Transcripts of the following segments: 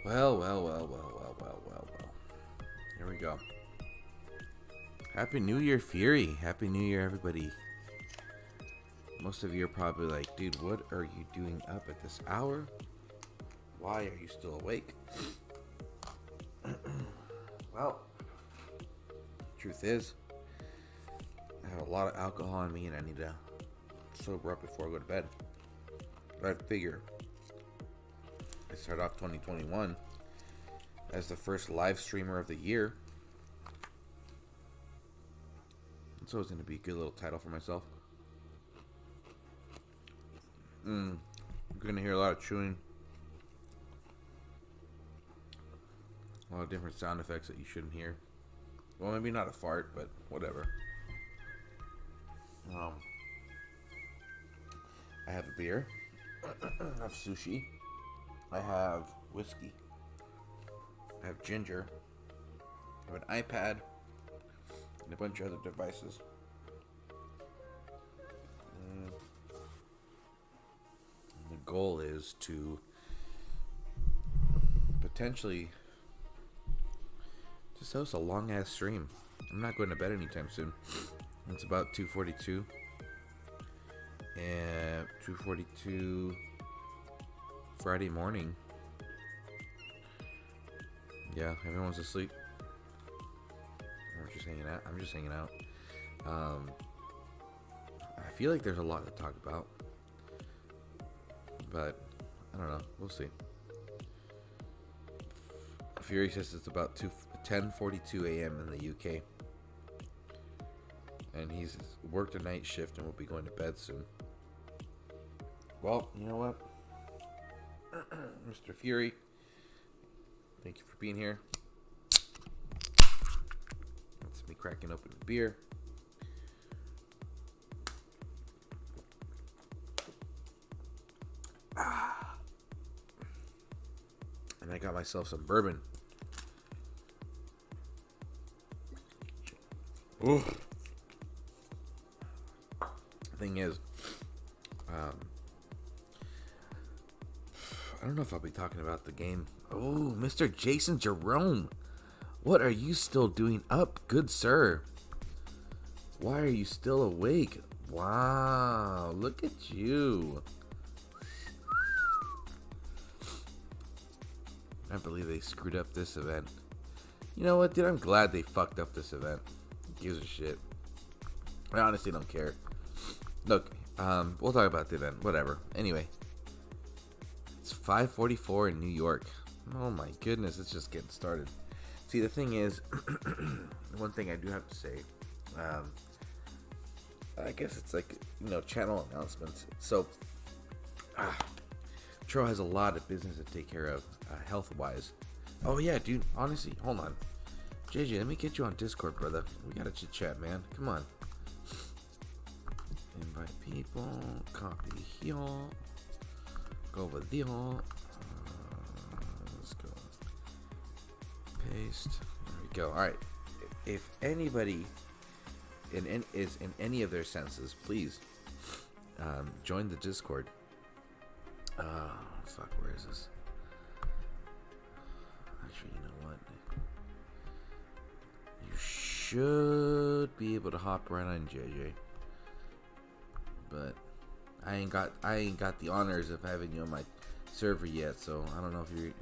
Well. Here we go. Happy New Year, Fury. Happy New Year, everybody. Most of you are probably like, dude, what are you doing up at this hour? Why are you still awake? Well, truth is, I have a lot of alcohol in me and I need to sober up before I go to bed. But I figure I start off 2021 as the first live streamer of the year. It's always going to be a good little title for myself. You're going to hear a lot of chewing. A lot of different sound effects that you shouldn't hear. Well, maybe not a fart, but whatever. I have a beer. I have sushi. I have whiskey. I have ginger. I have an iPad. And a bunch of other devices. The goal is to potentially just host a long ass stream. I'm not going to bed anytime soon. It's about 2:42. And 2:42 Friday morning. Yeah, everyone's asleep. I'm just hanging out. I feel like there's a lot to talk about, but I don't know. We'll see. Fury says it's about 10:42 a.m. in the UK, and he's worked a night shift and will be going to bed soon. Well, you know what, Mr. Fury, thank you for being here. That's me cracking open a beer. And I got myself some bourbon. Ooh. The thing is, I don't know if I'll be talking about the game. Oh, Mr. JASONJEROME, what are you still doing up, good sir? Why are you still awake? Wow, look at you. I believe they screwed up this event. You know what, dude? I'm glad they fucked up this event. Who gives a shit? I honestly don't care. Look, we'll talk about the event. Whatever. Anyway. It's 5:44 in New York. Oh my goodness, it's just getting started. See, the thing is, one thing I do have to say, I guess it's like, channel announcements. So, Churro has a lot of business to take care of, health-wise. Oh yeah, dude, honestly, hold on. JJ, let me get you on Discord, brother. We gotta chit-chat, man. Come on. Invite people, copy here. Go over there. Let's go. Paste. There we go. Alright. If anybody is in any of their senses, please join the Discord. Fuck, where is this? Actually, you know what? You should be able to hop right on JJ. But I ain't got the honors of having you on my server yet, so I don't know if you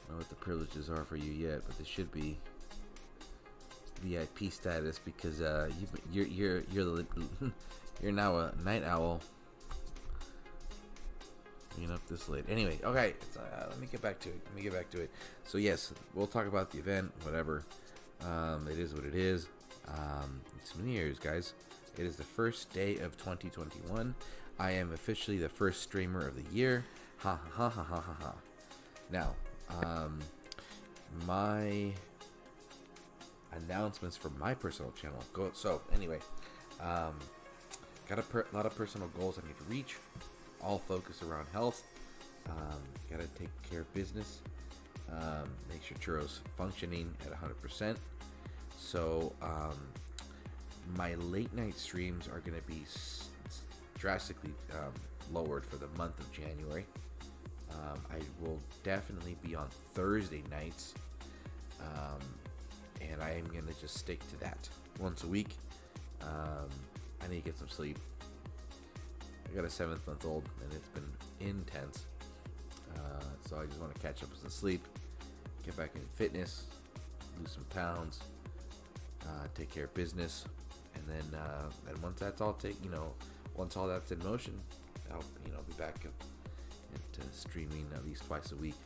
know what the privileges are for you yet, but they should be VIP status because you're now a night owl. Being up this late. Anyway, okay. Let me get back to it. So yes, we'll talk about the event. Whatever. It is what it is. It's New Year's, guys. It is the first day of 2021. I am officially the first streamer of the year. Ha ha ha ha ha ha. Now, my announcements for my personal channel. So anyway, got a lot of personal goals I need to reach. All focused around health. Gotta take care of business. Make sure Churro's functioning at 100%. So, my late night streams are going to be drastically lowered for the month of January. I will definitely be on Thursday nights, and I am going to just stick to that once a week. I need to get some sleep. I got a 7-month-old, and it's been intense. So I just want to catch up with some sleep, get back into fitness, lose some pounds, take care of business, and then once that's all once all that's in motion, I'll be back into streaming at least twice a week,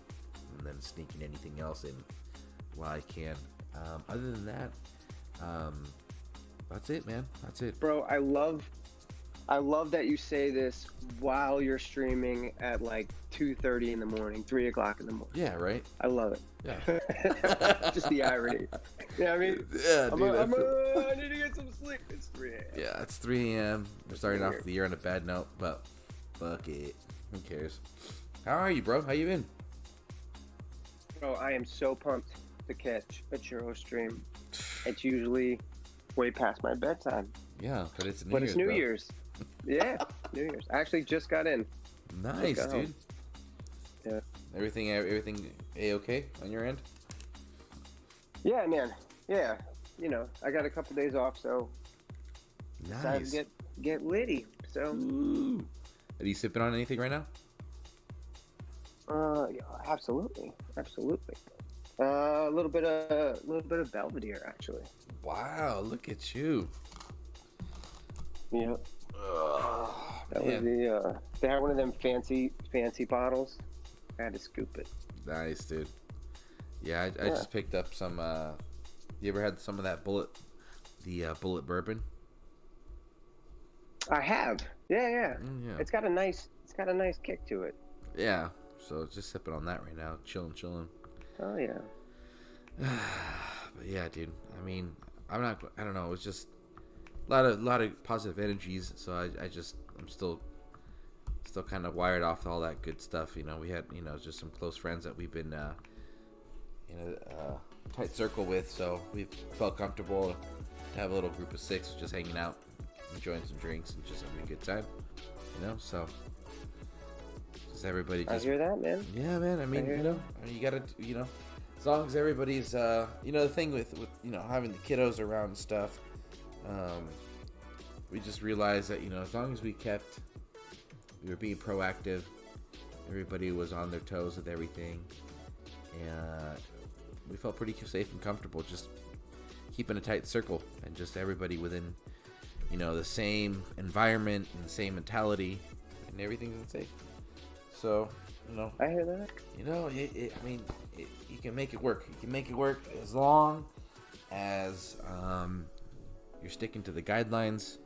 and then sneaking anything else in while I can. Other than that, that's it, man. That's it, bro. I love that you say this while you're streaming at like 2:30 in the morning, 3 o'clock in the morning. Yeah, right. I love it. Yeah. Just the irony. Yeah, I mean, yeah, dude. I need to get some sleep. It's 3 a.m. Yeah, it's 3 a.m. We're starting off the year on a bad note, but fuck it. Who cares? How are you, bro? How you been? Bro, I am so pumped to catch a Churro stream. It's usually way past my bedtime. Yeah, but it's New But Year's. it's New bro. Year's. Yeah, New Year's. I actually just got in. Nice, dude. Home. Yeah. Everything a-okay on your end? Yeah, man. Yeah. I got a couple days off, so decided Nice. to get litty. So Ooh. Are you sipping on anything right now? yeah, absolutely. A little bit of Belvedere, actually. Wow, look at you. Yeah. That was Man. they had one of them fancy bottles. I had to scoop it. Nice, dude. Yeah, I just picked up some. You ever had some of that bullet bourbon? I have. Yeah. Yeah. It's got a nice kick to it. Yeah. So just sipping on that right now, chilling. Oh yeah. But yeah, dude. I mean, I don't know. It's just a lot of positive energies. So I'm still kind of wired off all that good stuff. We had just some close friends that we've been in a tight circle with. So we felt comfortable to have a little group of 6 just hanging out, enjoying some drinks, and just having a good time. So just everybody. Just, I hear that, man. Yeah, man. I mean, you gotta, as long as everybody's, the thing with having the kiddos around and stuff, we just realized that, as long as we were being proactive, everybody was on their toes with everything, and we felt pretty safe and comfortable just keeping a tight circle and just everybody within, the same environment and the same mentality, and everything's safe. So, I hear that. You can make it work. You can make it work as long as you're sticking to the guidelines,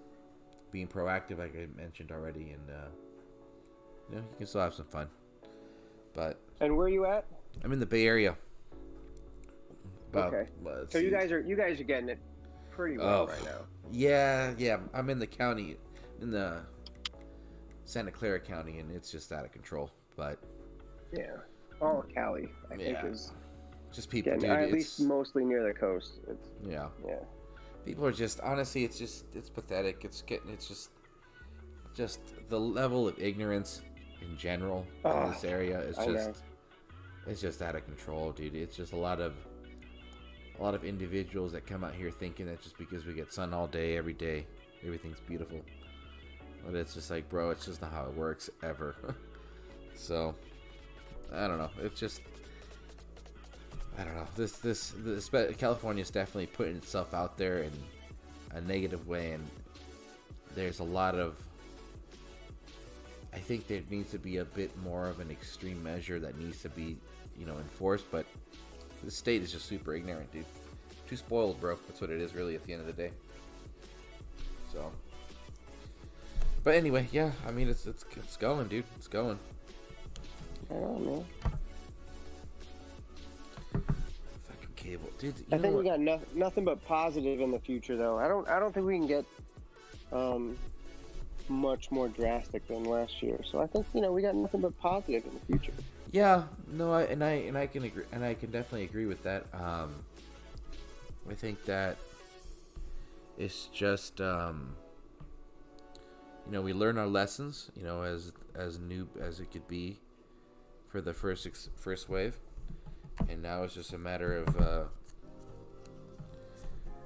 being proactive, like I mentioned already, and you can still have some fun. But And where are you at? I'm in the Bay Area. Okay. So you guys are getting it pretty well right now. Yeah. I'm in the county, in the Santa Clara County, and it's just out of control. But yeah, all of Cali, I think is just people, dude. At least mostly near the coast. Yeah. Yeah. People are just, honestly, it's pathetic. It's just the level of ignorance in general in this area is it's just out of control, dude. It's just a lot of individuals that come out here thinking that just because we get sun all day, every day, everything's beautiful. But it's just like, bro, it's just not how it works ever. So, I don't know. It's just, I don't know. This California's definitely putting itself out there in a negative way, and there's a lot of, I think there needs to be a bit more of an extreme measure that needs to be, enforced, but the state is just super ignorant, dude. Too spoiled, bro. That's what it is, really, at the end of the day. So, but anyway, yeah. I mean, it's going, dude. It's going. I don't know. Fucking cable, dude. I think we got nothing but positive in the future, though. I don't think we can get much more drastic than last year. So I think we got nothing but positive in the future. Yeah, no, I can agree, and I can definitely agree with that. I think that it's just we learn our lessons, as new as it could be for the first wave, and now it's just a matter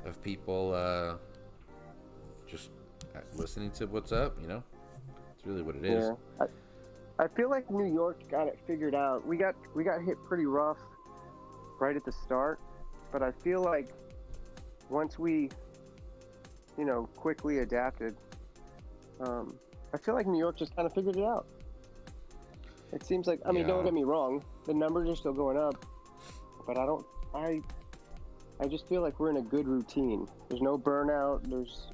of people just listening to what's up. It's It's really what it is. Yeah. I feel like New York got it figured out. We got hit pretty rough right at the start, but I feel like once we, quickly adapted, I feel like New York just kind of figured it out. It seems like, don't get me wrong, the numbers are still going up, but I just feel like we're in a good routine. There's no burnout. There's,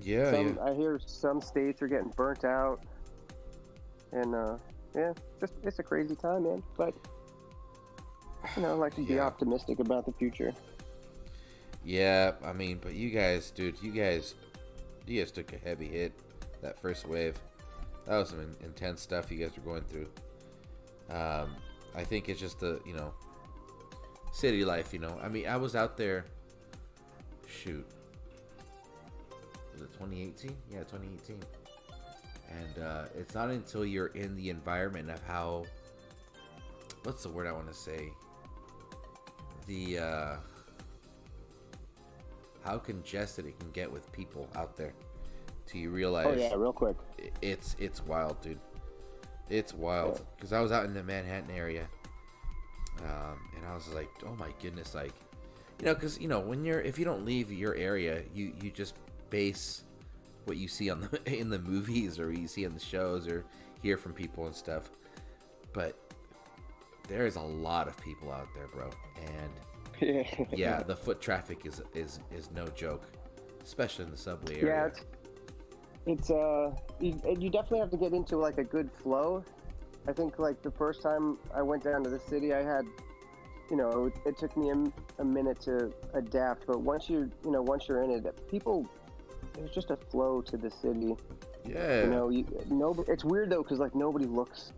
Yeah. I hear some states are getting burnt out. And, it's a crazy time, man. But, I like to be optimistic about the future. Yeah, but you guys, dude, you guys took a heavy hit that first wave. That was some intense stuff you guys were going through. I think it's just the, city life, I was out there, shoot. Was it 2018? Yeah, 2018. And it's not until you're in the environment of how, what's the word I want to say? How congested it can get with people out there, till you realize. Oh yeah, real quick. It's wild, dude. It's wild. Because I was out in the Manhattan area, and I was like, oh my goodness, like, because if you don't leave your area, you just base what you see on in the movies or you see on the shows or hear from people and stuff. But there is a lot of people out there, bro, and yeah, the foot traffic is no joke, especially in the subway area. Yeah, it's you definitely have to get into like a good flow. I think like the first time I went down to the city, I had, it took me a minute to adapt, but once you're in it, there's just a flow to the city. Yeah. It's weird though, because like nobody looks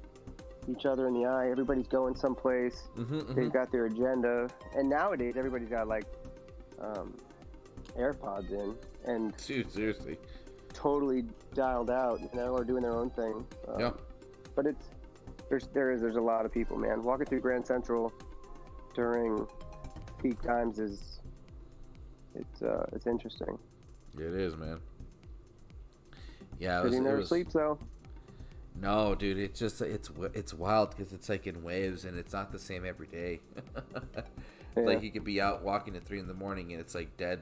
each other in the eye. Everybody's going someplace. They've got their agenda, and nowadays everybody's got like AirPods in, and dude, seriously, totally dialed out, or doing their own thing. But there's a lot of people, man. Walking through Grand Central during peak times it's interesting. It is, man. Yeah, it never sleeps though. No, dude, it's just it's wild because it's like in waves and it's not the same every day. Like you could be out walking at 3 in the morning and it's like dead,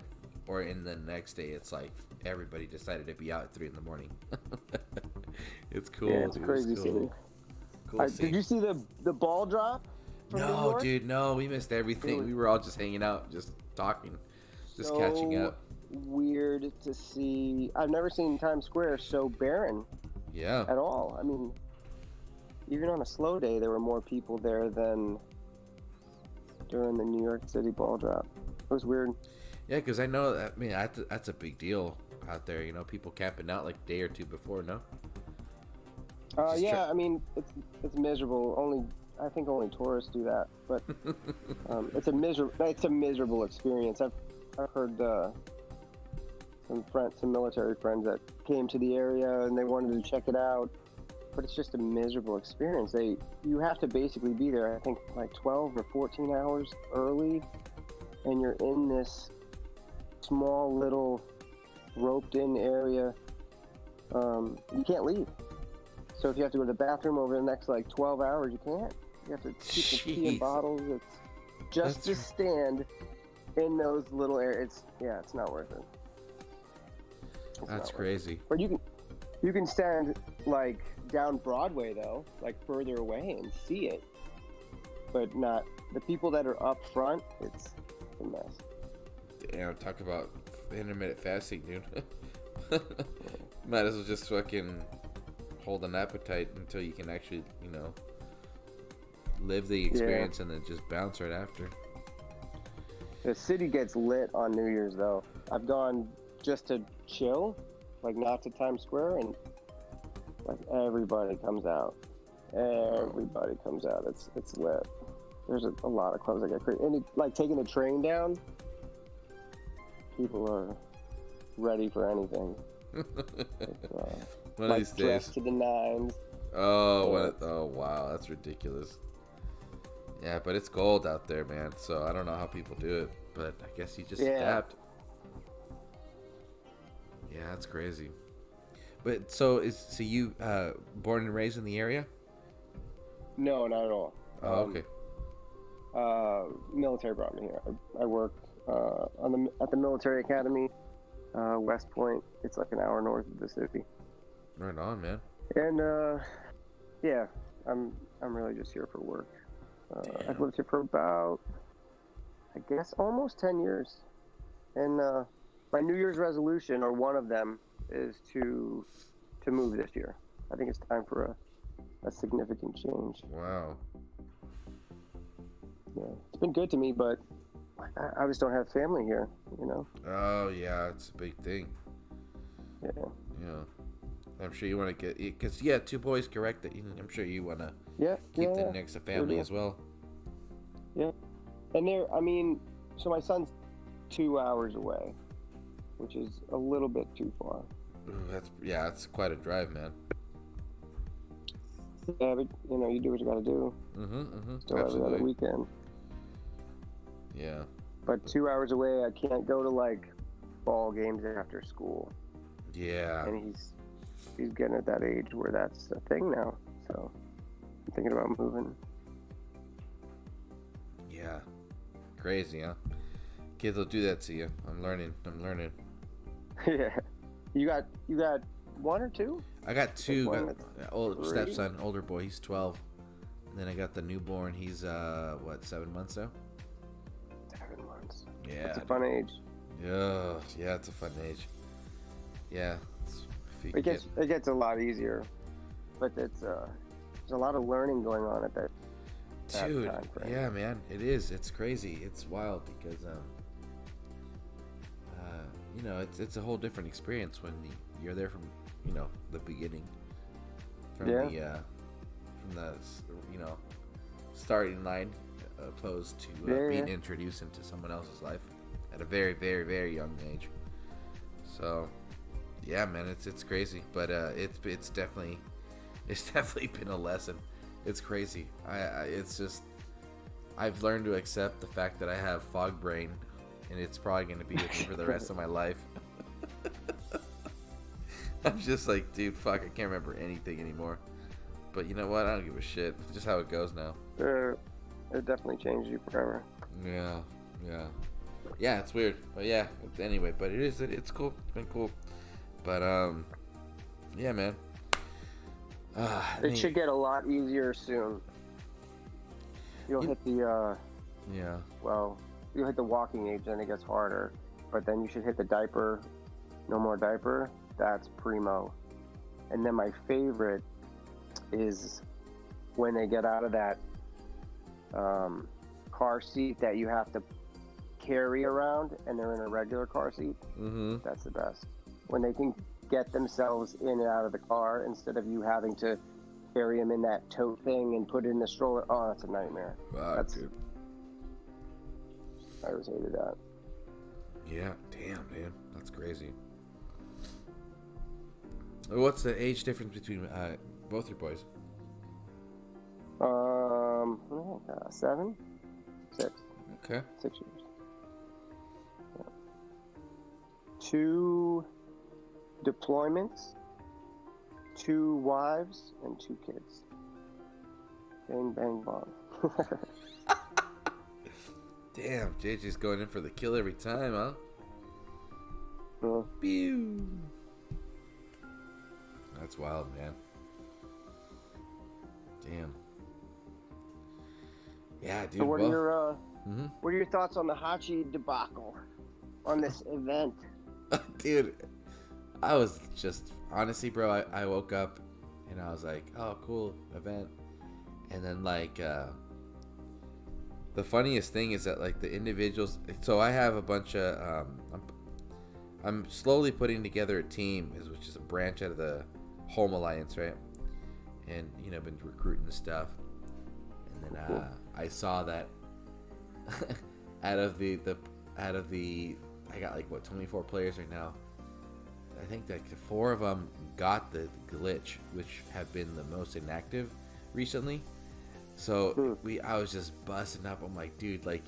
or in the next day it's like everybody decided to be out at 3 in the morning. It's cool. Yeah, it's crazy city. Cool did you see the ball drop? No, dude, no. We missed everything. We were all just hanging out, just talking, just catching up. Weird to see. I've never seen Times Square so barren. Yeah. At all. I mean, even on a slow day, there were more people there than during the New York City ball drop. It was weird. Yeah, because I know. That's a big deal out there. People camping out like a day or two before. No. It's miserable. I think only tourists do that, but it's a miserable experience. I've heard some military friends that came to the area and they wanted to check it out, but it's just a miserable experience. You have to basically be there, I think, like 12 or 14 hours early, and you're in this small little roped-in area. You can't leave. So if you have to go to the bathroom over the next like 12 hours, you can't. You have to keep the tea in bottles. It's just to stand in those little areas. It's not worth it. That's crazy. But you can stand like down Broadway though, like further away and see it. But not the people that are up front. It's a mess. Damn, talk about intermittent fasting, dude. Might as well just fucking hold an appetite until you can actually, live the experience and then just bounce right after. The city gets lit on New Year's though. I've gone just to chill, like not to Times Square, and like everybody comes out. Everybody comes out. It's lit. There's a lot of clubs that get crazy. And like taking the train down, people are ready for anything. One like of these days. To the nines. Oh wow, that's ridiculous. Yeah, but it's gold out there, man. So I don't know how people do it, but I guess you just adapt. Yeah, that's crazy. But so you born and raised in the area? No, not at all. Oh, okay. Military brought me here. I work at the military academy, West Point. It's like an hour north of the city. Right on, man. And yeah, I'm really just here for work. I've lived here for about, I guess, almost 10 years. And my New Year's resolution, or one of them, is to move this year. I think it's time for a significant change. Wow. Yeah, it's been good to me, but I just don't have family here, you know? Oh, yeah, it's a big thing. Yeah. Yeah. I'm sure you want to get, because, yeah, 2 boys, correct? I'm sure you want to keep them next to family as well. Yeah. And so my son's 2 hours away, which is a little bit too far. Ooh, that's quite a drive, man. Yeah, but, you do what you got to do. Still every other weekend. Yeah. But 2 hours away, I can't go to, like, ball games after school. Yeah. And he's getting at that age where that's a thing now. So I'm thinking about moving. Yeah. Crazy, huh? Kids will do that to you. I'm learning. Yeah. You got 1 or 2? I got 2. Got old 3? stepson, older boy. He's 12. And then I got the newborn. He's 7 months now. 7 months. Yeah. It's a fun age. Yeah, it's a fun age. Yeah. It gets a lot easier, but there's a lot of learning going on at that Dude, time frame. Yeah, man, it is. It's crazy. It's wild because it's a whole different experience when you're there from the beginning, from the starting line, opposed to being introduced into someone else's life at a very, very, very young age. So yeah, man, it's crazy, but it's definitely been a lesson. It's crazy. It's just, I've learned to accept the fact that I have fog brain, and it's probably going to be with me for the rest of my life. I'm just like, dude, fuck, I can't remember anything anymore. But you know what? I don't give a shit. It's just how it goes now. It definitely changed you forever. Yeah. It's weird, but yeah. Anyway, but it's cool. It's been cool. But yeah, man. It should get a lot easier soon. You'll hit the you'll hit the walking age, then it gets harder. But then you should hit the diaper, no more diaper. That's primo. And then my favorite is when they get out of that car seat that you have to carry around, and they're in a regular car seat. That's the best. When they can get themselves in and out of the car instead of you having to carry them in that tote thing and put it in the stroller. Oh, that's a nightmare. Wow, dude. I always hated that. Yeah, damn, man, that's crazy. What's the age difference between both your boys? 7, 6. Okay. 6 years. Yeah. 2 deployments, 2 wives, and 2 kids. Bang, bang, bong. Damn, JJ's going in for the kill every time, huh? Pew. That's wild, man. Damn. Yeah, dude. So what are your thoughts on the Hachi debacle on this event? Dude, I was just, honestly, bro, I woke up and I was like, oh, cool event. And then, like, the funniest thing is that, like, the individuals, so I have a bunch of, I'm slowly putting together a team, which is a branch out of the Home Alliance, right? And, been recruiting the stuff. And then, I saw that out of the, I got, like, 24 players right now. I think that 4 of them got the glitch, which have been the most inactive recently. So I was just busting up. I'm like, dude, like,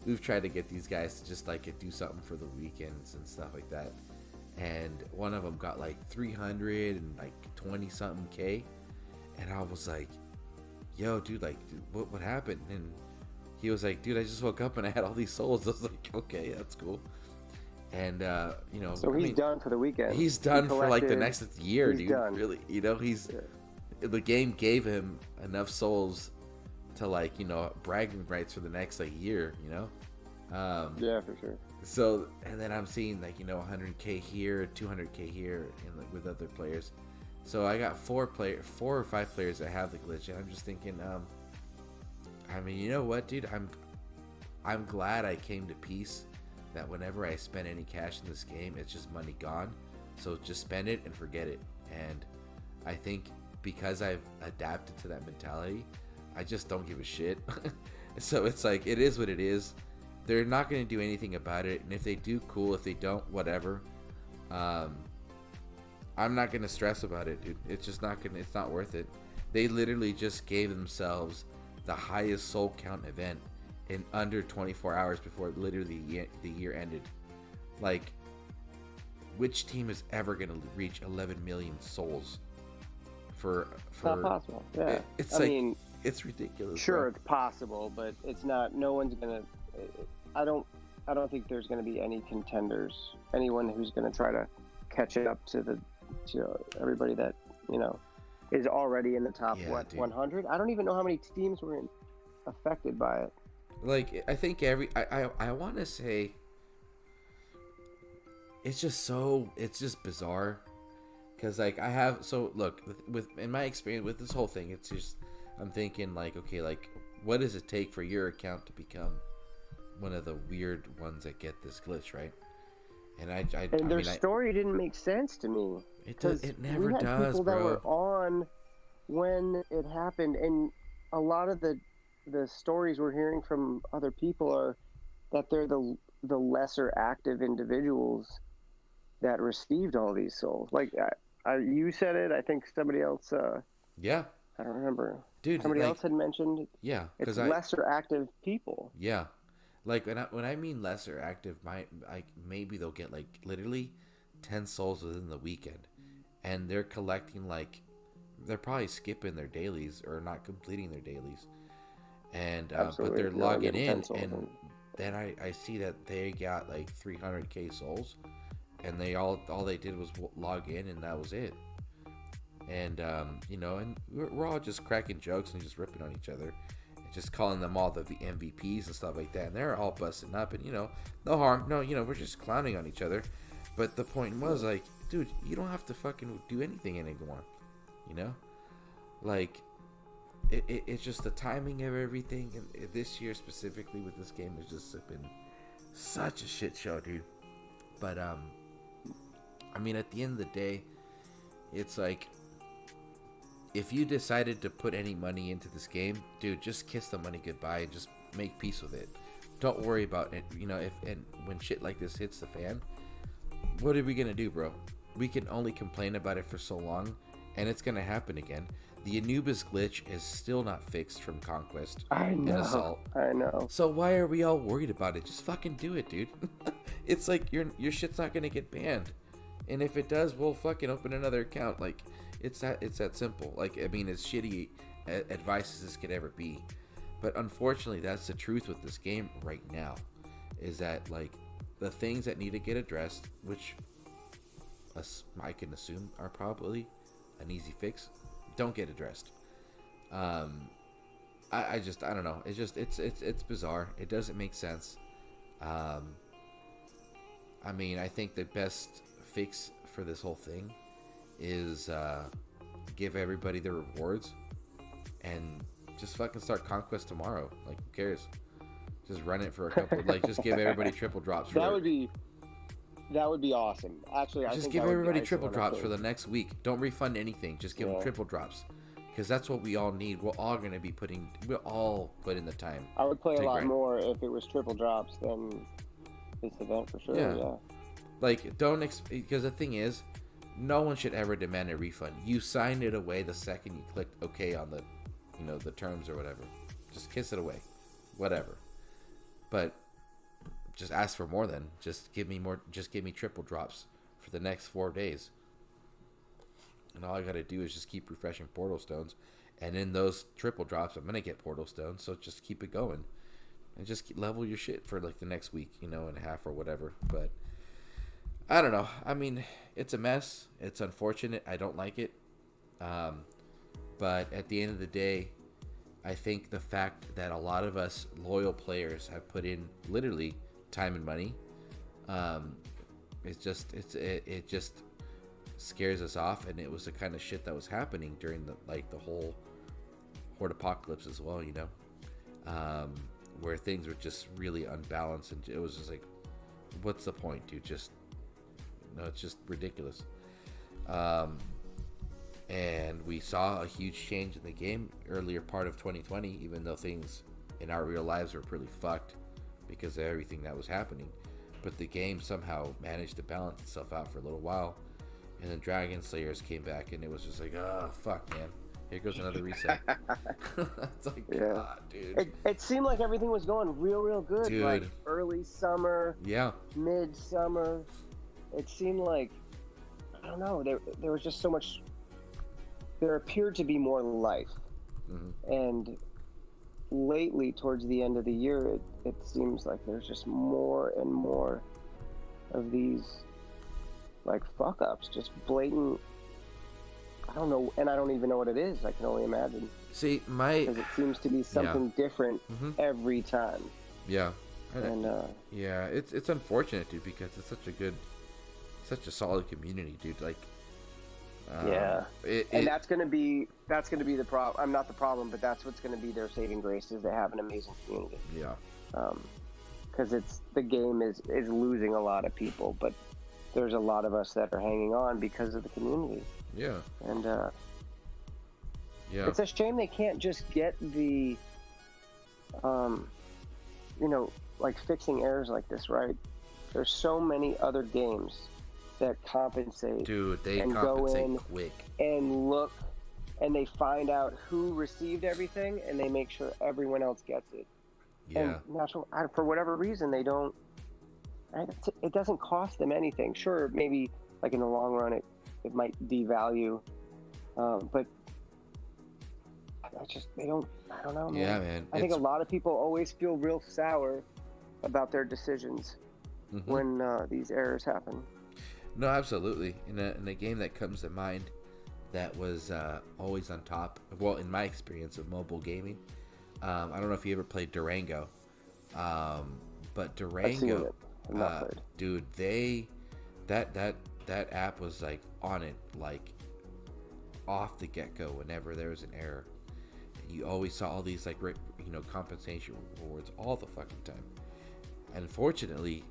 we've tried to get these guys to just like do something for the weekends and stuff like that. and one of them got like 300 and like 20 something K, and I was like, yo, dude, like, what happened? And he was like, dude, I just woke up and I had all these souls. I was like, okay, that's cool. And you know, so he's done for the weekend. He's done for like the next year, dude. Done. Really, you know, the game gave him enough souls to, like, you know, bragging rights for the next like year, you know. Yeah, for sure. So, and then I'm seeing like, you know, 100K here, 200K here, and like with other players. So I got 4 or 5 players that have the glitch, and I'm just thinking, I mean, you know what, dude? I'm glad I came to peace that whenever I spend any cash in this game, it's just money gone. So just spend it and forget it. And I think because I've adapted to that mentality, I just don't give a shit. So it's like, it is what it is. They're not going to do anything about it, and if they do, cool. If they don't, whatever. I'm not going to stress about it, dude. It's just not gonna. It's not worth it. They literally just gave themselves the highest soul count event in under 24 hours before literally the year ended. Like, which team is ever going to reach 11 million souls? It's not possible. Yeah, I mean, it's ridiculous. Sure, bro. it's possible, but it's not. No one's gonna. I don't think there's going to be any contenders. Anyone who's going to try to catch it up to everybody that, you know, is already in the top 100. I don't even know how many teams were affected by it. Like, I think I want to say it's just bizarre, because like look, with in my experience with this whole thing, it's just, I'm thinking like, okay, like, what does it take for your account to become one of the weird ones that get this glitch, right? And their story didn't make sense to me. It never does, people bro. That were on when it happened, and a lot of the stories we're hearing from other people are that they're the lesser active individuals that received all these souls. Like, you said it. I think somebody else. Yeah. I don't remember. Dude, somebody else had mentioned. Yeah, it's lesser active people. Yeah. Like, when I mean lesser active, maybe they'll get like literally 10 souls within the weekend, and they're collecting, like, they're probably skipping their dailies or not completing their dailies, and but they're logging in, and then I see that they got like 300K souls, and all they did was log in, and that was it. And you know, and we're all just cracking jokes and just ripping on each other, just calling them all the MVPs and stuff like that, and they're all busting up, and, you know, no harm, no, you know, we're just clowning on each other. But the point was, like, dude, you don't have to fucking do anything anymore, you know? Like, it's just the timing of everything, and this year specifically with this game has just been such a shit show, dude. But I mean, at the end of the day, it's like, if you decided to put any money into this game, dude, just kiss the money goodbye and just make peace with it. Don't worry about it. You know, when shit like this hits the fan, what are we gonna do, bro? We can only complain about it for so long, and it's gonna happen again. The Anubis glitch is still not fixed from Conquest and Assault. I know. So why are we all worried about it? Just fucking do it, dude. It's like your shit's not gonna get banned, and if it does, we'll fucking open another account. Like, it's that simple. Like, I mean, as shitty advice as this could ever be, but unfortunately, that's the truth with this game right now. Is that, like, the things that need to get addressed, which I can assume are probably an easy fix, don't get addressed. I don't know. It's bizarre. It doesn't make sense. I mean, I think the best fix for this whole thing is give everybody their rewards and just fucking start Conquest tomorrow. Like, who cares? Just run it for a couple. Like, just give everybody triple drops. That would be awesome. Actually, I just think give everybody triple drops for the next week. Don't refund anything. Just give them triple drops, because that's what we all need. We're all gonna be we'll all put in the time. I would play a lot more if it was triple drops than this event, for sure. Yeah. Like, because the thing is, no one should ever demand a refund. You signed it away the second you clicked OK on the, you know, the terms or whatever. Just kiss it away, whatever. But just ask for more then. Just give me more. Just give me triple drops for the next 4 days. And all I gotta do is just keep refreshing portal stones. And in those triple drops, I'm gonna get portal stones. So just keep it going. And just level your shit for like the next week, you know, and a half or whatever. But I don't know. I mean, it's a mess. It's unfortunate. I don't like it. But at the end of the day, I think the fact that a lot of us loyal players have put in literally time and money, it just scares us off. And it was the kind of shit that was happening during the whole Horde Apocalypse as well, you know, where things were just really unbalanced, and it was just like, what's the point, dude? It's just ridiculous. And we saw a huge change in the game earlier part of 2020, even though things in our real lives were pretty fucked because of everything that was happening. But the game somehow managed to balance itself out for a little while. And then Dragon Slayers came back, and it was just like, oh, fuck, man. Here goes another reset. It's like, yeah. God, dude. It seemed like everything was going real good. Dude. Like early summer, Yeah. mid-summer. It seemed like, I don't know, there was just so much, there appeared to be more life. Mm-hmm. And lately, towards the end of the year, it seems like there's just more and more of these, like, fuck-ups, just blatant, I don't know, and I don't even know what it is. I can only imagine. See, because it seems to be something different every time. Yeah. And yeah, it's unfortunate, dude, because it's such a solid community, dude. Like, yeah, and that's gonna be the problem. I'm not the problem, but that's what's gonna be their saving grace, is they have an amazing community. Yeah. Because the game is losing a lot of people, but there's a lot of us that are hanging on because of the community. Yeah. And yeah, it's a shame they can't just get the, you know, like fixing errors like this, right? There's so many other games that compensate. Dude, they and compensate go in quick. And look, and they find out who received everything, and they make sure everyone else gets it. Yeah. And for whatever reason, they don't. It doesn't cost them anything. Sure, maybe like in the long run, it might devalue, but they don't. I don't know, man. Yeah, man. I think a lot of people always feel real sour about their decisions when these errors happen. No, absolutely. In a game that comes to mind that was always on top, well, in my experience of mobile gaming, I don't know if you ever played Durango, but Durango, dude, that app was like on it, like off the get-go whenever there was an error. You always saw all these, like, compensation rewards all the fucking time. Unfortunately,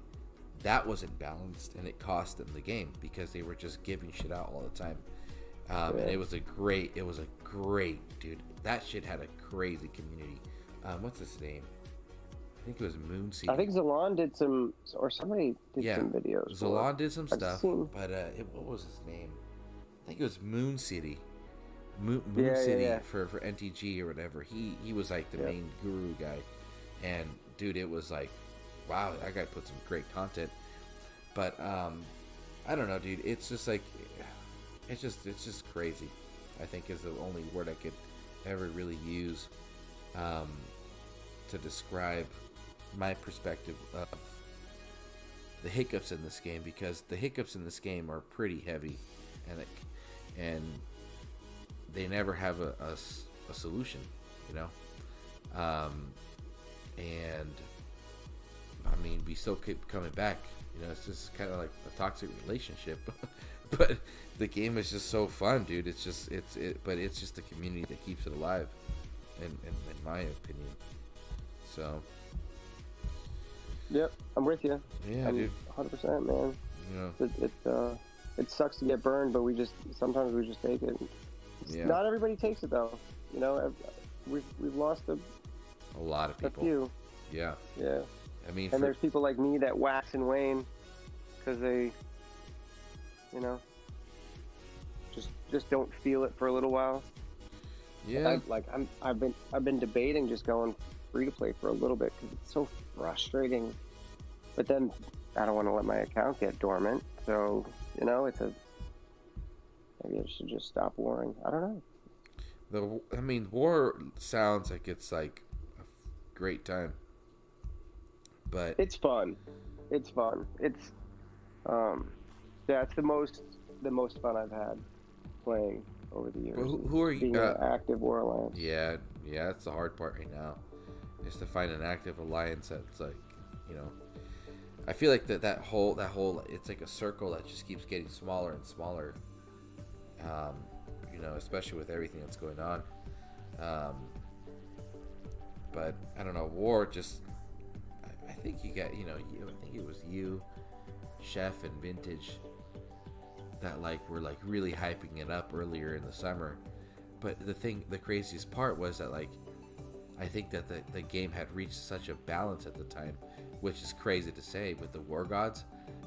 that wasn't balanced, and it cost them the game because they were just giving shit out all the time. And it was a great, dude. That shit had a crazy community. What's his name? I think it was Moon City. I think ZALON did some, or somebody did some videos. ZALON did some stuff, but what was his name? I think it was Moon City. Moon City for NTG or whatever. He was like the main guru guy, and dude, it was like, wow, that guy put some great content. But I don't know, dude. It's just like, it's just crazy, I think, is the only word I could ever really use to describe my perspective of the hiccups in this game, because the hiccups in this game are pretty heavy, and they never have a solution, you know. And I mean, we still keep coming back, you know. It's just kind of like a toxic relationship. But the game is just so fun, dude. It's just but it's just the community that keeps it alive, in my opinion. So yep, I'm with you. Yeah, dude, 100%, man. You know, it sucks to get burned, but sometimes we just take it. Not everybody takes it, though. You know, we've lost a lot of people. A few. Yeah. I mean, and there's people like me that wax and wane because they, you know, just don't feel it for a little while. Yeah. I've been debating just going free to play for a little bit because it's so frustrating. But then I don't want to let my account get dormant, so You know, maybe I should just stop warring. I don't know. I mean, war sounds like it's like a great time, but It's fun. It's fun. Yeah, it's the most fun I've had playing over the years. Who are you? Being an active war alliance. Yeah, that's the hard part right now, is to find an active alliance that's like, you know, I feel like that whole it's like a circle that just keeps getting smaller and smaller. You know, especially with everything that's going on. But I don't know, war just. I think you got, you know, I think it was you, Chef, and Vintage that like were like really hyping it up earlier in the summer. But the craziest part was that like I think that the game had reached such a balance at the time, which is crazy to say with the War Gods,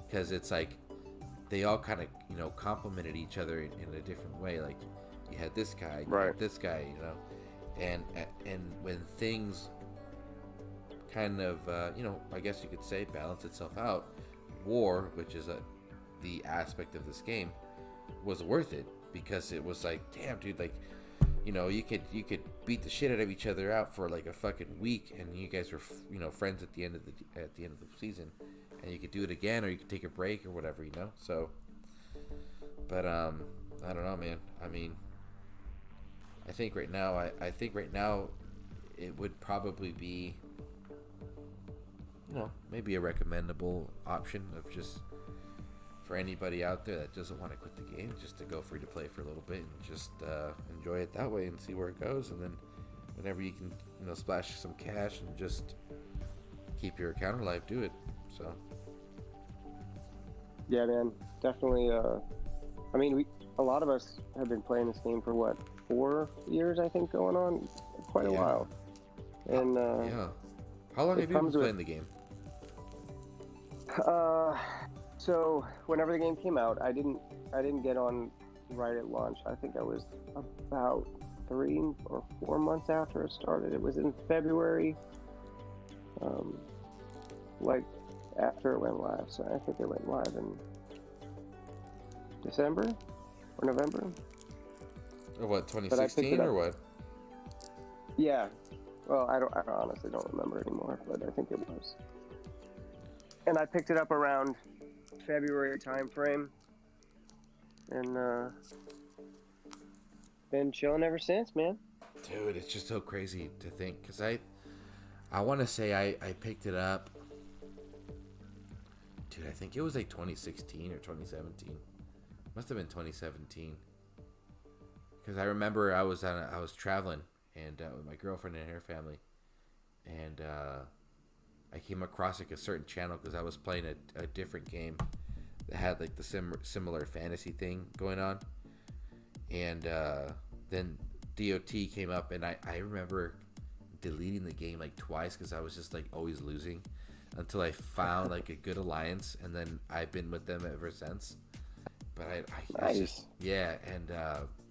because it's like they all kind of, you know, complemented each other in a different way. Like you had this guy, you had this guy, you know, and when things kind of you know, I guess you could say balance itself out, war, which is the aspect of this game, was worth it, because it was like, damn dude, like, you know, you could beat the shit out of each other out for like a fucking week, and you guys were, you know, friends at the end of the season, and you could do it again, or you could take a break or whatever, you know. So, but I don't know, man. I mean, I think right now it would probably be, you know, maybe a recommendable option of just for anybody out there that doesn't want to quit the game, just to go free to play for a little bit and just enjoy it that way and see where it goes. And then whenever you can, you know, splash some cash and just keep your account alive, do it. So yeah, man, definitely. I mean, a lot of us have been playing this game for what, 4 years, I think, going on, quite a while. And yeah, how long have you been playing the game? So whenever the game came out, I didn't get on right at launch. I think I was about 3 or 4 months after it started. It was in February, like after it went live. So I think it went live in December or November. Or what, 2016 or what? Yeah. Well, I honestly don't remember anymore, but I think it was. And I picked it up around February time frame, and been chilling ever since, man. Dude, it's just so crazy to think, because I want to say I picked it up, dude, I think it was like 2016 or 2017. Must have been 2017, because I remember I was traveling and with my girlfriend and her family, and I came across like a certain channel because I was playing a different game that had like the similar fantasy thing going on, and then DOT came up, and I remember deleting the game like twice because I was just like always losing, until I found like a good alliance, and then I've been with them ever since. But nice. Just, yeah, and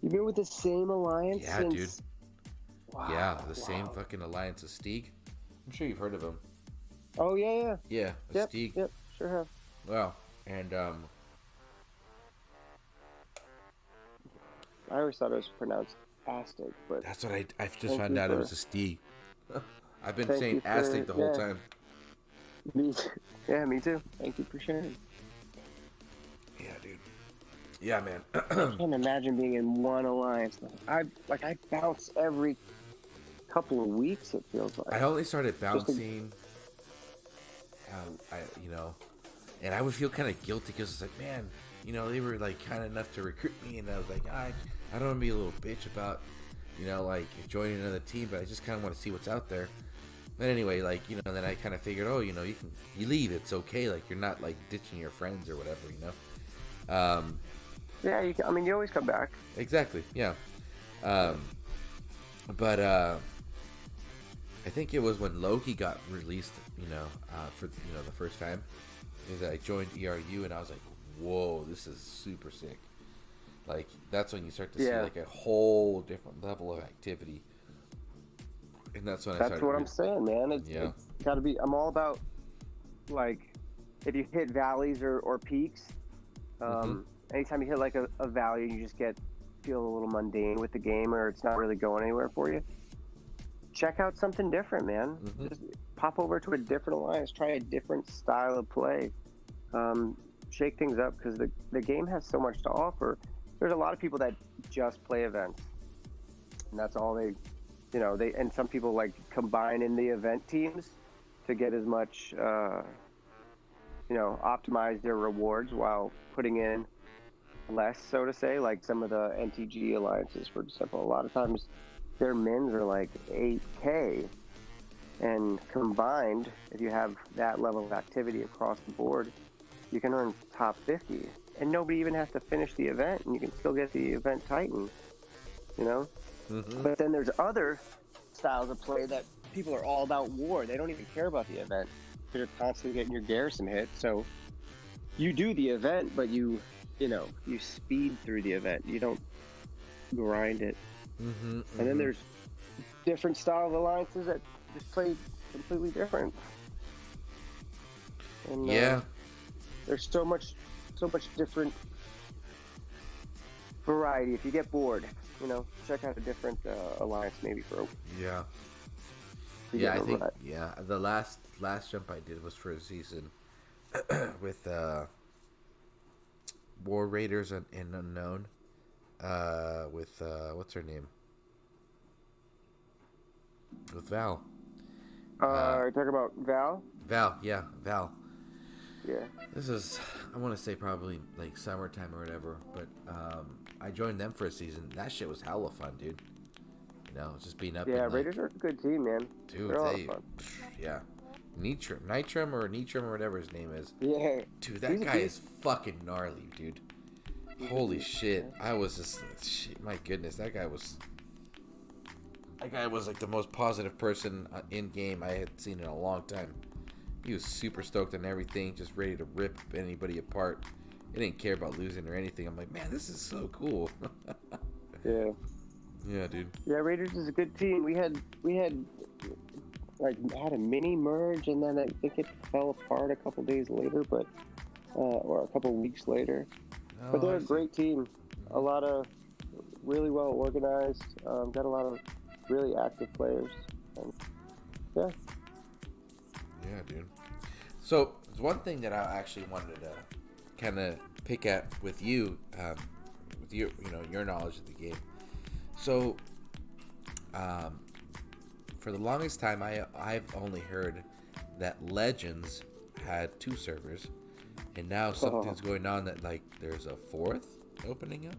you've been with the same alliance since... dude. Wow. Yeah, the same fucking alliance as Stieg. I'm sure you've heard of him. Oh yeah. Yeah, yep, Stieg. Yep, sure have. Wow, and I always thought it was pronounced Aztec, but that's what I just found out it was a Stieg. I've been saying Aztec the whole time. Me too. Thank you for sharing. Yeah, dude. Yeah, man. I can't imagine being in one alliance. I bounce every couple of weeks. It feels like I only started bouncing. You know, and I would feel kind of guilty because it's like, man, you know, they were like kind enough to recruit me, and I was like, I don't want to be a little bitch about, you know, like joining another team, but I just kind of want to see what's out there. But anyway, like, you know, then I kind of figured, oh, you know, you leave, it's okay, like you're not like ditching your friends or whatever, you know. Yeah, you always come back. Exactly, yeah. But I think it was when Loki got released, you know, for, you know, the first time, is that I joined ERU, and I was like, whoa, this is super sick. Like, that's when you start to see like a whole different level of activity. And that's when That's what I'm saying, man. It's got to be. I'm all about, like, if you hit valleys or peaks, Mm-hmm. Anytime you hit like a value, you just feel a little mundane with the game, or it's not really going anywhere for you. Check out something different, man. Mm-hmm. Just pop over to a different alliance, try a different style of play, shake things up, because the game has so much to offer. There's a lot of people that just play events, and that's all they, and some people like combine in the event teams to get as much, optimize their rewards while putting in less, so to say. Like some of the NTG alliances, for example, a lot of times their mins are like 8K, and combined, if you have that level of activity across the board, you can earn top 50, and nobody even has to finish the event, and you can still get the event Titan, Mm-hmm. But then there's other styles of play that people are all about war. They don't even care about the event, because you're constantly getting your garrison hit. So you do the event, but you speed through the event. You don't grind it. Mm-hmm. And then there's different style of alliances that just play completely different. And, there's so much different variety. If you get bored, check out a different alliance maybe for a week. Yeah. I think the last jump I did was for a season with War Raiders and Unknown. With what's her name? With Val. Are you talking about Val? Val. Yeah. Yeah. This is, I want to say probably like summertime or whatever, but I joined them for a season. That shit was hella fun, dude. Just being up. Yeah, Raiders are a good team, man. Dude, they're a lot of fun. Yeah. Nitram or whatever his name is. Yeah. Dude, that guy is fucking gnarly, dude. Holy shit. I was just, my goodness, that guy was like the most positive person in game I had seen in a long time. He was super stoked on everything, just ready to rip anybody apart. He didn't care about losing or anything. I'm like, man, this is so cool. Yeah. Yeah, dude. Yeah, Raiders is a good team. We had a mini merge, and then I think it fell apart a couple days later, but or a couple weeks later. Oh, but they're a great team. A lot of really well organized. Got a lot of really active players. And, yeah. Yeah, dude. So, there's one thing that I actually wanted to kind of pick at with you, with your knowledge of the game. So, for the longest time, I've only heard that Legends had 2 servers, and now something's going on that like there's a 4th opening up.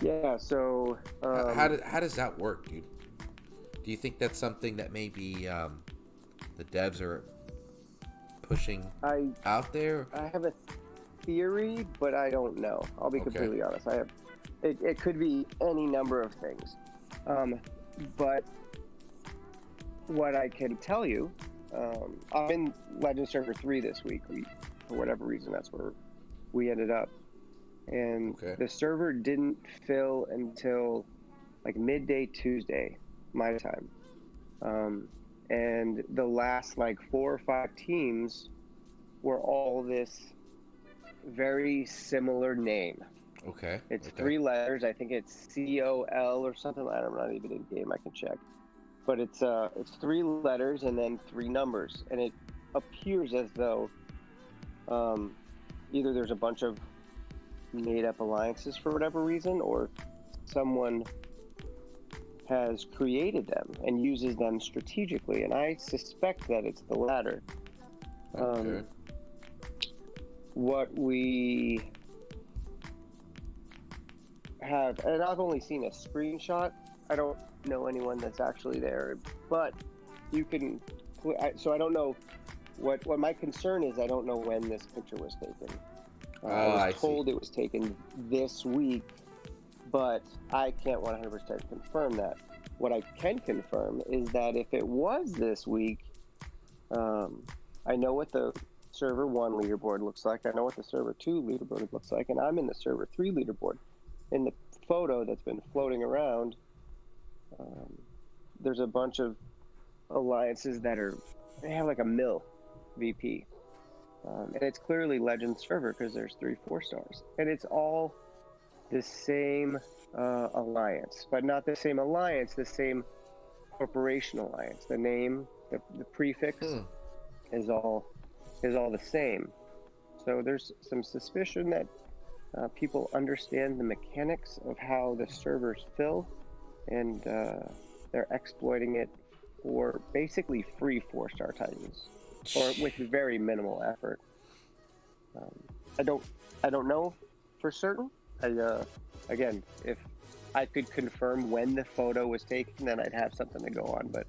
Yeah. So, how does that work, dude? Do you think that's something that maybe the devs are pushing out there? I have a theory, but I don't know. I'll be completely honest. It could be any number of things. But what I can tell you, I'm in Legend Server 3 this week. For whatever reason, that's where we ended up. And the server didn't fill until like midday Tuesday, my time. And the last like 4 or 5 teams were all this very similar name. It's 3 letters. I think it's COL or something. I'm not even in game. I can check. But it's 3 letters and then 3 numbers, and it appears as though either there's a bunch of made-up alliances for whatever reason, or someone has created them and uses them strategically, and I suspect that it's the latter. What we have, and I've only seen a screenshot. I don't know anyone that's actually there, but you can. So I don't know what my concern is. I don't know when this picture was taken. I was told it was taken this week, but I can't 100% confirm that. What I can confirm is that if it was this week, I know what the server 1 leaderboard looks like. I know what the server 2 leaderboard looks like, and I'm in the server 3 leaderboard. In the photo that's been floating around, there's a bunch of alliances that they have like a mill VP. And it's clearly Legend server because there's 3 4-stars, and it's all the same alliance, but not the same alliance, the same corporation alliance. The name, the prefix is all the same. So there's some suspicion that people understand the mechanics of how the servers fill, and they're exploiting it for basically free 4-star Titans, or with very minimal effort. I don't know for certain. Again, if I could confirm when the photo was taken, then I'd have something to go on. But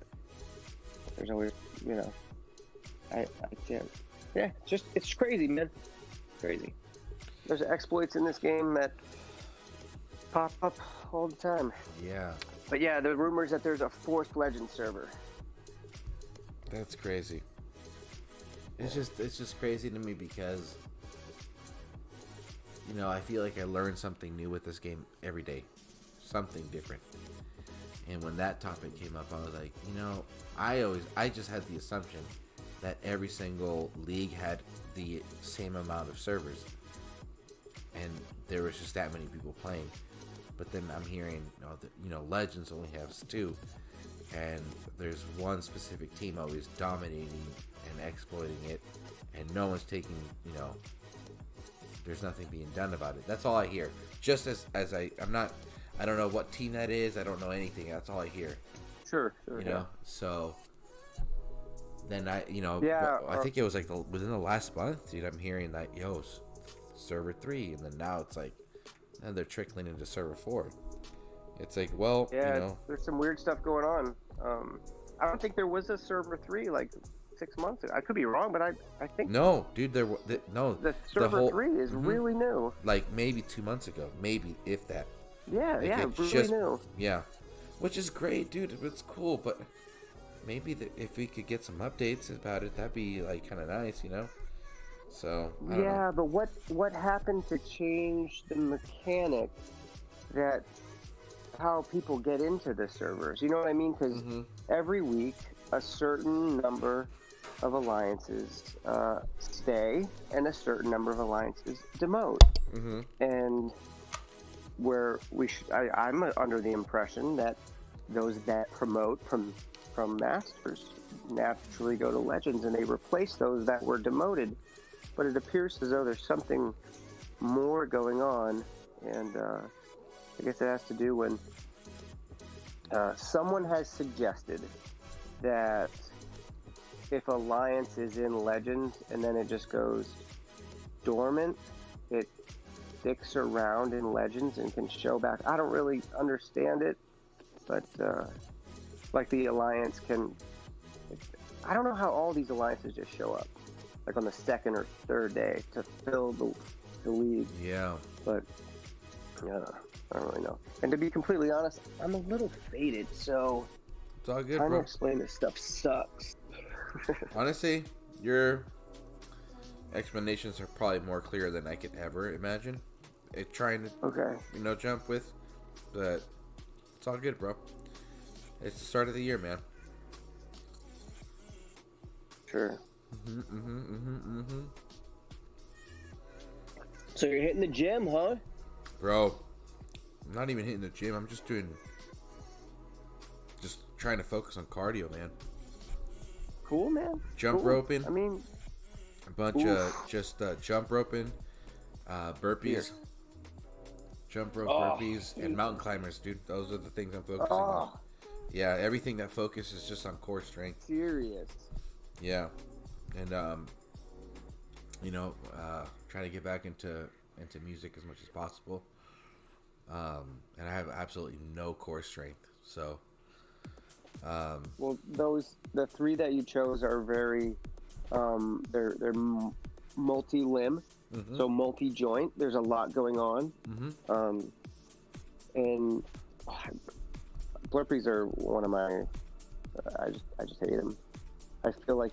there's always, I can't. Yeah, it's crazy, man. Crazy. There's exploits in this game that pop up all the time. Yeah. But yeah, the rumors that there's a 4th Legend server. That's crazy. It's just crazy to me because, I feel like I learn something new with this game every day. Something different. And when that topic came up, I was like, I just had the assumption that every single league had the same amount of servers. And there was just that many people playing. But then I'm hearing, Legends only has 2. And there's one specific team always dominating and exploiting it. And no one's taking, there's nothing being done about it. That's all I hear. Just as I don't know what team that is. I don't know anything. That's all I hear. Sure. So then I think it was like within the last month, dude, I'm hearing that, server 3, and then now it's like, and they're trickling into server 4. It's like, well, there's some weird stuff going on. I don't think there was a server 3 like 6 months ago. I could be wrong, but I think no, dude, the server 3 is really new. Like maybe 2 months ago, maybe if that. Yeah, really new. Yeah, which is great, dude. It's cool, but maybe if we could get some updates about it, that'd be like kind of nice, So I don't know. But what happened to change the mechanic that how people get into the servers? You know what I mean? Because every week a certain number of alliances stay, and a certain number of alliances demote. And where I'm under the impression that those that promote from Masters naturally go to Legends, and they replace those that were demoted. But it appears as though there's something more going on, and I guess it has to do when someone has suggested that if Alliance is in Legends and then it just goes dormant, it sticks around in Legends and can show back. I don't really understand it, but like the Alliance can... I don't know how all these alliances just show up, like on the 2nd or 3rd day to fill the league. Yeah. But I don't really know. And to be completely honest, I'm a little faded, so it's all good, trying bro. to explain this stuff sucks. Honestly, your explanations are probably more clear than I could ever imagine. Trying to jump with, but it's all good, bro. It's the start of the year, man. Sure. So you're hitting the gym, huh? Bro, I'm not even hitting the gym. I'm just trying to focus on cardio, man. Cool, man. Jump roping. I mean, a bunch of just jump roping, burpees, Here. jump rope burpees, and mountain climbers, dude. Those are the things I'm focusing on. Yeah, everything that focuses just on core strength. Serious. Yeah, and trying to get back into music as much as possible. And I have absolutely no core strength, so. Well, the 3 that you chose are very, they're multi-limb, so multi-joint. There's a lot going on, and burpees are one of my. I just hate them. I feel like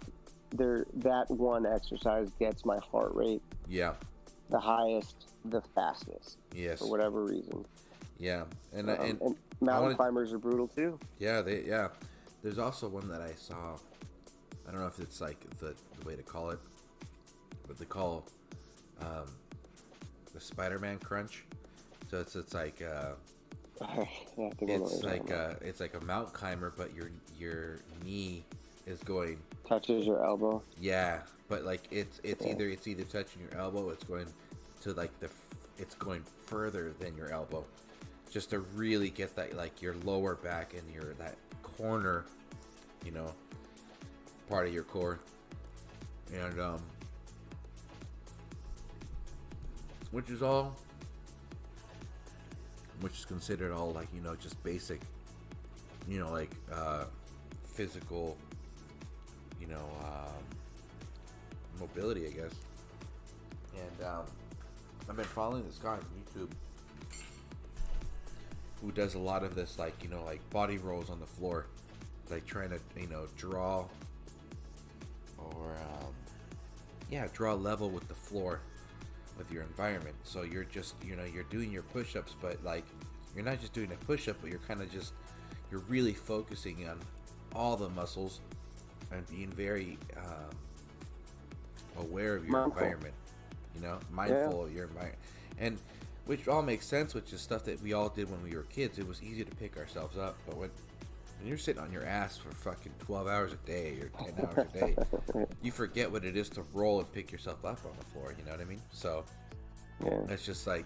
that one exercise gets my heart rate the highest, the fastest. Yes. For whatever reason. Yeah, and mountain climbers are brutal too. Yeah, There's also one that I saw. I don't know if it's like the way to call it, what they call the Spider-Man crunch. So it's like it's like a mountain climber, but your knee is going touches your elbow. Yeah, but like it's either touching your elbow, it's going to like it's going further than your elbow, just to really get that like your lower back and your that corner, you know, part of your core, and which is considered all like, you know, just basic, you know, like physical, you know, mobility, I guess. And I've been following this guy on YouTube who does a lot of this, like, you know, like body rolls on the floor, like trying to, you know, draw draw level with the floor, with your environment. So you're just, you know, you're doing your push-ups, but like you're not just doing a push-up, but you're kind of just, you're really focusing on all the muscles and being very aware of your environment, you know, mindful of your environment, and which all makes sense, which is stuff that we all did when we were kids. It was easy to pick ourselves up, but when you're sitting on your ass for fucking 12 hours a day or 10 hours a day, you forget what it is to roll and pick yourself up on the floor, you know what I mean? So it's just like,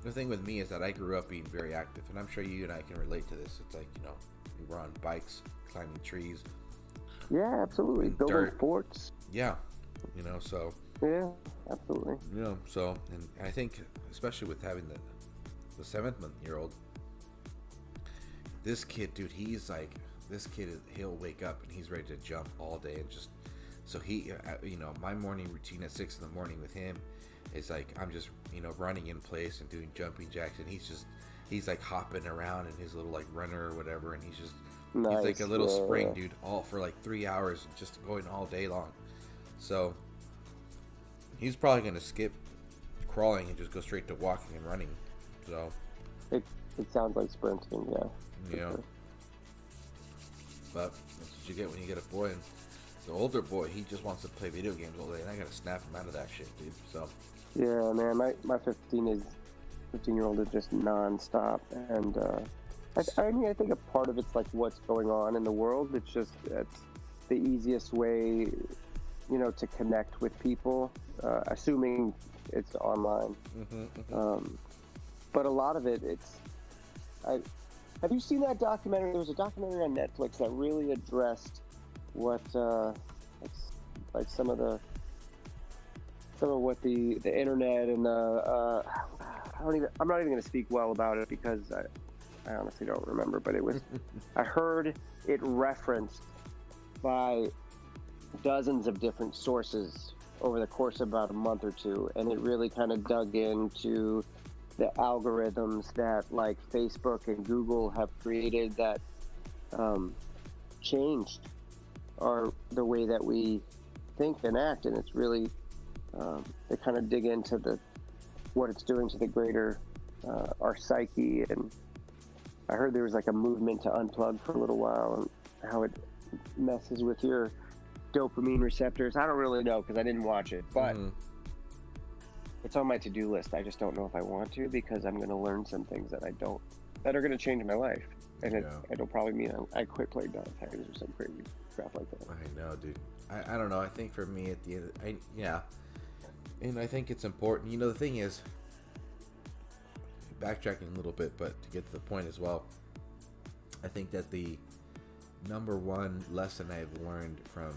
the thing with me is that I grew up being very active, and I'm sure you and I can relate to this. It's like, you know, we were on bikes, climbing trees. Yeah, absolutely. Building forts. Yeah, you know, so. Yeah, absolutely. You know, so, and I think, especially with having the 7-month-year-old, this kid, dude, he'll wake up and he's ready to jump all day, and just, so he, you know, my morning routine at 6 in the morning with him is like, I'm just, you know, running in place and doing jumping jacks, and he's like hopping around in his little like runner or whatever, and he's like a little spring, dude, all for like 3 hours, just going all day long. So he's probably going to skip crawling and just go straight to walking and running. So it sounds like sprinting, yeah. You know, but that's what you get when you get a boy. And the older boy, he just wants to play video games all day, and I gotta snap him out of that shit, dude. So yeah, man, my 15-year-old is just non-stop, and I mean, I think a part of it's like what's going on in the world. It's the easiest way, you know, to connect with people, assuming it's online. But a lot of have you seen that documentary? There was a documentary on Netflix that really addressed what, like some of what the internet and I'm not even going to speak well about it because I honestly don't remember. But it was, I heard it referenced by dozens of different sources over the course of about a month or two, and it really kind of dug into the algorithms that like Facebook and Google have created that changed the way that we think and act, and it's really they kind of dig into what it's doing to the greater our psyche. And I heard there was like a movement to unplug for a little while, and how it messes with your dopamine receptors. I don't really know because I didn't watch it, but it's on my to-do list. I just don't know if I want to, because I'm going to learn some things that are going to change my life. And it'll probably mean I quit playing Dog Tigers or some crazy crap like that. I know, dude. I don't know. I think for me at the end, and I think it's important. You know, the thing is, backtracking a little bit, but to get to the point as well, I think that the number one lesson I've learned from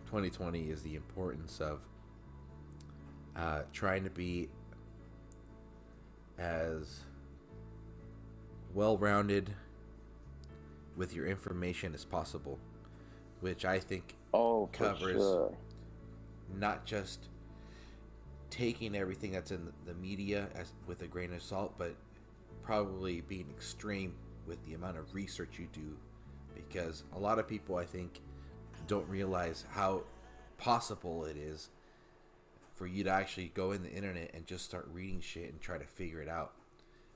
2020 is the importance of trying to be as well-rounded with your information as possible, which I think covers not just taking everything that's in the media as with a grain of salt, but probably being extreme with the amount of research you do, because a lot of people, I think, don't realize how possible it is for you to actually go in the internet and just start reading shit and try to figure it out,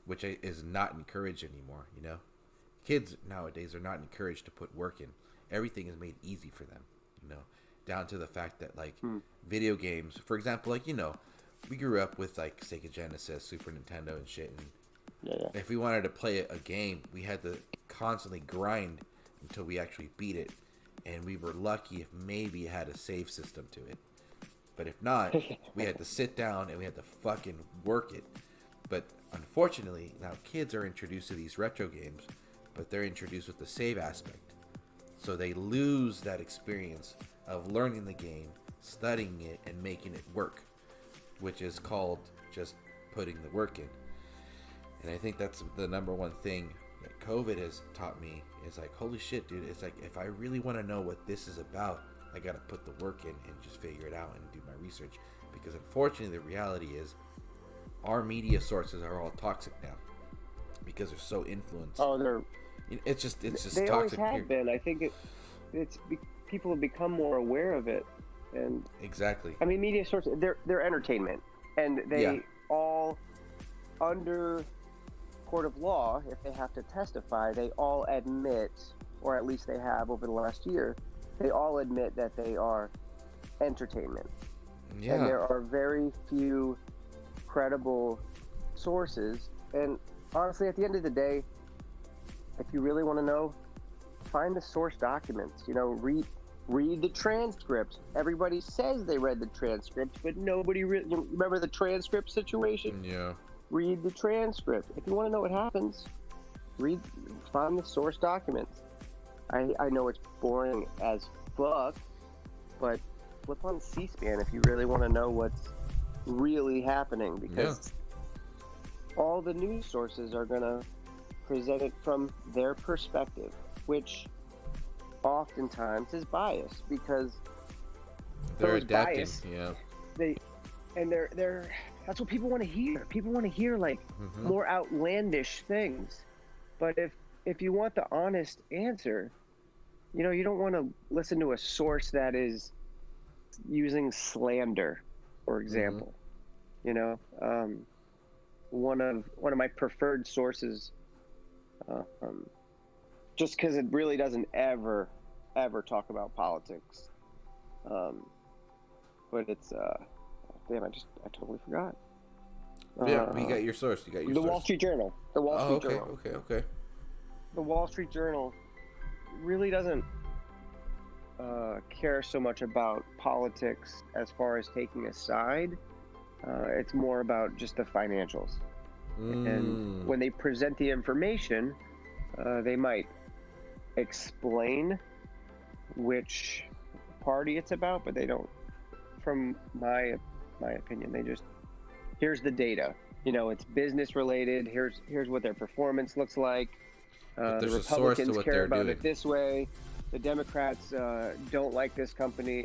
which is not encouraged anymore. You know, kids nowadays are not encouraged to put work in. Everything is made easy for them. You know, down to the fact that like video games, for example, like we grew up with like Sega Genesis, Super Nintendo, and shit. And if we wanted to play a game, we had to constantly grind until we actually beat it, and we were lucky if maybe it had a save system to it. But if not, we had to sit down and we had to fucking work it. But unfortunately, now kids are introduced to these retro games, but they're introduced with the save aspect. So they lose that experience of learning the game, studying it, and making it work, which is called just putting the work in. And I think that's the number one thing that COVID has taught me is like, holy shit, dude. It's like, if I really want to know what this is about, I got to put the work in and just figure it out and do my research. Because unfortunately, the reality is our media sources are all toxic now because they're so influenced. Oh, they're... It's just they toxic. Always have been. I think people have become more aware of it. And exactly. I mean, media sources, they're entertainment. And they all, under court of law, if they have to testify, they all admit, or at least they have over the last year, they all admit that they are entertainment. Yeah. And there are very few credible sources. And honestly, at the end of the day, if you really want to know, find the source documents. Read the transcripts. Everybody says they read the transcripts, but nobody remember the transcript situation? Yeah. Read the transcript. If you want to know what happens, find the source documents. I know it's boring as fuck, but flip on C-SPAN if you really want to know what's really happening, because all the news sources are going to present it from their perspective, which oftentimes is biased because they're adapting. Bias, they're that's what people want to hear. People want to hear like more outlandish things. But if you want the honest answer, you don't want to listen to a source that is using slander, for example. One of my preferred sources, just because it really doesn't ever talk about politics. But it's damn, I totally forgot. Yeah, you got your source. The Wall Street Journal. The Wall Street Journal. Okay. The Wall Street Journal really doesn't care so much about politics as far as taking a side. It's more about just the financials. And when they present the information, they might explain which party it's about, but they don't. From my opinion, they just, here's the data. It's business related. Here's what their performance looks like. The Republicans care about it this way. The Democrats don't like this company.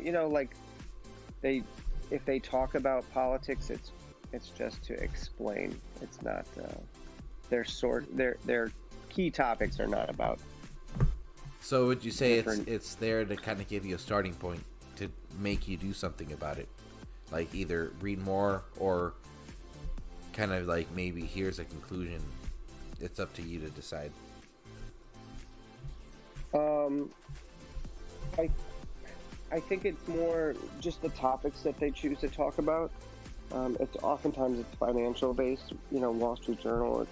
If they talk about politics, it's just to explain. It's not their key topics are not about. So would you say it's there to kind of give you a starting point to make you do something about it, like either read more or kind of like maybe here's a conclusion. It's up to you to decide. I think it's more just the topics that they choose to talk about. It's financial based. Wall Street Journal.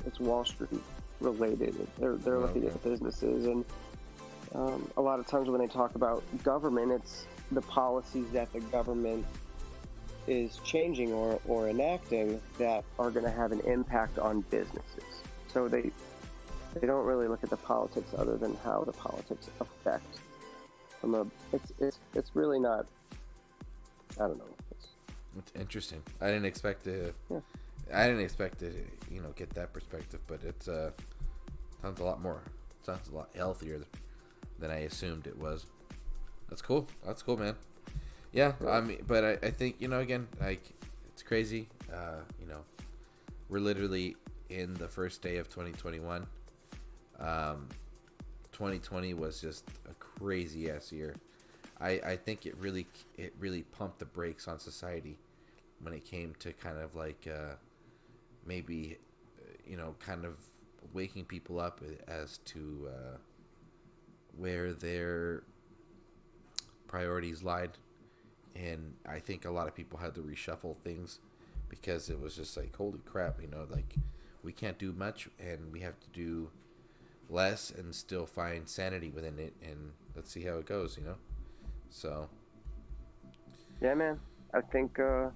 It's Wall Street related. They're looking at businesses, and a lot of times when they talk about government, it's the policies that the government is changing or enacting that are going to have an impact on businesses. So they don't really look at the politics other than how the politics affect. It's really not. I don't know. It's interesting. I didn't expect to. Yeah. I didn't expect to, get that perspective, but it sounds a lot healthier than I assumed it was. That's cool. That's cool, man. Yeah, I mean, but I think, again, like, it's crazy. We're literally in the first day of 2021. 2020 was just a crazy ass year. I think it really pumped the brakes on society when it came to kind of like maybe kind of waking people up as to where their priorities lied, and I think a lot of people had to reshuffle things because it was just like, holy crap, you know, like we can't do much and we have to do less and still find sanity within it, and let's see how it goes, you know. So Yeah, man. I think our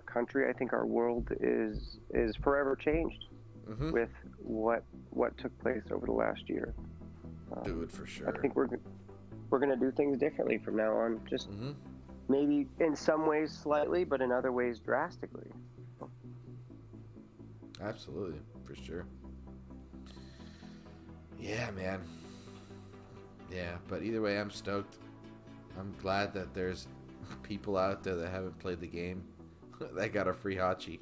country, I think our world is forever changed with what took place over the last year. Dude, for sure. I think we're gonna do things differently from now on. Just maybe in some ways slightly, but in other ways drastically. Absolutely, for sure. Yeah, man. Yeah, but either way, I'm stoked. I'm glad that there's people out there that haven't played the game that got a free Hachi.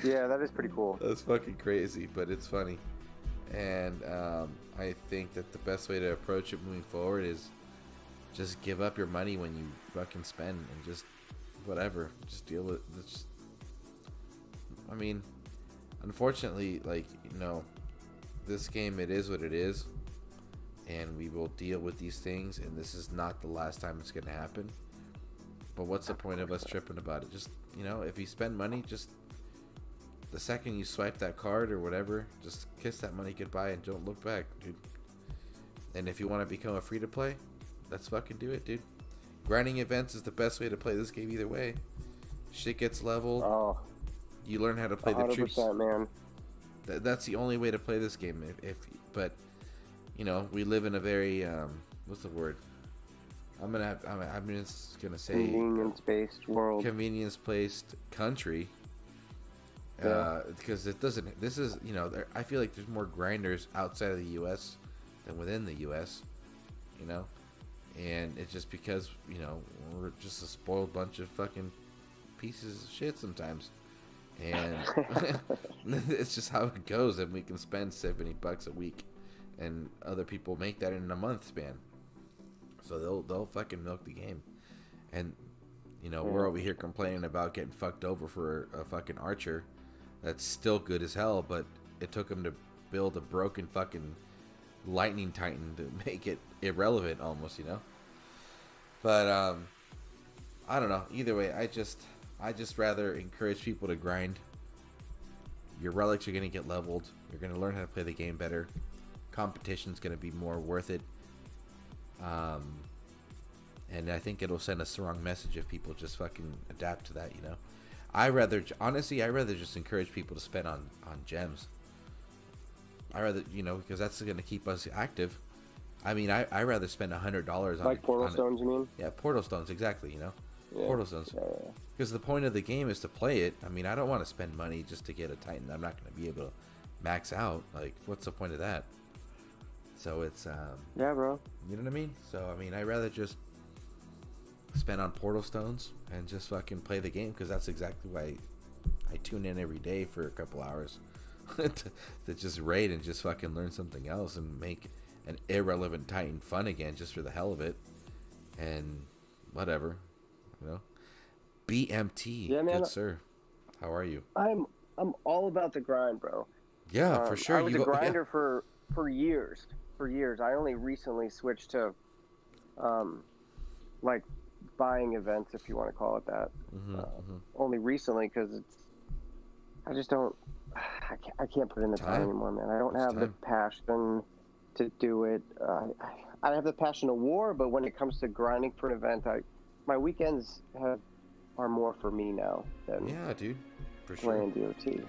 Yeah, that is pretty cool. That's fucking crazy, but it's funny. And I think that the best way to approach it moving forward is just give up your money when you fucking spend and just whatever. Just deal with it. I mean, unfortunately, like, you know, this game, it is what it is. And we will deal with these things. And this is not the last time it's going to happen. But what's the point of us tripping about it? Just, you know, if you spend money, just the second you swipe that card or whatever, just kiss that money goodbye and don't look back, dude. And if you want to become a free-to-play, let's fucking do it, dude. Grinding events is the best way to play this game either way. Shit gets leveled. Oh, you learn how to play the troops. 100%, man. That's the only way to play this game. But, you know, we live in a very, what's the word? I'm just gonna say convenience-based world. Convenience-based country. Because it doesn't. This is, you know, I feel like there's more grinders outside of the U.S. than within the U.S. You know, and it's just because, you know, we're just a spoiled bunch of fucking pieces of shit sometimes, and it's just how it goes. And we can spend $70 a week, and other people make that in a month span. So they'll fucking milk the game, and you know, we're over here complaining about getting fucked over for a fucking archer that's still good as hell, but it took him to build a broken fucking lightning titan to make it irrelevant almost, you know. But I don't know. Either way, I just rather encourage people to grind. Your relics are gonna get leveled. You're gonna learn how to play the game better. Competition's gonna be more worth it. And I think it'll send a strong message if people just fucking adapt to that, you know. Honestly, I rather just encourage people to spend on gems. I rather, you know, because that's going to keep us active. I mean, I rather spend $100 on like portal stones, you mean? Yeah, portal stones, exactly. You know, yeah. Portal stones. Yeah. Because the point of the game is to play it. I mean, I don't want to spend money just to get a Titan. I'm not going to be able to max out. Like, what's the point of that? So it's yeah, bro. You know what I mean? So I mean, I rather just spend on portal stones and just fucking play the game, because that's exactly why I tune in every day for a couple hours to just raid and just fucking learn something else and make an irrelevant Titan fun again just for the hell of it, and whatever, you know. BMT, yeah, man, good sir. How are you? I'm all about the grind, bro. Yeah, for sure. I was a grinder for years. For years, I only recently switched to, like, buying events, if you want to call it that. Only recently, because I just don't. I can't put in the time anymore, man. I don't have the passion to do it. I have the passion of war, but when it comes to grinding for an event, my weekends are more for me now than dude, for sure. playing DOT.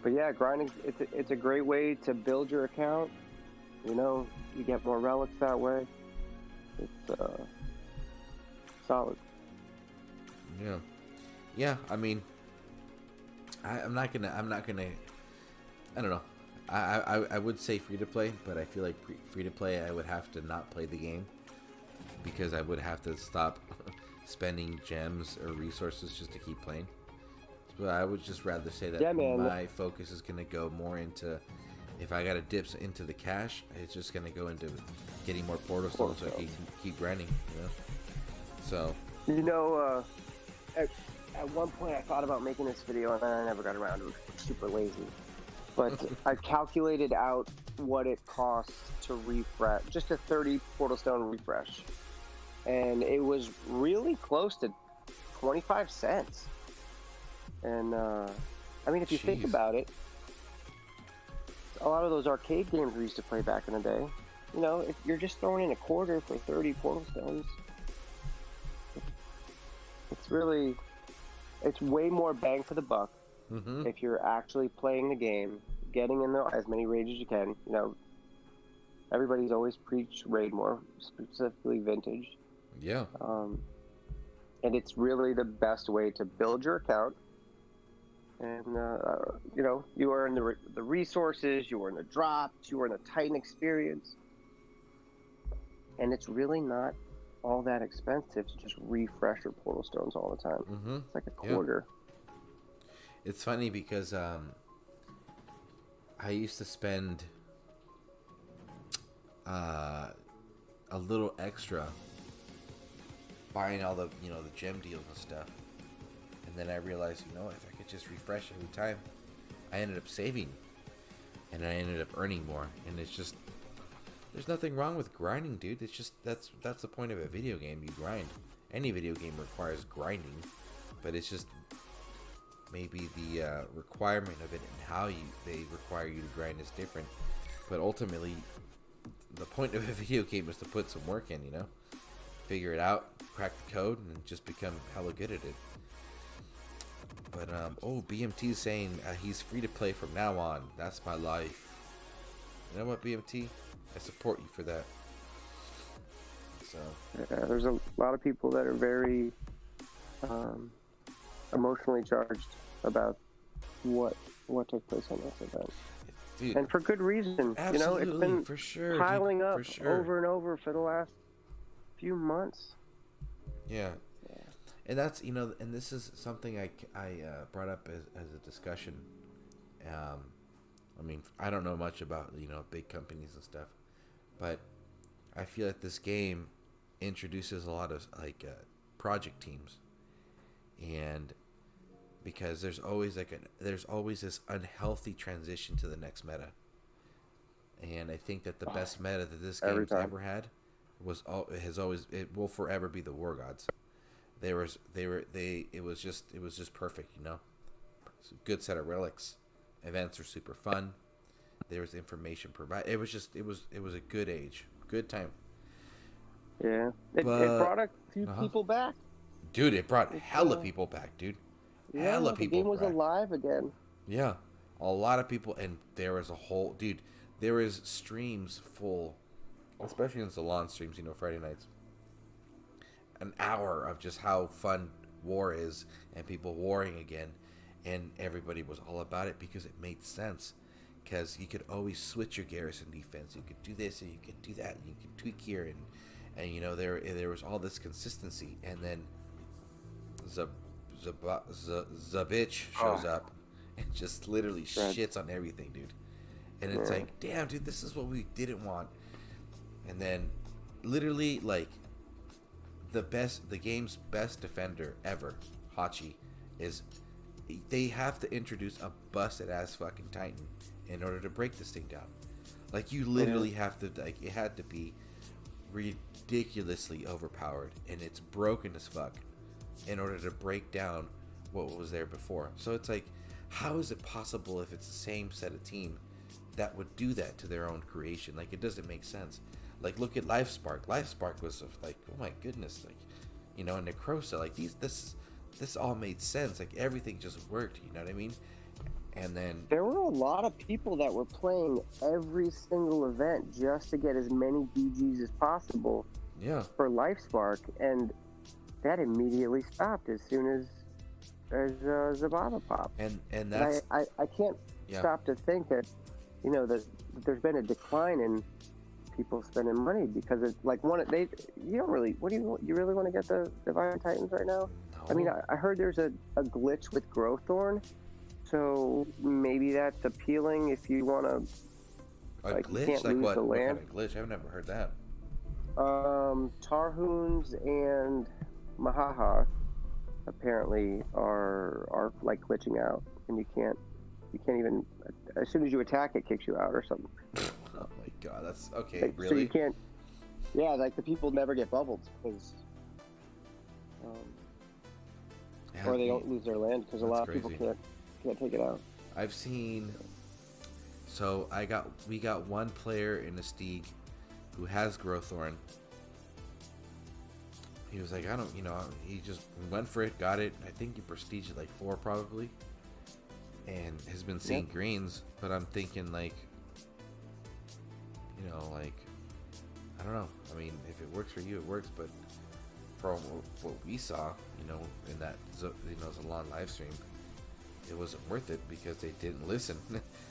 But yeah, grinding, it's a great way to build your account. You know, you get more relics that way. It's solid. Yeah. I mean, I'm not gonna. I don't know. I would say free to play, but I feel like free to play, I would have to not play the game, because I would have to stop spending gems or resources just to keep playing. But I would just rather say that my focus is going to go more into, if I got to dip into the cash, it's just going to go into getting more portal stones so I can keep grinding, you know? So. You know, at one point I thought about making this video, and then I never got around to it. Super lazy. But I calculated out what it costs to refresh, just a 30 Portal Stone refresh. And it was really close to 25 cents. And, I mean, if you think about it, a lot of those arcade games we used to play back in the day, you know, if you're just throwing in a quarter for 30 Portal Stones, it's way more bang for the buck. If you're actually playing the game, getting in there as many raids as you can. You know, everybody's always preached raid more, specifically vintage. Yeah. And it's really the best way to build your account. And, you know, you earn the resources, you earn the drops, you earn the Titan experience. And it's really not all that expensive to just refresh your Portal Stones all the time. It's like a quarter. It's funny because I used to spend a little extra buying all the, you know, the gem deals and stuff. And then I realized, you know, if I could just refresh every time, I ended up saving. And I ended up earning more. And it's just, there's nothing wrong with grinding, dude. It's just, that's the point of a video game. You grind. Any video game requires grinding. But it's just, maybe the requirement of it and how they require you to grind is different. But ultimately, the point of a video game is to put some work in, you know? Figure it out, crack the code, and just become hella good at it. But, BMT is saying he's free to play from now on. That's my life. You know what, BMT? I support you for that. So. Yeah, there's a lot of people that are very emotionally charged about what took place on this event. Dude, and for good reason. Absolutely, you know, it's been for sure, piling dude, up for sure. over and over for the last few months. Yeah. And that's, you know, and this is something I brought up as a discussion. I mean, I don't know much about, you know, big companies and stuff, but I feel like this game introduces a lot of, like, project teams. And because there's always this unhealthy transition to the next meta. And I think that the best meta that this game's ever had it will forever be the War Gods. It was just perfect, you know. It's a good set of relics. Events are super fun. There was information provided. It was a good age, good time. Yeah, it brought a few people back. Dude, it brought hella people back, dude. Hella people. The game was alive again. Yeah, a lot of people, and there was there is streams full, especially in ZALON streams, you know, Friday nights. An hour of just how fun war is and people warring again, and everybody was all about it because it made sense. Because you could always switch your garrison defense. You could do this and you could do that. And you could tweak here and you know there was all this consistency. And then Zabitch shows up and just literally shits on everything, dude. And it's like, damn, dude, this is what we didn't want. And then literally, like, the game's best defender ever, Hachi, is they have to introduce a busted ass fucking Titan in order to break this thing down. Like, you literally have to, like, it had to be ridiculously overpowered, and it's broken as fuck in order to break down what was there before. So it's like, how is it possible if it's the same set of team that would do that to their own creation? Like, it doesn't make sense. Like, look at LifeSpark. LifeSpark was like, oh my goodness, like, you know, and Necrosa, like, this all made sense. Like, everything just worked, you know what I mean? And then there were a lot of people that were playing every single event just to get as many BGs as possible. Yeah. For LifeSpark, and that immediately stopped as soon as Zababa popped. And that's I can't stop to think that, you know, that there's been a decline in people spending money because it's like you really want to get the Divine Titans right now? No. I mean, I heard there's a glitch with Growthorn, so maybe that's appealing if you want to. A glitch? Like what? What kind of glitch? I've never heard that. Tarhoons and Mahaha apparently are like glitching out, and you can't even as soon as you attack, it kicks you out or something. Oh my god, that's okay. Like, really? So you can't. Yeah, like the people never get bubbled because, or they don't lose their land because a lot of people can't take it out. I've seen. So we got one player in the Stieg who has Growthorn. He was like, I don't, he just went for it, got it. I think he prestiged it like 4 probably, and has been seeing greens. But I'm thinking like, like, I don't know. I mean, if it works for you, it works. But from what we saw, in that ZALON live stream, it wasn't worth it because they didn't listen.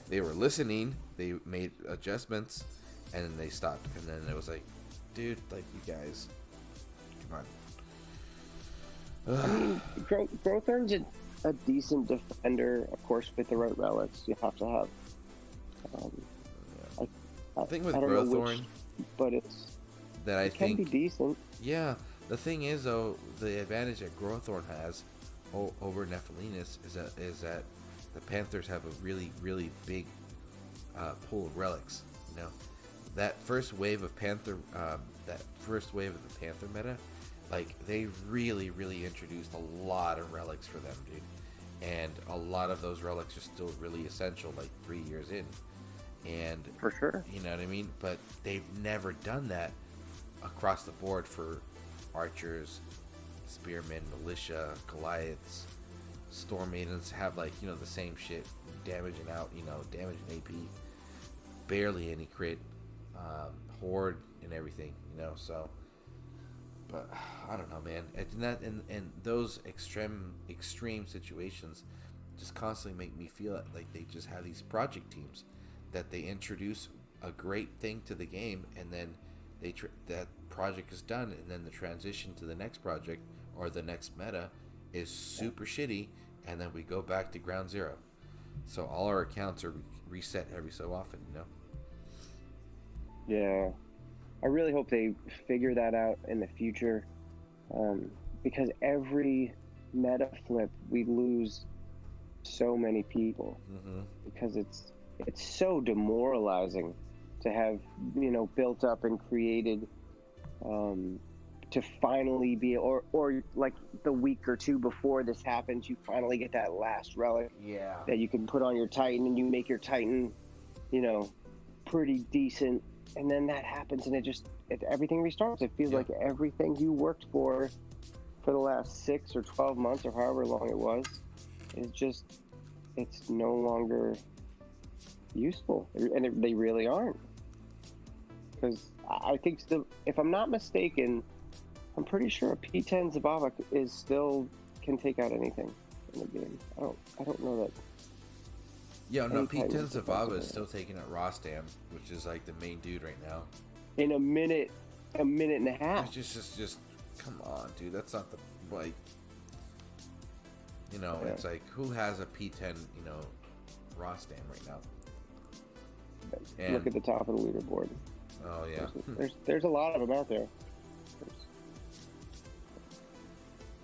They were listening, they made adjustments, and then they stopped. And then it was like, dude, like, you guys, come on. I mean, Growthorn's a decent defender, of course, with the right relics. You have to have. The thing with Growthorn, but it can be decent. Yeah, the thing is though, the advantage that Growthorn has over Nephilinus is that the Panthers have a really, really big pool of relics. That first wave of Panther, the Panther meta, like, they really, really introduced a lot of relics for them, dude. And a lot of those relics are still really essential, like 3 years in. And for sure, you know what I mean. But they've never done that across the board for archers, spearmen, militia, Goliaths, storm maidens. Have, like, the same shit, damaging out, damage and AP, barely any crit, horde and everything, So, but I don't know, man. And those extreme situations just constantly make me feel like they just have these project teams that they introduce a great thing to the game, and then that project is done, and then the transition to the next project or the next meta is super shitty, and then we go back to ground zero. So all our accounts are reset every so often, Yeah, I really hope they figure that out in the future, because every meta flip we lose so many people, because it's so demoralizing to have built up and created, to finally be, or like the week or two before this happens, you finally get that last relic that you can put on your Titan, and you make your Titan pretty decent, and then that happens, and everything restarts. It feels like everything you worked for the last 6 or 12 months or however long it was it's no longer useful, and they really aren't. Because I think still, if I'm not mistaken, I'm pretty sure a P10 Zabava can take out anything in the game. I don't know that. Yeah, no, P10 Zabava is still taking out Rostam, which is like the main dude right now. In a minute and a half. It's just come on, dude. That's not the, like, it's like, who has a P10, Rostam right now? And look at the top of the leaderboard. Oh yeah, there's a lot of them out there.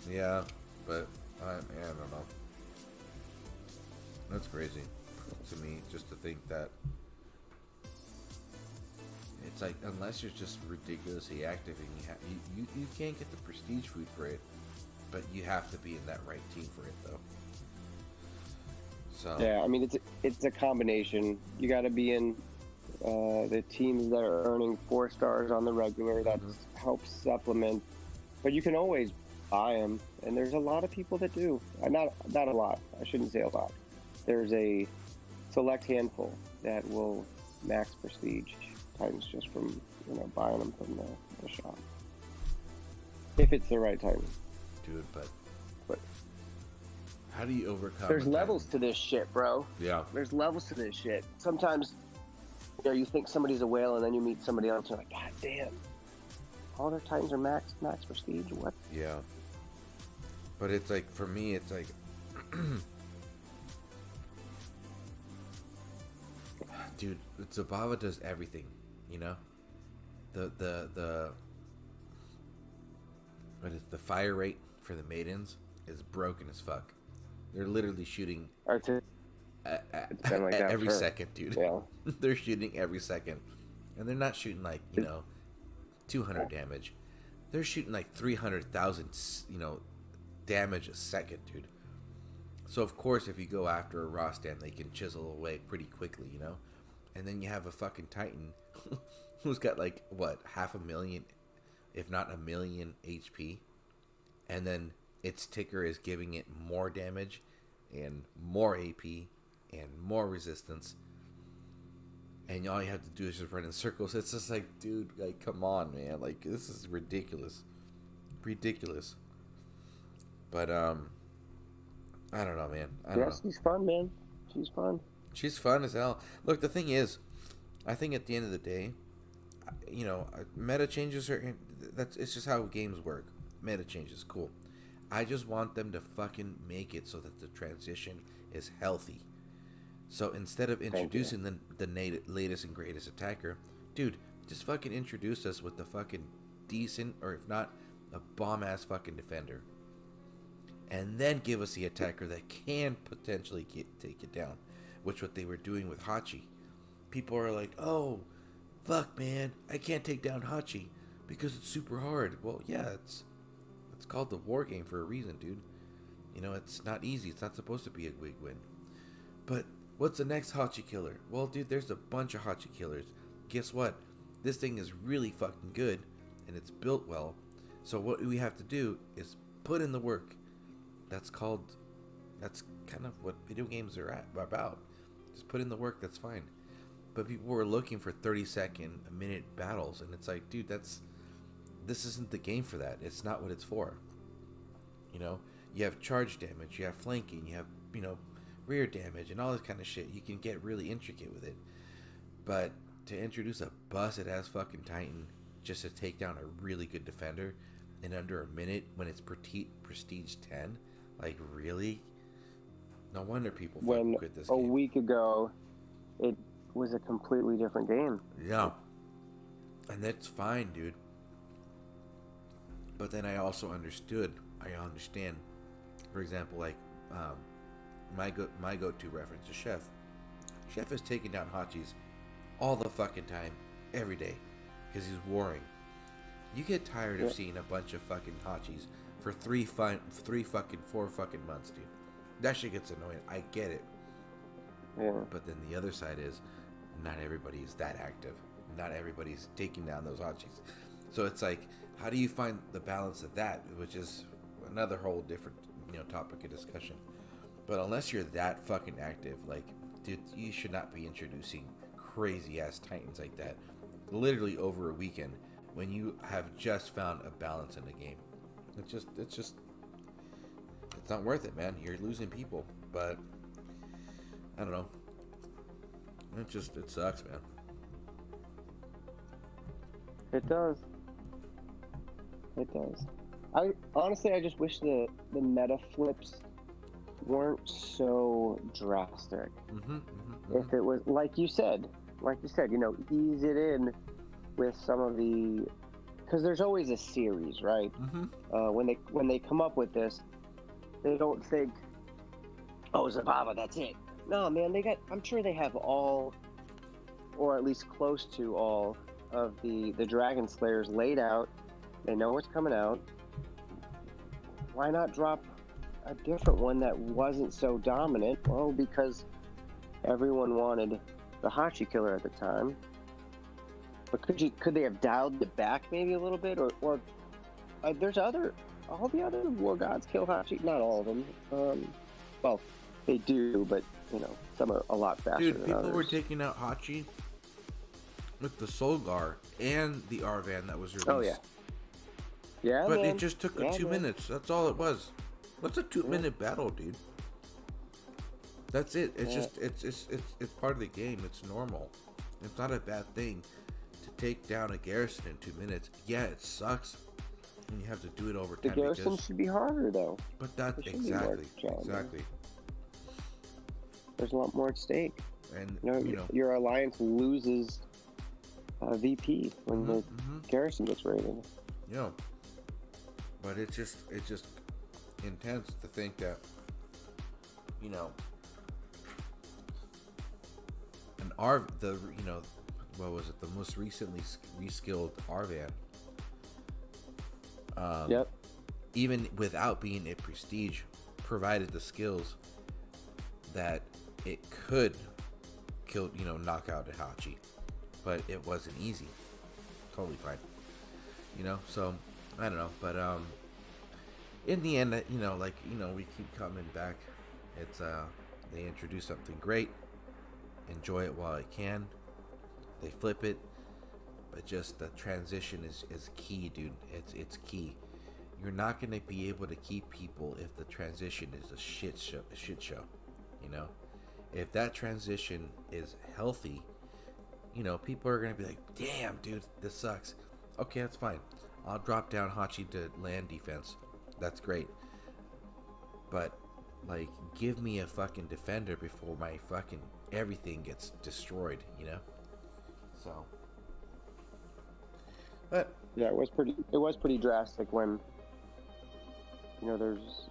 Yeah, but I don't know. That's crazy to me, just to think that it's like, unless you're just ridiculously active and you can't get the prestige food for it, but you have to be in that right team for it though. So yeah, I mean, it's a combination. You got to be in the teams that are earning 4 stars on the regular. That helps supplement, but you can always buy them, and there's a lot of people that do. Not a lot. I shouldn't say a lot. There's a select handful that will max prestige Titans just from buying them from the shop, if it's the right Titan. Dude, but how do you overcome? There's levels to this shit, bro. Yeah. There's levels to this shit. Sometimes, you think somebody's a whale, and then you meet somebody else, and you're like, God damn, all their Titans are max prestige. What? Yeah. But it's like, for me, it's like, dude, Zabava does everything. The what is the fire rate for the maidens is broken as fuck. They're literally shooting It's been like that every for, second, dude. yeah. They're shooting every second, and they're not shooting like 200 damage. They're shooting like 300,000 damage a second, dude. So of course, if you go after a Rostam, they can chisel away pretty quickly, And then you have a fucking Titan who's got like what 500,000, if not 1,000,000 HP, and then its ticker is giving it more damage and more AP and more resistance, and all you have to do is just run in circles. It's just like, dude, like, come on, man, like, this is ridiculous. But I don't know, man. I don't know. She's fun, man. She's fun as hell. Look, the thing is, I think at the end of the day, meta changes are it's just how games work. Meta changes, cool. I just want them to fucking make it so that the transition is healthy. So instead of introducing the latest and greatest attacker, dude, just fucking introduce us with the fucking decent, or if not, a bomb-ass fucking defender. And then give us the attacker that can potentially take it down, which what they were doing with Hachi. People are like, oh, fuck, man, I can't take down Hachi because it's super hard. Well, yeah, it's called the war game for a reason, dude. It's not easy. It's not supposed to be a big win. But what's the next Hachi killer? Well, dude, there's a bunch of Hachi killers. Guess what? This thing is really fucking good, and it's built well. So what we have to do is put in the work. That's kind of what video games are about. Just put in the work, that's fine. But people were looking for 30-second, a minute battles, and it's like, dude, this isn't the game for that. It's not what it's for. You have charge damage, you have flanking, you have, rear damage, and all this kind of shit. You can get really intricate with it. But to introduce a busted-ass fucking Titan just to take down a really good defender in under a minute when it's prestige 10, like, really? No wonder people fucking quit this game. A week ago, it was a completely different game. Yeah. And that's fine, dude. But then I also understand, for example, like, my go-to reference is Chef. Chef is taking down Hachis all the fucking time, every day, because he's warring. You get tired of seeing a bunch of fucking Hachis for 4 fucking months, dude. That shit gets annoying. I get it. Yeah. But then the other side is, not everybody is that active. Not everybody's taking down those Hachis. So it's like, how do you find the balance of that, which is another whole different, topic of discussion. But unless you're that fucking active, like, dude, you should not be introducing crazy ass Titans like that literally over a weekend when you have just found a balance in the game. It's not worth it, man. You're losing people. But I don't know. It sucks, man. It does. I just wish the meta flips weren't so drastic. If it was like you said, ease it in with some of the, because there's always a series, right? When they come up with this, they don't think, oh, Zababa, that's it. No, man, I'm sure they have all, or at least close to all, of the Dragon Slayers laid out. They know what's coming out. Why not drop a different one that wasn't so dominant? Well, because everyone wanted the Hachi killer at the time. But could they have dialed it back maybe a little bit, or there's all the other war gods kill Hachi? Not all of them. Well, they do, but some are a lot faster. Dude, than people others. were taking out Hachi with the Solgar and the Arvan that was released. Oh yeah. Yeah, but man. it just took 2 minutes. That's all it was. What's a 2-minute battle, dude? That's it. It's just it's part of the game. It's normal. It's not a bad thing to take down a garrison in 2 minutes. Yeah, it sucks, and you have to do it over time. The garrison should be harder though. But that's exactly. There's a lot more at stake. And your alliance loses VP when the garrison gets raided. Yeah. But it's just what was it? The most recently reskilled Arvan. Yep. Even without being a prestige, provided the skills that it could kill, knock out a Hachi, but it wasn't easy. Totally fine. So I don't know, but in the end, we keep coming back. It's they introduce something great. Enjoy it while I can. They flip it, but just the transition is key, dude. It's key. You're not gonna be able to keep people if the transition is a shit show. If that transition is healthy, people are gonna be like, "Damn, dude, this sucks." Okay, that's fine. I'll drop down Hachi to land defense. That's great. But give me a fucking defender before my fucking everything gets destroyed. So. But yeah, it was pretty drastic when there's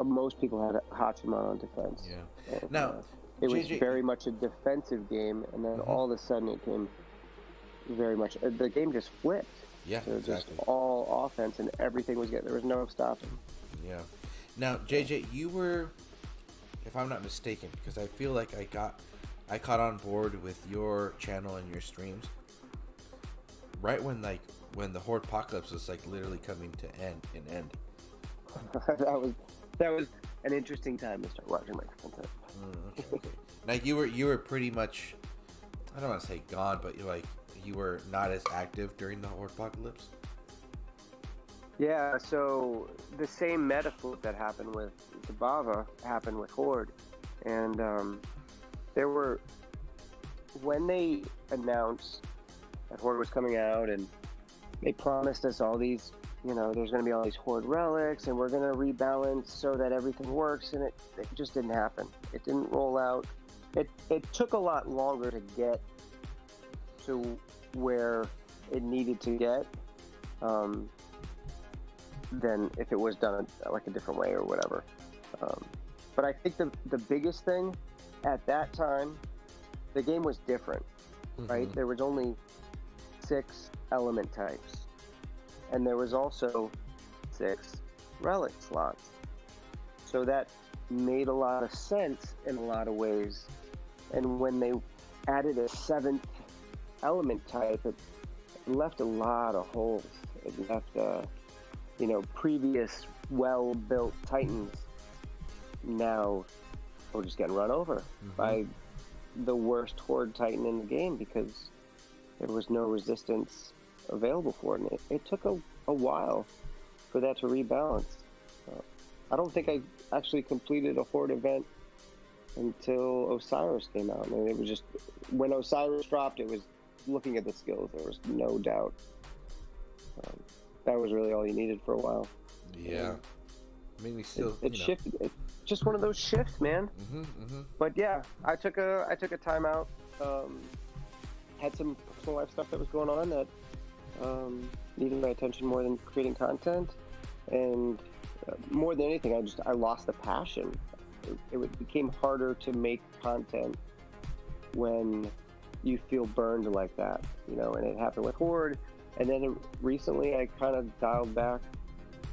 most people had Hachiman on defense. Yeah. And, now it was JJ very much a defensive game, and then all of a sudden it came very much. The game just flipped. Yeah, so exactly. Just all offense, and everything was getting. There was no stopping. Yeah. Now, JJ, you were, if I'm not mistaken, because I feel like I caught on board with your channel and your streams right when the Horde Apocalypse was literally coming to an end. that was an interesting time to start watching my content. Okay. Now you were pretty much, I don't want to say gone, but you were not as active during the Horde Apocalypse. Yeah, so the same meta flip that happened with Zabava happened with Horde, and there were, when they announced that Horde was coming out and they promised us all these, there's going to be all these Horde relics and we're going to rebalance so that everything works, and it just didn't happen. It didn't roll out. It took a lot longer to get to where it needed to get than if it was done a different way or whatever. But I think the biggest thing at that time, the game was different, right? There was only 6 element types, and there was also 6 relic slots. So that made a lot of sense in a lot of ways. And when they added a 7th element type, it left a lot of holes. It left, previous well-built Titans now we're just getting run over by the worst Horde Titan in the game because there was no resistance available for it. And it took a while for that to rebalance. I don't think I actually completed a Horde event until Osiris came out. And it was just, when Osiris dropped, it was looking at the skills. There was no doubt. That was really all you needed for a while. Yeah. I mean, we still, it shifted. It's just one of those shifts, man. But yeah, I took a timeout. Had some personal life stuff that was going on that needed my attention more than creating content. And more than anything, I lost the passion. It became harder to make content when you feel burned like that, and it happened with Horde. And then recently I kind of dialed back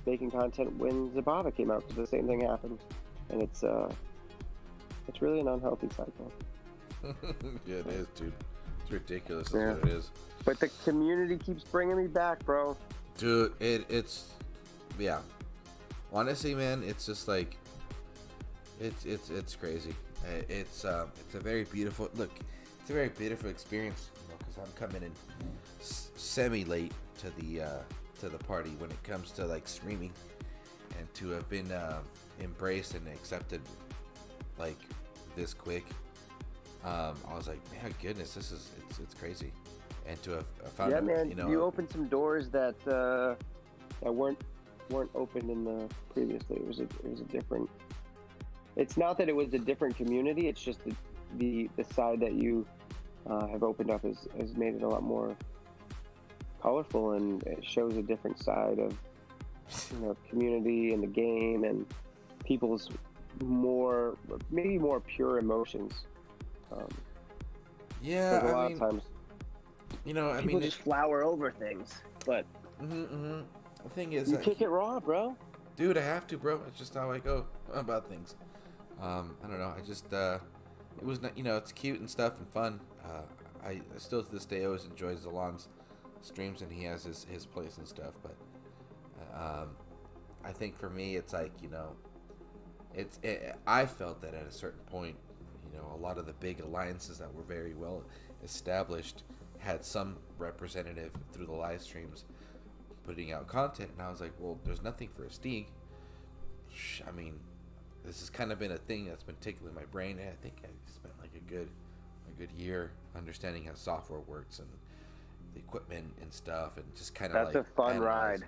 making content when Zabava came out, because the same thing happened. And it's really an unhealthy cycle. Yeah, it is, dude. It's ridiculous. That's what it is. But the community keeps bringing me back, bro. Dude, it's yeah. Honestly, man, it's just it's crazy. It's a very beautiful look. It's a very beautiful experience, because I'm coming in semi late to the party when it comes to streaming, and to have been embraced and accepted this quick. I was like, man, goodness, it's crazy. And to have found you opened some doors that weren't open in the previously. It was a different. It's not that it was a different community. It's just the side that you have opened up has made it a lot more colorful, and it shows a different side of community and the game and people's maybe more pure emotions. Yeah, Because a I lot of mean, times I people mean, just flower over things. But the thing is, you kick it raw, bro. dude, I have to, bro. It's just how I go about things. I don't know. I just, it was not, it's cute and stuff and fun. I still to this day always enjoy ZALON's streams, and he has his place and stuff. But I think for me, it's like, I felt that at a certain point, a lot of the big alliances that were very well established had some representative through the live streams putting out content, and I was like, well, there's nothing for a Stig. I mean, this has kind of been a thing that's been tickling my brain, and I think I spent like a good year understanding how software works and the equipment and stuff, and just kind of That's a fun ride,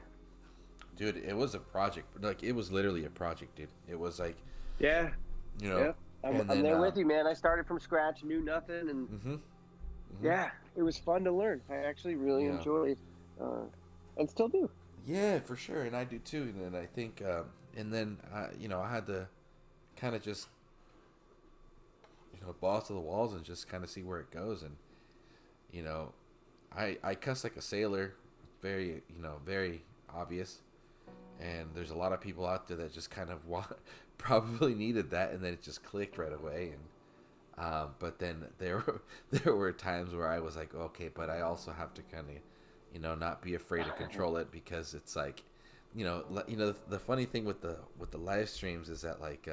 dude. It was a project, like it was literally a project, dude. It was like, yeah, yeah. I'm there with you, man. I started from scratch, knew nothing, and yeah, it was fun to learn. I actually really enjoyed, and still do. Yeah, for sure, and I do too. And then I think, and then I had to kind of just, balls to the walls and just kind of see where it goes. And I cuss like a sailor, very very obvious. And there's a lot of people out there that just kind of probably needed that, and then it just clicked right away. And but then there were times where I was like, okay, but I also have to kind of, not be afraid to control it, because it's like, the funny thing with the live streams is that like,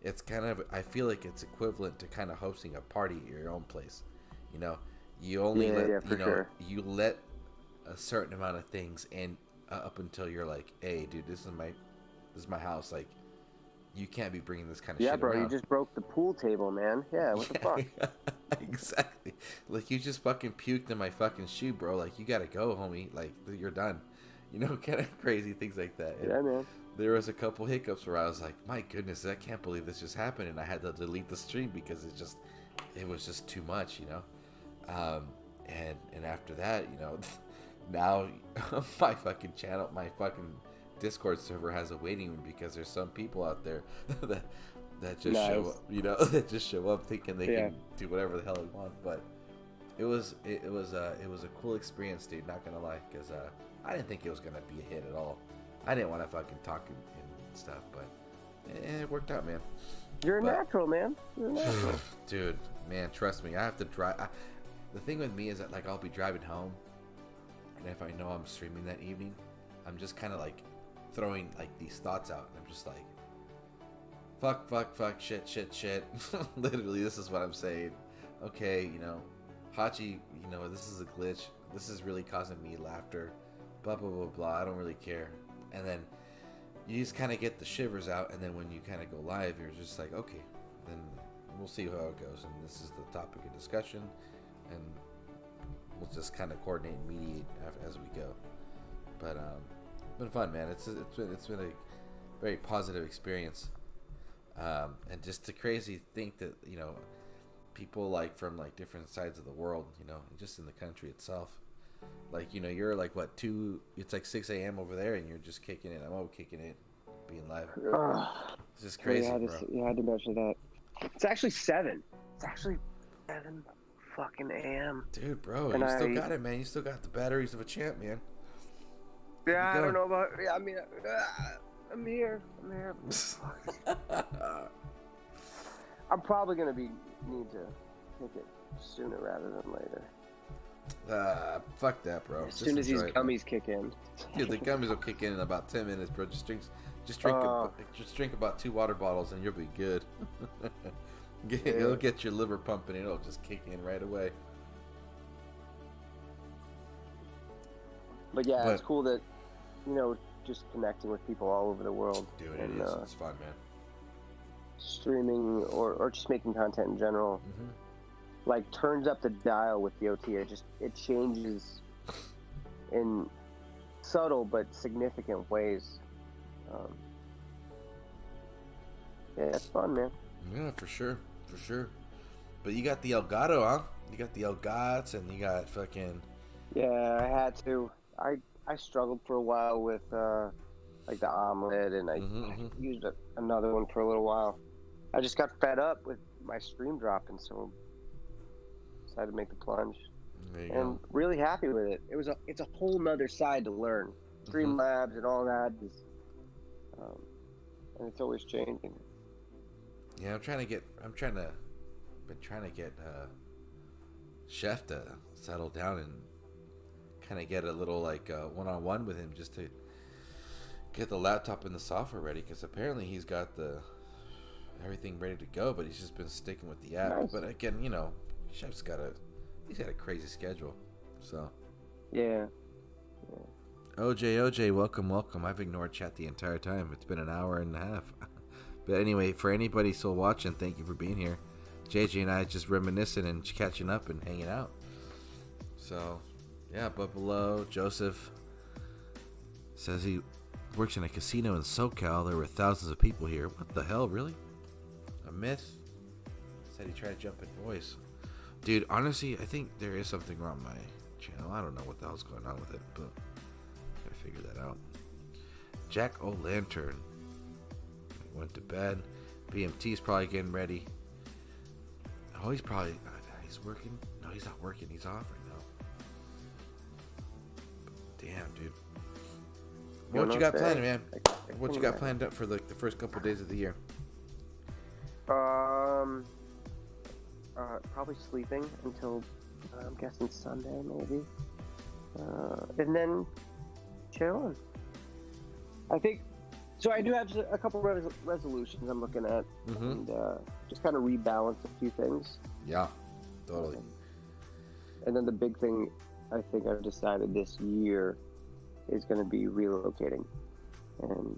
it's kind of, I feel like it's equivalent to kind of hosting a party at your own place. You only you let a certain amount of things in up until you're like, hey, dude, this is my house. Like, you can't be bringing this kind of shit bro, around. you just broke the pool table, man. Yeah, what the fuck? Exactly. Like, you just fucking puked in my fucking shoe, bro. Like, you gotta go, homie. Like, you're done. Kind of crazy things like that. And yeah, man. there was a couple hiccups where I was like, my goodness, I can't believe this just happened, and I had to delete the stream because it was just too much, and after that, now my fucking channel, my fucking Discord server has a waiting room, because there's some people out there that just show up, that just show up thinking they can do whatever the hell they want. But it was a cool experience, dude, not gonna lie, because I didn't think it was gonna be a hit at all. I didn't want to fucking talk and stuff, but it worked out, man. You're a natural, man. You're a natural. Dude, man, trust me, I have to drive. The thing with me is that, like, I'll be driving home, and if I know I'm streaming that evening, I'm just kind of like throwing like these thoughts out, and I'm just like, fuck, shit. Literally, this is what I'm saying. Okay, Hachi, this is a glitch. This is really causing me laughter. Blah blah blah blah. I don't really care. And then you just kind of get the shivers out, and then when you kind of go live, you're just like, okay, then we'll see how it goes, and this is the topic of discussion, and we'll just kind of coordinate and mediate as we go. But it's been fun, man. It's been a very positive experience, and just the crazy think that people like from like different sides of the world, just in the country itself. Like, you're like, what, it's like 6 a.m. over there, and you're just kicking it. I'm kicking it, being live. It's just crazy, I had to measure that. It's actually 7. It's actually 7 fucking a.m. Dude, bro, you still got it, man. You still got the batteries of a champ, man. Yeah, I don't know about, I mean, I'm here. I'm probably going to need to take it sooner rather than later. Fuck that, bro. As soon as these gummies kick in. Dude, the gummies will kick in about 10 minutes, bro. Just drink about 2 water bottles, and you'll be good. It'll get your liver pumping, and it'll just kick in right away. But yeah, it's cool that, just connecting with people all over the world. Dude, it is. It's fun, man. Streaming or just making content in general. Like, turns up the dial with the OT. It changes in subtle but significant ways. Yeah, it's fun, man. Yeah, for sure. But you got the Elgato, huh? You got the Elgats, and you got fucking... Yeah, I had to. I struggled for a while with like the omelet, and I used another one for a little while. I just got fed up with my stream dropping so decided to make the plunge. There you And go. really happy with it. It's a whole nother side to learn. Streamlabs and all that is, and it's always changing. Yeah, been trying to get Chef to settle down and kind of get a little like one-on-one with him just to get the laptop and the software ready, because apparently he's got everything ready to go, but he's just been sticking with the app. Nice. But again, Chef's he's got a crazy schedule, so yeah. OJ, welcome. I've ignored chat the entire time. It's been an hour and a half. But anyway, for anybody still watching, thank you for being here. JJ and I just reminiscing and catching up and hanging out. So, yeah, but below, Joseph says he works in a casino in SoCal. There were thousands of people here. What the hell, really? A myth? Said he tried to jump in voice. Dude, honestly, I think there is something wrong with my channel. I don't know what the hell's going on with it, but gotta figure that out. Jack O'Lantern went to bed. BMT's probably getting ready. Oh, he's working. No, he's not working. He's off right now. Damn, dude. What you got planned, man? What you got planned up for the first couple of days of the year? Probably sleeping until I'm guessing Sunday, maybe, and then chilling. I think. So I do have a couple resolutions I'm looking at, and just kind of rebalance a few things. Yeah, totally. And then the big thing I think I've decided this year is going to be relocating, and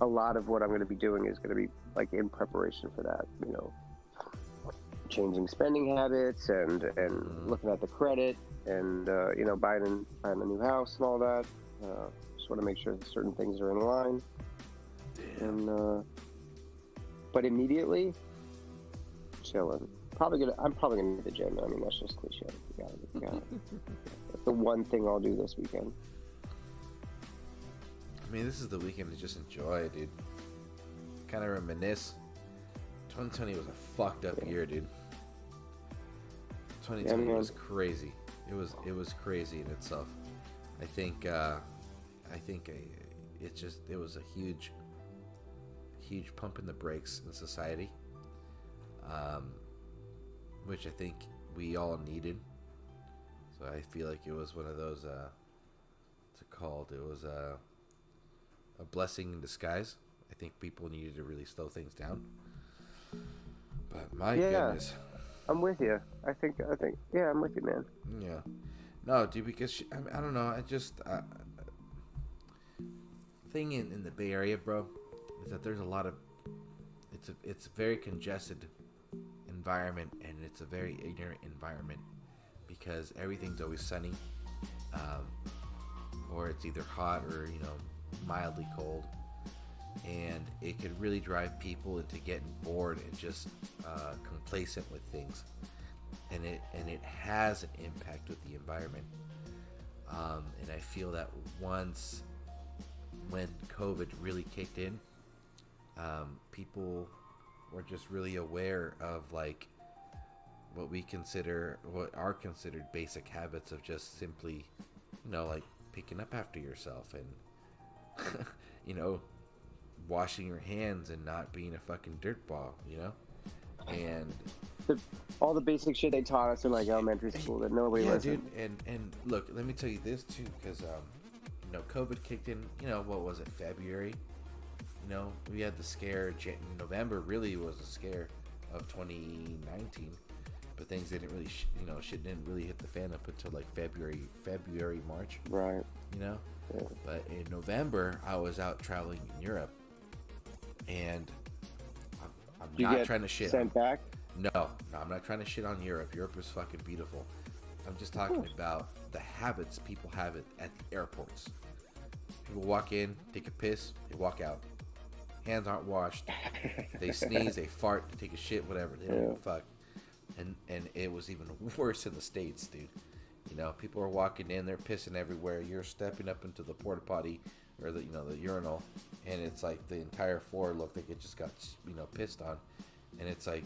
a lot of what I'm going to be doing is going to be like in preparation for that. Changing spending habits and looking at the credit and buying a new house and all that. Just want to make sure that certain things are in line. And but immediately chilling. I'm probably gonna hit the gym. I mean, that's just cliche. You got it. That's the one thing I'll do this weekend. I mean, this is the weekend to just enjoy, dude. Kind of reminisce. 2020 was a fucked up year, dude. 2020 was crazy. It was crazy in itself. I think it was a huge pump in the brakes in society, which I think we all needed. So I feel like it was one of those what's it called? It was a blessing in disguise. I think people needed to really slow things down. But my goodness. I'm with you. I think, yeah, I'm with you, man. Yeah. No, dude, because, I don't know, I just, thing in the Bay Area, bro, is that there's a lot of, it's a very congested environment, and it's a very ignorant environment, because everything's always sunny, or it's either hot or, mildly cold. And it could really drive people into getting bored and just complacent with things, and it has an impact with the environment. And I feel that when COVID really kicked in, people were just really aware of like what are considered basic habits of just simply, like picking up after yourself and washing your hands and not being a fucking dirtball, and all the basic shit they taught us in like elementary school that nobody listened. Dude, and look, let me tell you this too, because COVID kicked in. What was it, February? We had the scare. November really was a scare of 2019, but things didn't really, shit didn't really hit the fan up until like February, March. Right. Yeah. But in November, I was out traveling in Europe. And I'm not trying to shit. Sent back? No, I'm not trying to shit on Europe. Europe is fucking beautiful. I'm just talking about the habits people have at the airports. People walk in, take a piss, they walk out. Hands aren't washed. They sneeze, they fart, they take a shit, whatever. They don't give a fuck. And it was even worse in the States, dude. People are walking in, they're pissing everywhere. You're stepping up into the porta potty or the urinal, and it's like the entire floor looked like it just got pissed on, and it's like,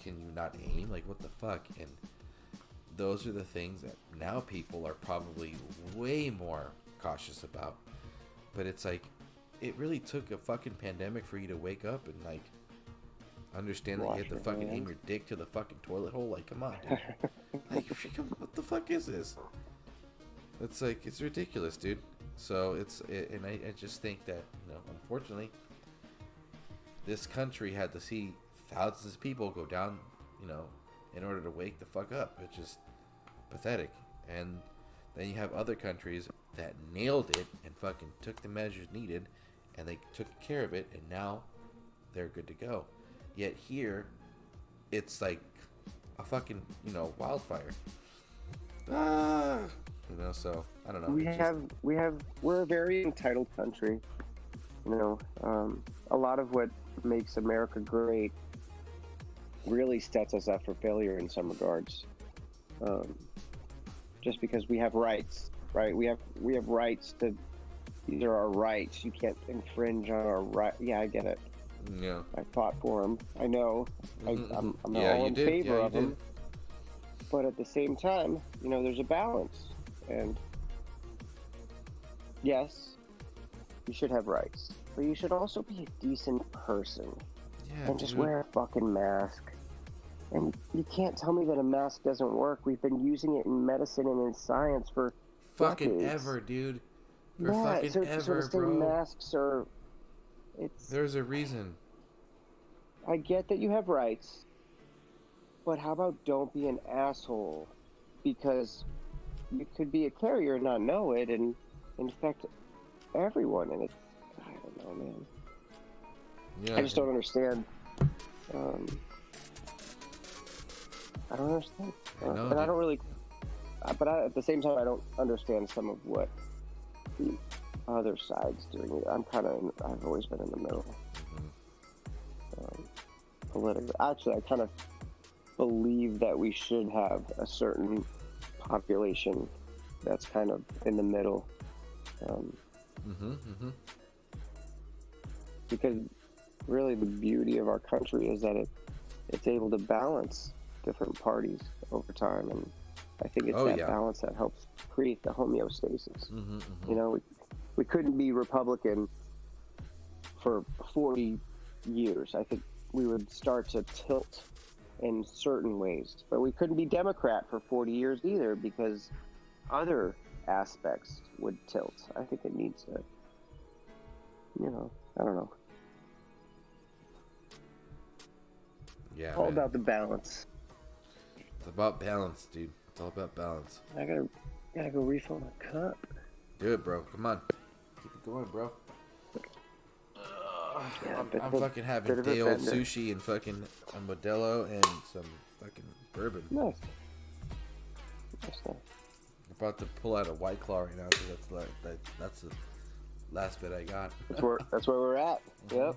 can you not aim? Like, what the fuck? And those are the things that now people are probably way more cautious about. But it's like, it really took a fucking pandemic for you to wake up and like understand that you had to fucking aim your dick to the fucking toilet hole. Like, come on, dude. Like, what the fuck is this? It's like, it's ridiculous, dude. So and I just think that, you know, unfortunately, this country had to see thousands of people go down, you know, in order to wake the fuck up. It's just pathetic. And then you have other countries that nailed it and fucking took the measures needed, and they took care of it, and now they're good to go. Yet here, it's like a fucking, you know, wildfire. You know, so I don't know. We're a very entitled country. You know, a lot of what makes America great really sets us up for failure in some regards. Just because we have rights, right? We have rights to. These are our rights. You can't infringe on our right. Yeah, I get it. Yeah. I fought for them. I know. I'm all in favor of them. But at the same time, you know, there's a balance. And yes, you should have rights. But you should also be a decent person. Yeah, and just wear a fucking mask. And you can't tell me that a mask doesn't work. We've been using it in medicine and in science for fucking decades. ever, dude. So to say masks are... There's a reason. I get that you have rights, but how about don't be an asshole? Because you could be a carrier and not know it and infect everyone, and it's... I don't know, man. Yeah, I just don't understand. I don't understand. And I don't really... But at the same time, I don't understand some of what the other side's doing. I've always been in the middle. Politically. Actually, I kind of believe that we should have a certain population that's kind of in the middle. Because really the beauty of our country is that it's able to balance different parties over time, and I think it's balance that helps create the homeostasis. You know, we couldn't be Republican for 40 years. I think we would start to tilt in certain ways, but we couldn't be Democrat for 40 years either, because other aspects would tilt. I think it needs to, you know, I don't know. Yeah, all about the balance. It's about balance, dude. It's all about balance. I gotta go refill my cup. Do it, bro. Come on. Keep it going, bro. I'm fucking having day old sushi and fucking a Modelo and some fucking bourbon. Nice. I'm about to pull out a White Claw right now, because that's the last bit I got. That's where we're at. Yep.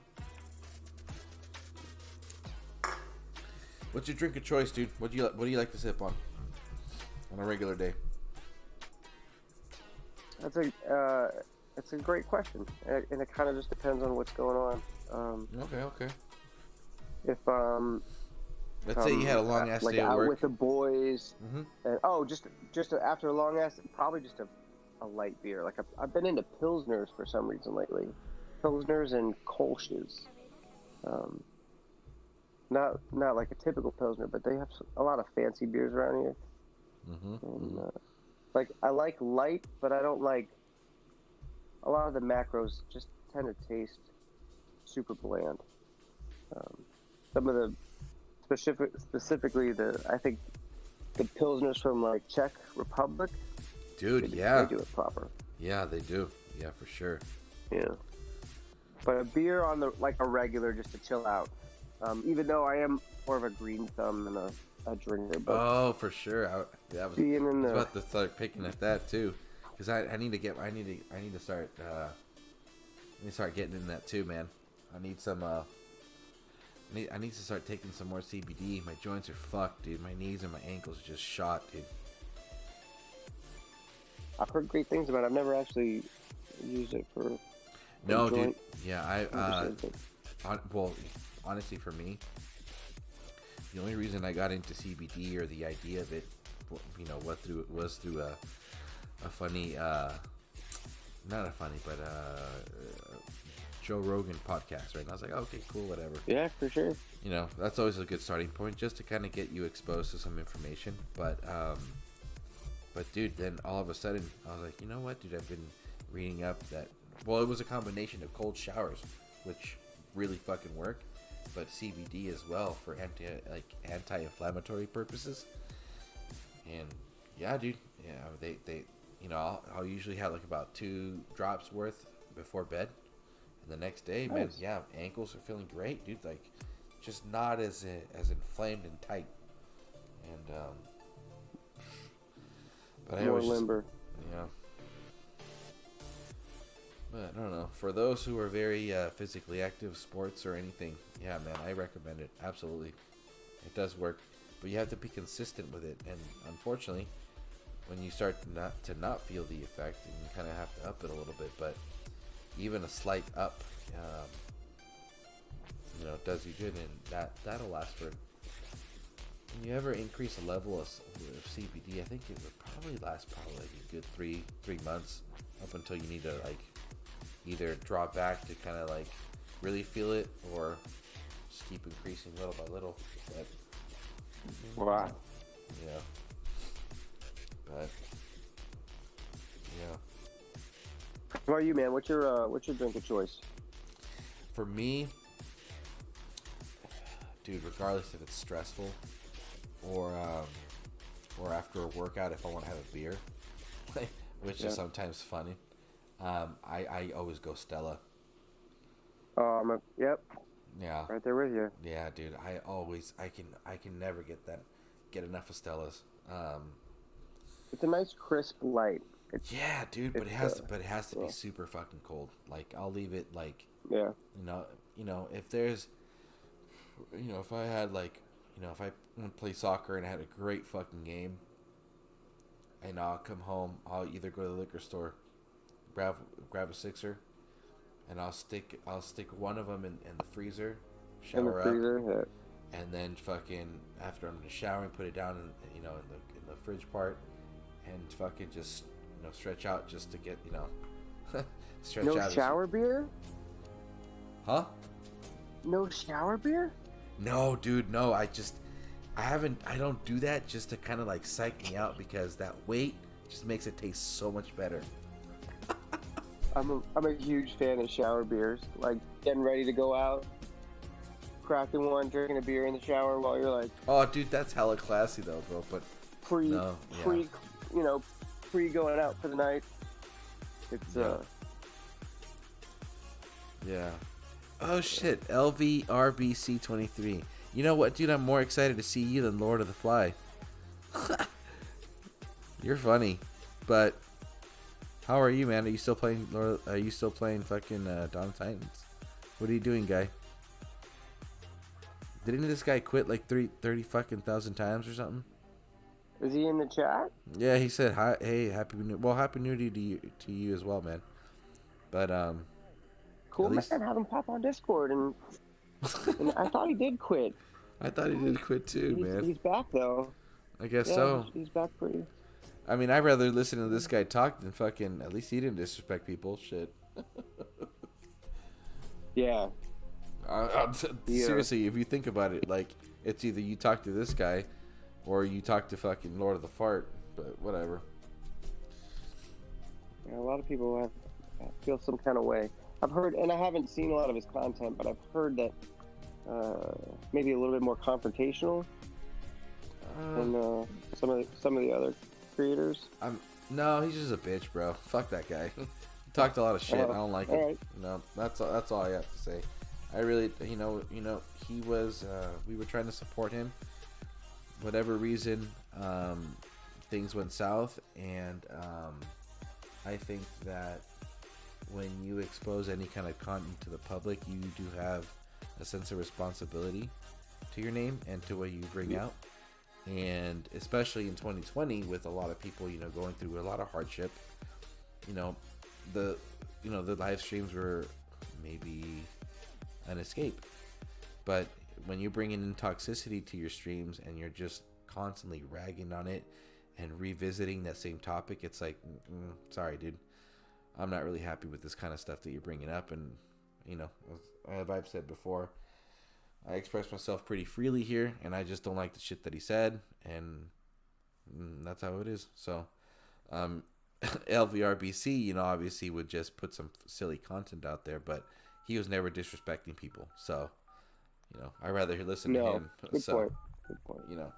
What's your drink of choice, dude? What do you like to sip on a regular day? It's a great question, and it kind of just depends on what's going on. Okay. If let's say you had a long ass day at out work with the boys, and, just after a long ass, probably just a light beer. Like I've been into pilsners for some reason lately, pilsners and kolsch's. Not like a typical pilsner, but they have a lot of fancy beers around here. And, like I like light, but I don't like a lot of the macros. Just tend to taste super bland. Some of the specifically I think the pilsners from like Czech Republic. Dude, they do it proper. Yeah, they do. Yeah, for sure. Yeah, but a beer on like a regular, just to chill out. Even though I am more of a green thumb than a drinker. But for sure. I was about to start picking at that too, because I need to start getting in that too, man. I need some. I need to start taking some more CBD. My joints are fucked, dude. My knees and my ankles are just shot, dude. I've heard great things about it. I've never actually used it for. No, dude. Yeah, well, honestly, for me, the only reason I got into CBD or the idea of it was through a funny, not a funny, but Joe Rogan podcast, right? And I was like, okay, cool, whatever. Yeah, for sure. That's always a good starting point, just to kind of get you exposed to some information. But dude, then all of a sudden, I was like, you know what, dude? I've been reading up that. Well, it was a combination of cold showers, which really fucking work, but CBD as well for anti-inflammatory purposes. And yeah, dude, yeah, they I'll usually have like about 2 drops worth before bed, and the next day, man, yeah, ankles are feeling great, dude. Like, just not as inflamed and tight, and but more limber. But I don't know. For those who are very physically active, sports or anything, yeah, man, I recommend it. Absolutely, it does work, but you have to be consistent with it. And unfortunately, when you start to not feel the effect, and you kind of have to up it a little bit. But even a slight up, does you good, and that'll last for. When you ever increase the level of CBD, I think it would probably last like a good three months, up until you need to like either draw back to kind of like really feel it, or just keep increasing little by little. But wow. Yeah. But yeah. How about you, man? What's your drink of choice? For me, dude, regardless if it's stressful or after a workout, if I want to have a beer, which is sometimes funny, I always go Stella. Yep. Yeah. Right there with you. Yeah, dude. I can never get enough of Stella's. It's a nice crisp light. Yeah, dude, but it has to be super fucking cold. Like, I'll leave it like, yeah. If there's, if I had like, if I went to play soccer and I had a great fucking game, and I'll come home, I'll either go to the liquor store, grab a sixer, and I'll stick one of them in the freezer, shower up, and then fucking after I'm showering, put it down in the fridge part, and fucking just stretch out just to get stretch out. No shower beer? Huh? No shower beer? No, dude, no. I don't do that just to kind of like psych me out, because that weight just makes it taste so much better. I'm a huge fan of shower beers. Like, getting ready to go out, cracking one, drinking a beer in the shower while you're like, oh, dude, that's hella classy though, bro. But pre going out for the night. It's yeah. Oh shit, LVRBC23. You know what, dude? I'm more excited to see you than Lord of the Fly. You're funny, but how are you, man? Are you still playing? Are you still playing fucking Dawn of Titans? What are you doing, guy? Didn't this guy quit like 30 fucking thousand times or something? Is he in the chat? Yeah, he said hi. Hey, happy New Year to you as well, man. But cool, man. Have him pop on Discord, and I thought he did quit. I thought he did quit too, man. He's back though. I guess so. He's back pretty. I mean, I'd rather listen to this guy talk than fucking. At least he didn't disrespect people. Shit. Yeah. Seriously, if you think about it, like, it's either you talk to this guy or you talk to fucking Lord of the Fart, but whatever. Yeah, a lot of people feel some kind of way. I've heard, and I haven't seen a lot of his content, but I've heard that maybe a little bit more confrontational than some of the other creators. No, he's just a bitch, bro. Fuck that guy. He talked a lot of shit. I don't like it. Right. No, that's all I have to say. I really, he was. We were trying to support him. Whatever reason, things went south, and I think that when you expose any kind of content to the public, you do have a sense of responsibility to your name and to what you bring out. And especially in 2020, with a lot of people, going through a lot of hardship, the live streams were maybe an escape. But when you bring in toxicity to your streams and you're just constantly ragging on it, and revisiting that same topic, it's like, sorry, dude, I'm not really happy with this kind of stuff that you're bringing up. And, you know, as I've said before, I express myself pretty freely here, and I just don't like the shit that he said, and that's how it is. So, LVRBC, you know, obviously would just put some silly content out there, but he was never disrespecting people. So, you know, I'd rather listen to him. Good so, point. Good point. You know,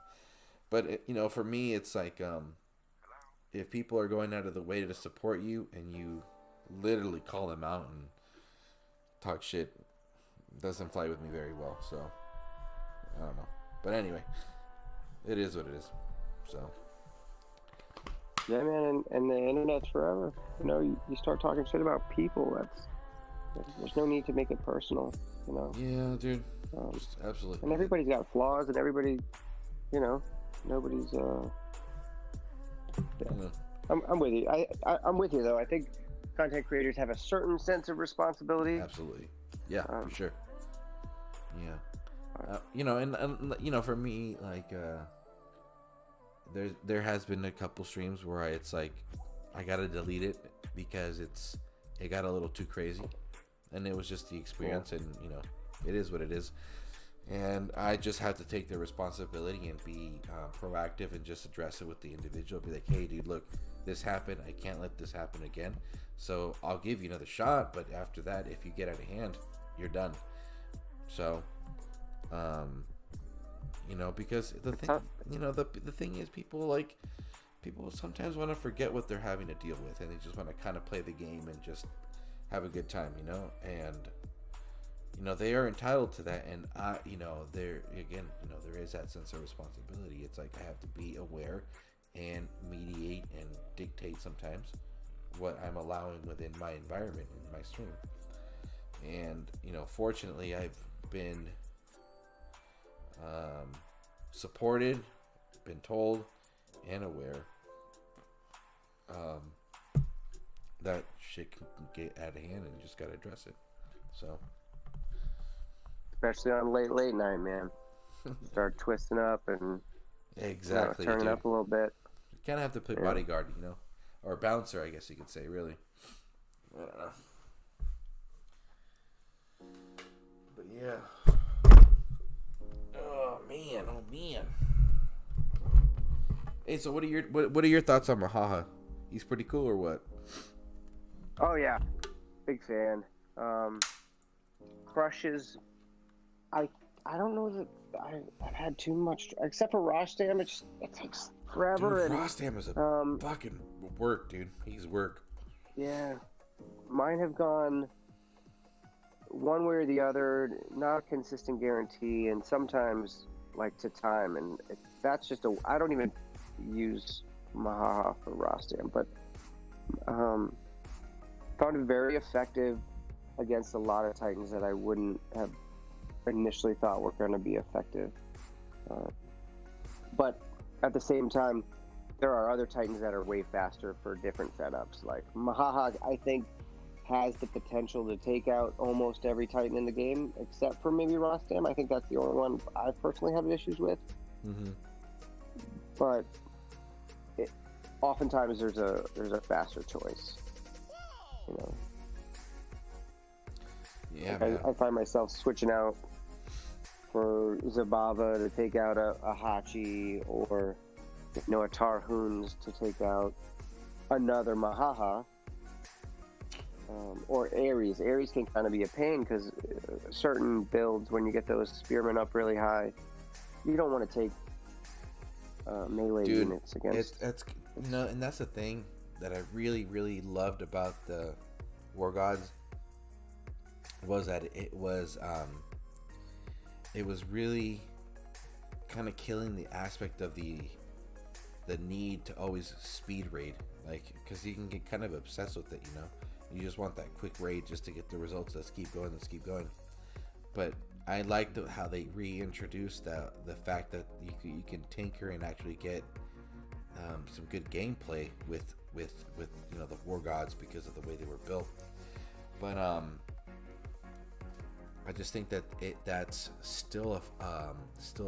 but, you know, for me, it's like, if people are going out of the way to support you and you literally call them out and talk shit, doesn't fly with me very well. So, I don't know. But anyway, it is what it is. So. Yeah, man, and the internet's forever. You know, you start talking shit about people, there's no need to make it personal, you know? Yeah, dude. Absolutely. And everybody's got flaws, and everybody, you know, nobody's, yeah. I'm with you. I'm with you, though. I think content creators have a certain sense of responsibility. Absolutely. Yeah, for sure. Yeah. You know, and you know, for me, like, there has been a couple streams where it's like I gotta delete it because it got a little too crazy, and it was just the experience, and you know, it is what it is, and I just have to take the responsibility and be proactive and just address it with the individual. Be like, hey, dude, look, this happened. I can't let this happen again. So I'll give you another shot, but after that, if you get out of hand, you're done. So, you know, because the thing, you know, the thing is, people sometimes want to forget what they're having to deal with, and they just want to kind of play the game and just have a good time, you know. And you know, they are entitled to that, and you know, there again, you know, there is that sense of responsibility. It's like I have to be aware and mediate and dictate sometimes what I'm allowing within my environment in my stream. And you know, fortunately, I've been supported, been told, and aware that shit can get out of hand, and you just gotta address it. So, especially on late night, man, start twisting up and exactly, turning dude. up a little bit. You kind of have to play bodyguard, you know, or bouncer, I guess you could say, really. I don't know. But yeah. Oh man. Hey, so what are your thoughts on Mahaha? He's pretty cool, or what? Oh yeah, big fan. Crushes. I don't know that I've had too much, except for Rostam. It takes forever. Dude, Rostam is a fucking work, dude. He's work. Yeah, mine have gone one way or the other, not a consistent guarantee, and sometimes like to time, and that's just I don't even use Mahaha for Rostam, but found it very effective against a lot of Titans that I wouldn't have initially thought were going to be effective. But at the same time, there are other Titans that are way faster for different setups. Like Mahaha, I think, has the potential to take out almost every Titan in the game, except for maybe Rostam. I think that's the only one I personally have issues with. Mm-hmm. But oftentimes there's a faster choice. You know. Yeah, I find myself switching out for Zabava to take out a Hachi, or a Tarhuns to take out another Mahaha, or Ares. Ares can kind of be a pain because certain builds, when you get those spearmen up really high, you don't want to take melee units against. And that's the thing that I really, really loved about the War Gods was that it was really kind of killing the aspect of the need to always speed raid, like, because you can get kind of obsessed with it, you know. You just want that quick raid just to get the results. Let's keep going. But I liked how they reintroduced the fact that you can tinker and actually get some good gameplay with you know, the War Gods because of the way they were built. But I just think that that's still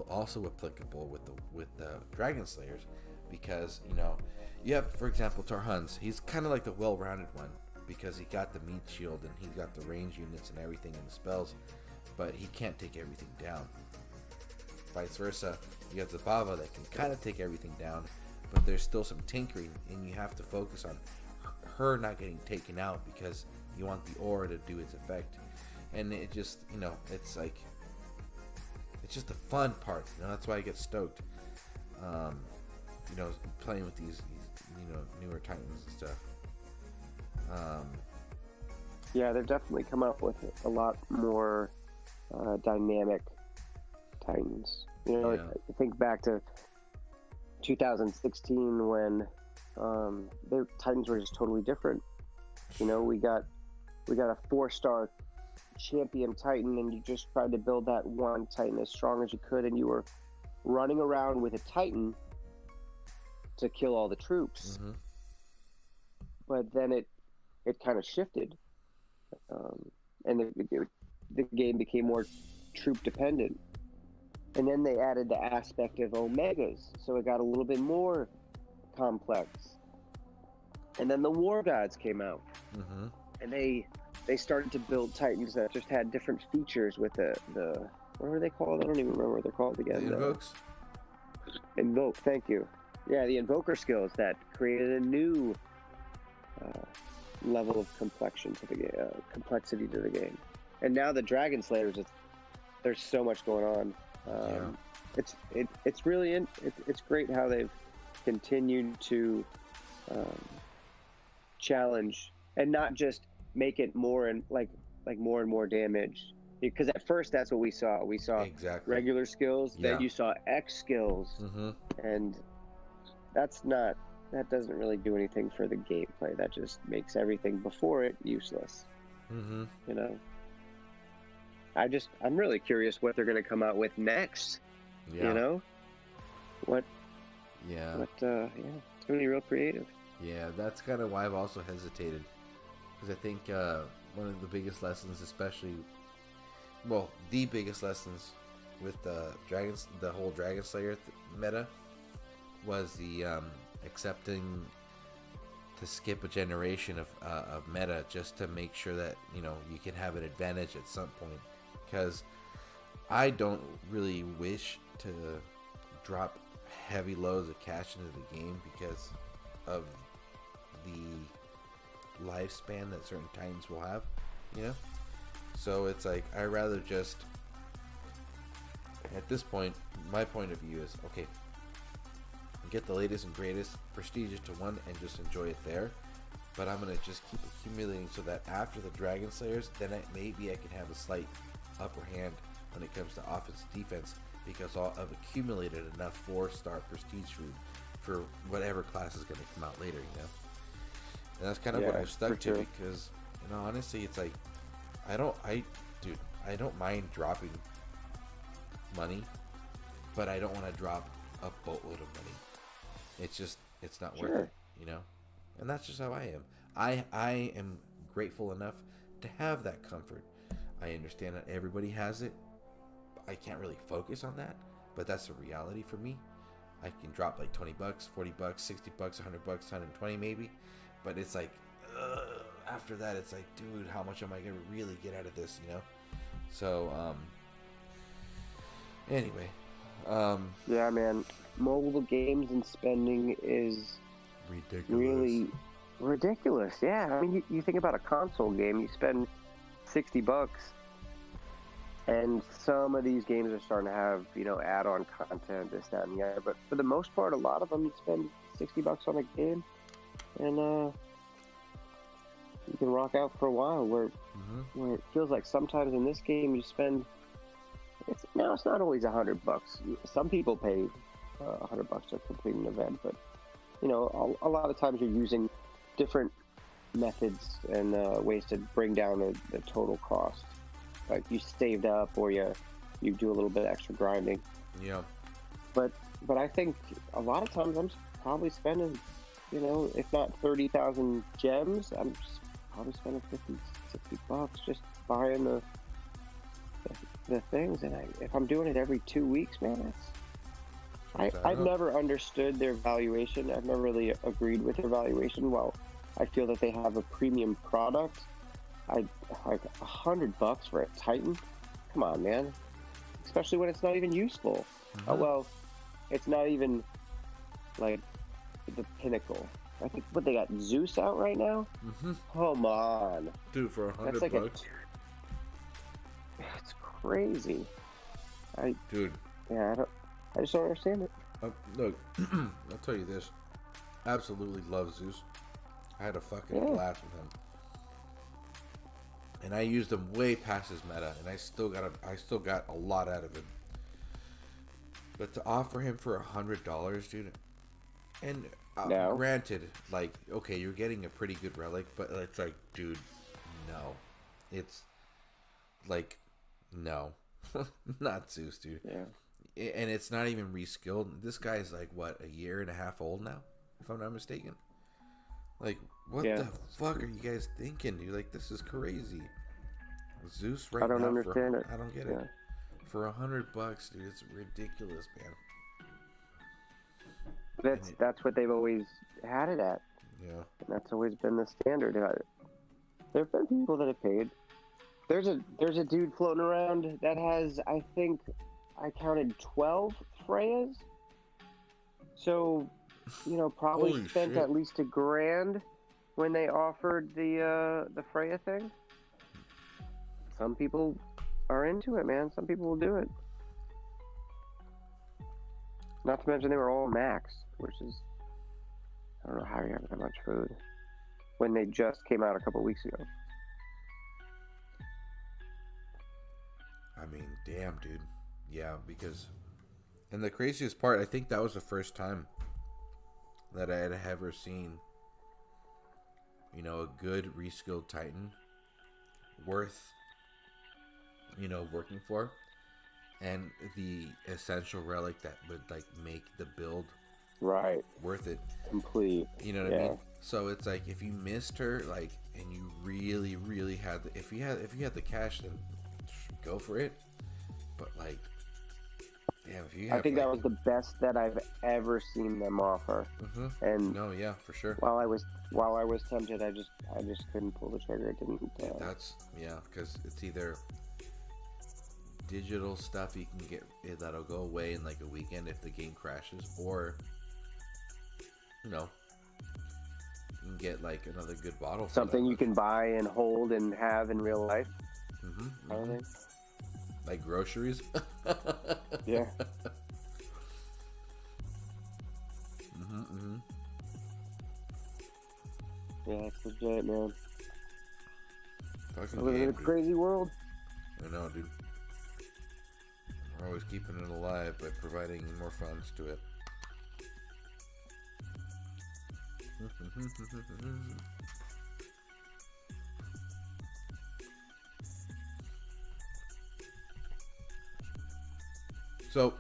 also applicable with the Dragon Slayers, because, you know, you have, for example, Tarhuns. He's kind of like the well-rounded one because he got the meat shield and he's got the range units and everything and the spells, but he can't take everything down. Vice versa, you have the Bava that can kind of take everything down, but there's still some tinkering, and you have to focus on her not getting taken out because you want the aura to do its effect. And it just, you know, it's like, it's just the fun part, you know. That's why I get stoked, you know, playing with these you know, newer Titans and stuff. Yeah, they've definitely come up with a lot more dynamic Titans. You know, I think back to 2016 when their Titans were just totally different. You know, we got a 4-star champion Titan, and you just tried to build that one Titan as strong as you could, and you were running around with a Titan to kill all the troops. Mm-hmm. But then it kind of shifted, and the game became more troop dependent. And then they added the aspect of Omegas, so it got a little bit more complex. And then the War Gods came out, Mm-hmm. and they started to build Titans that just had different features with the what were they called? I don't even remember what they're called again. The invokes? Invoke, thank you. Yeah, the invoker skills that created a new level of complexity to the game. And now the Dragon Slayers, there's so much going on. It's really it's great how they've continued to challenge and not just make it more and like more and more damage, because at first that's what we saw. We saw exactly regular skills, then you saw X skills, mm-hmm. and that doesn't really do anything for the gameplay. That just makes everything before it useless. Mm-hmm. You know, I'm really curious what they're going to come out with next. You know, it's going to be real creative. Yeah, that's kind of why I've also hesitated, because I think one of the biggest lessons, the biggest lessons with the whole Dragon Slayer meta, was the accepting to skip a generation of meta just to make sure that, you know, you can have an advantage at some point. Because I don't really wish to drop heavy loads of cash into the game because of the lifespan that certain Titans will have, you know. So it's like, I rather just, at this point, my point of view is, okay, get the latest and greatest, prestige it to one, and just enjoy it there. But I'm gonna just keep accumulating so that after the Dragon Slayers, then maybe I can have a slight upper hand when it comes to offense defense, because I've accumulated enough 4-star prestige food for whatever class is gonna come out later, you know. And that's kind of what I've stuck to, because, you know, honestly, it's like, I don't mind dropping money, but I don't want to drop a boatload of money. It's not worth it, you know. And that's just how I am. I am grateful enough to have that comfort. I understand that everybody has it. I can't really focus on that, but that's a reality for me. I can drop like $20, $40, $60, $100, $120 maybe, but it's like, after that, it's like, dude, how much am I gonna really get out of this, you know? So, anyway, yeah, man, mobile games and spending is really ridiculous. Yeah, I mean, you think about a console game, you spend $60, and some of these games are starting to have, you know, add-on content, this, that, and the other. But for the most part, a lot of them, you spend $60 on a game, and you can rock out for a while. Where it feels like sometimes in this game you spend, it's not always $100. Some people pay $100 to complete an event, but you know, a lot of times you're using different methods and ways to bring down the total cost. Like you saved up, or you do a little bit of extra grinding. Yeah. But I think a lot of times I'm probably spending, you know, if not 30,000 gems, I'm just probably spending $50-$60 just buying the things. And if I'm doing it every 2 weeks, man, comes out. I've never understood their valuation. I've never really agreed with their valuation. While I feel that they have a premium product, I like $100 for a Titan. Come on, man. Especially when it's not even useful. Mm-hmm. Oh well, it's not even like the pinnacle. I think what they got Zeus out right now. Mm-hmm. Come on, dude, for $100 like it's crazy. I just don't understand it. Look, I'll tell you this. Absolutely love Zeus. I had a fucking blast with him, and I used him way past his meta, and I still got a lot out of him. But to offer him for $100, dude, and granted, like, okay, you're getting a pretty good relic, but it's like, dude, no, it's like, no, not Zeus, dude. Yeah. And it's not even reskilled. This guy's like, what, a year and a half old now, if I'm not mistaken. Like, what the fuck are you guys thinking, dude? Like, this is crazy. Zeus right now. I don't understand it. I don't get it. For $100, dude, it's ridiculous, man. That's what they've always had it at. Yeah. And that's always been the standard. There have been people that have paid. There's a dude floating around that has, I think, I counted 12 Freyas. So, probably Holy spent shit. at least $1,000 when they offered the Freya thing. Some people are into it, man. Some people will do it. Not to mention they were all max, which is, I don't know how you have that much food when they just came out a couple weeks ago. I mean, damn, dude. Yeah, because, and the craziest part, I think that was the first time that I had ever seen, a good reskilled Titan worth, working for, and the essential relic that would like make the build worth it, complete. You know what I mean? So it's like, if you missed her, like, and you really, really had if you had the cash, then go for it. But like, damn, if you have, I think that was the best that I've ever seen them offer. Mm-hmm. And no, yeah, for sure. While I was tempted, I just couldn't pull the trigger. It didn't. That's because it's either digital stuff you can get that'll go away in like a weekend if the game crashes, or you can get like another good bottle. Something you can buy and hold and have in real life. Mm-hmm. I don't think. Like groceries. Yeah. Mm-hmm. Yeah, it's legit, man. Fucking living in a crazy world. I know, dude. We're always keeping it alive by providing more funds to it. So,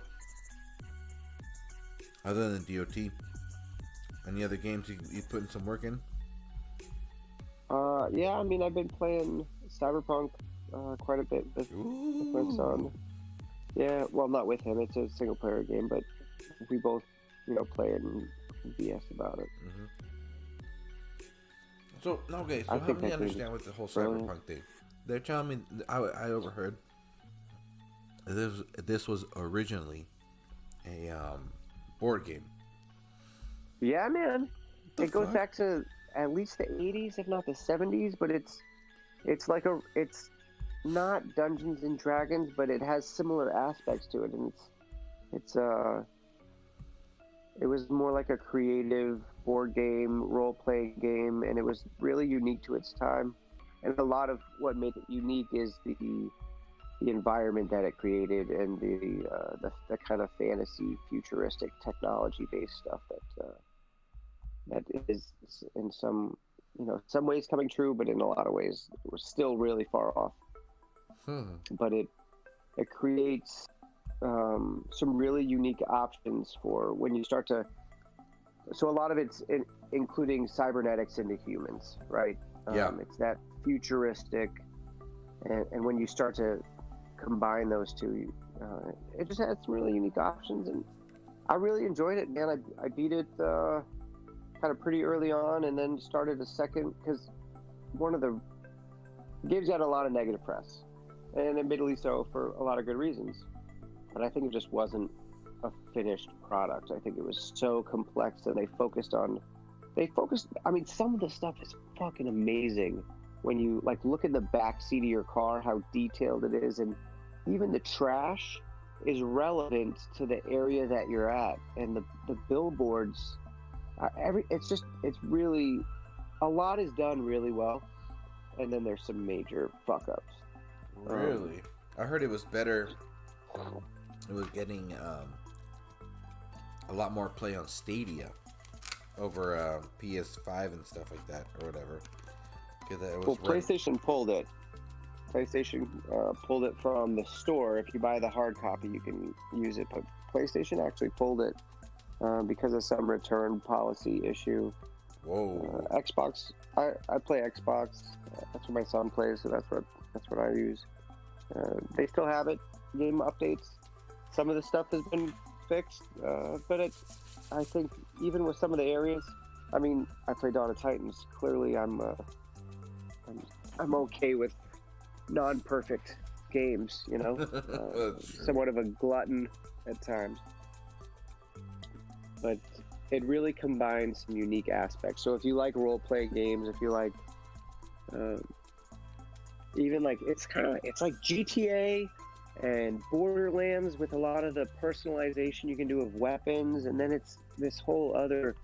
other than DOT, any other games you putting some work in? Yeah, I mean, I've been playing Cyberpunk quite a bit with my son. Yeah, well, not with him. It's a single player game, but we both, play it and BS about it. Mm-hmm. So, okay, so help me understand with the whole Cyberpunk thing. They're telling me, I overheard, this was originally a board game. Yeah, man. It goes back to at least the 80s, if not the 70s, but it's not Dungeons and Dragons, but it has similar aspects to it, and it was more like a creative board game, role-playing game, and it was really unique to its time. And a lot of what made it unique is the environment that it created, and the kind of fantasy, futuristic, technology-based stuff that is in some ways coming true, but in a lot of ways we're still really far off. But it creates some really unique options for when you start to. So a lot of it's including cybernetics into humans, right? It's that futuristic, and when you start to combine those two, it just has some really unique options. And I really enjoyed it, man. I beat it kind of pretty early on, and then started a second because one of the games had a lot of negative press, and admittedly so for a lot of good reasons. But I think it just wasn't a finished product. I think it was so complex, and they focused. I mean, some of the stuff is fucking amazing. When you like look at the back seat of your car, how detailed it is, and even the trash is relevant to the area that you're at, and the billboards. It's really, a lot is done really well, and then there's some major fuck ups. Really, I heard it was better. It was getting a lot more play on Stadia over PS5 and stuff like that, or whatever. Well, PlayStation pulled it. PlayStation pulled it from the store. If you buy the hard copy, you can use it. But PlayStation actually pulled it because of some return policy issue. Whoa. Xbox. I play Xbox. That's what my son plays, so that's what I use. They still have it. Game updates. Some of the stuff has been fixed, but I think even with some of the areas, I mean, I play Dawn of Titans. Clearly, I'm okay with non-perfect games, you know. Somewhat of a glutton at times, but it really combines some unique aspects. So if you like role-playing games, if you like even like it's like GTA and Borderlands with a lot of the personalization you can do of weapons, and then it's this whole other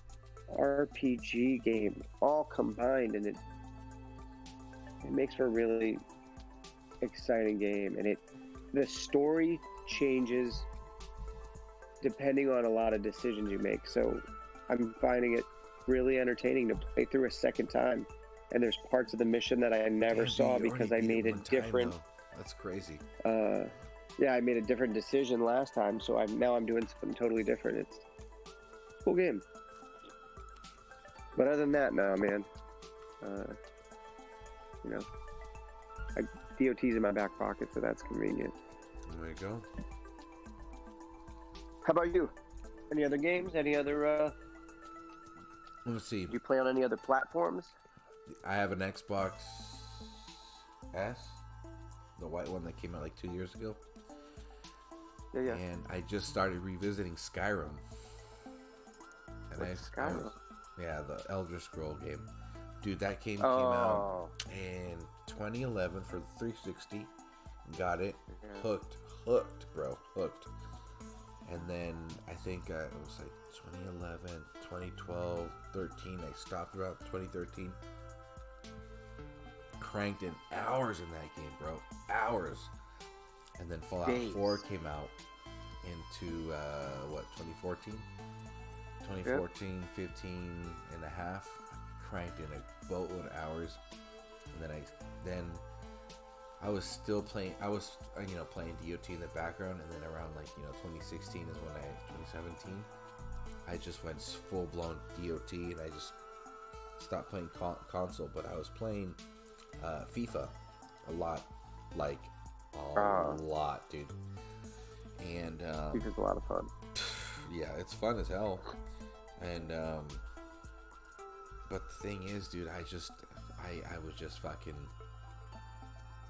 RPG game all combined, and it makes for a really exciting game. And the story changes depending on a lot of decisions you make, so I'm finding it really entertaining to play through a second time. And there's parts of the mission that I never saw because I made a different that's crazy. Yeah, I made a different decision last time, so now I'm doing something totally different. It's a cool game. But other than that, no, man. You know, DOT's in my back pocket, so that's convenient. There you go. How about you? Any other games? Any other? Let's see. Do you play on any other platforms? I have an Xbox S, the white one that came out like 2 years ago. Yeah. And I just started revisiting Skyrim. And Skyrim? Yeah, the Elder Scroll game. Dude, that game came out in 2011 for the 360. Got it. Yeah. Hooked, bro. Hooked. And then I think it was like 2011, 2012, 13. I stopped around 2013. Cranked in hours in that game, bro. Hours. And then Fallout 4 came out into 2014? 2014, 15 and a half. Cranked in a boatload of hours. And then I was still playing. I was playing DOT in the background, and then around 2016 is when 2017, I just went full blown DOT, and I just stopped playing console. But I was playing FIFA a lot, lot, dude. And FIFA's a lot of fun. Yeah, it's fun as hell. And but the thing is, dude, I was just fucking.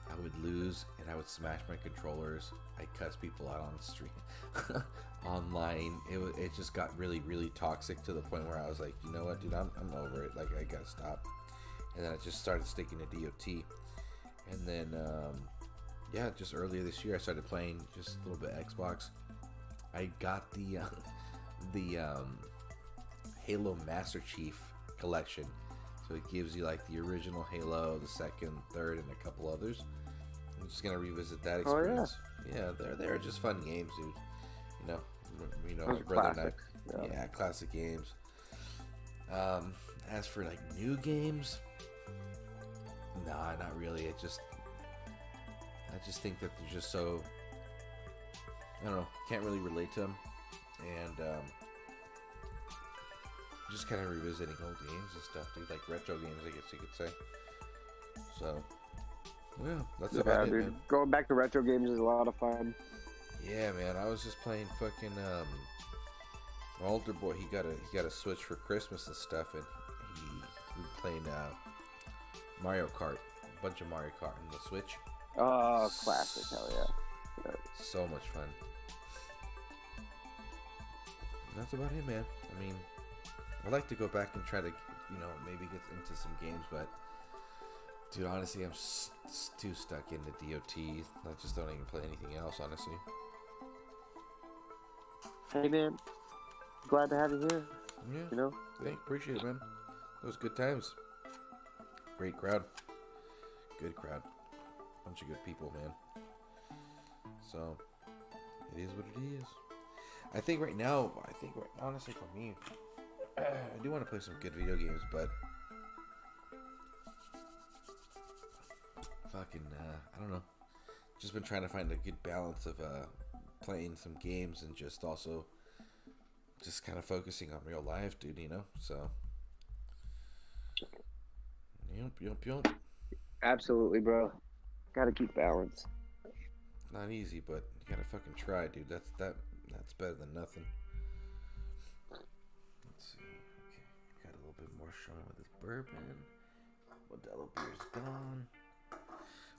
I would lose, and I would smash my controllers. I'd cuss people out on the street, online. It just got really, really toxic to the point where I was like, you know what, dude, I'm over it. Like, I gotta stop. And then I just started sticking to DOT. And then, just earlier this year, I started playing just a little bit Xbox. I got the Halo Master Chief collection. So it gives you like the original Halo, the second, third, and a couple others. I'm just gonna revisit that experience. Yeah, they're just fun games, dude. You know, my brother and I. Yeah, classic games. As for like new games, nah, not really. I just think that they're just so, I don't know, can't really relate to them, and just kind of revisiting old games and stuff, dude, like retro games, I guess you could say. So, yeah, that's about it, dude. Man. Going back to retro games is a lot of fun. Yeah, man, I was just playing fucking My older boy, he got a Switch for Christmas and stuff, and we were playing Mario Kart, a bunch of Mario Kart on the Switch. Oh, classic! Hell yeah! So much fun. That's about it, man. I mean, I'd like to go back and try to, maybe get into some games, but dude, honestly, I'm too stuck into DOT. I just don't even play anything else, honestly. Hey, man. Glad to have you here. Yeah. Thanks. Appreciate it, man. Those good times. Great crowd. Good crowd. Bunch of good people, man. So, it is what it is. I think right now, honestly, for me, I do want to play some good video games, but I don't know. Just been trying to find a good balance of playing some games and just also just kind of focusing on real life, dude, So, yep. Absolutely, bro. Gotta keep balance. Not easy, but you gotta fucking try, dude. That's better than nothing. Let's see. Okay. Got a little bit more showing with this bourbon. Modelo beer's gone.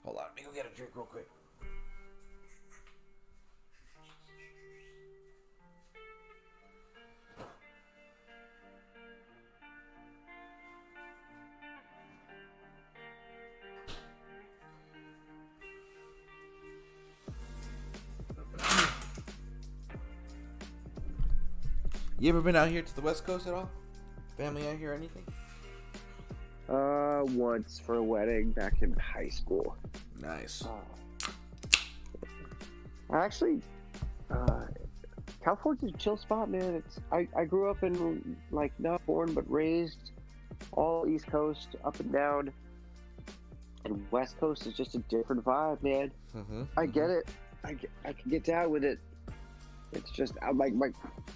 Hold on, let me go get a drink real quick. You ever been out here to the West Coast at all? Family out here or anything? Once for a wedding back in high school. Nice. Actually, California's a chill spot, man. I grew up in, not born but raised all East Coast, up and down. And West Coast is just a different vibe, man. I get it. I can get down with it. It's just,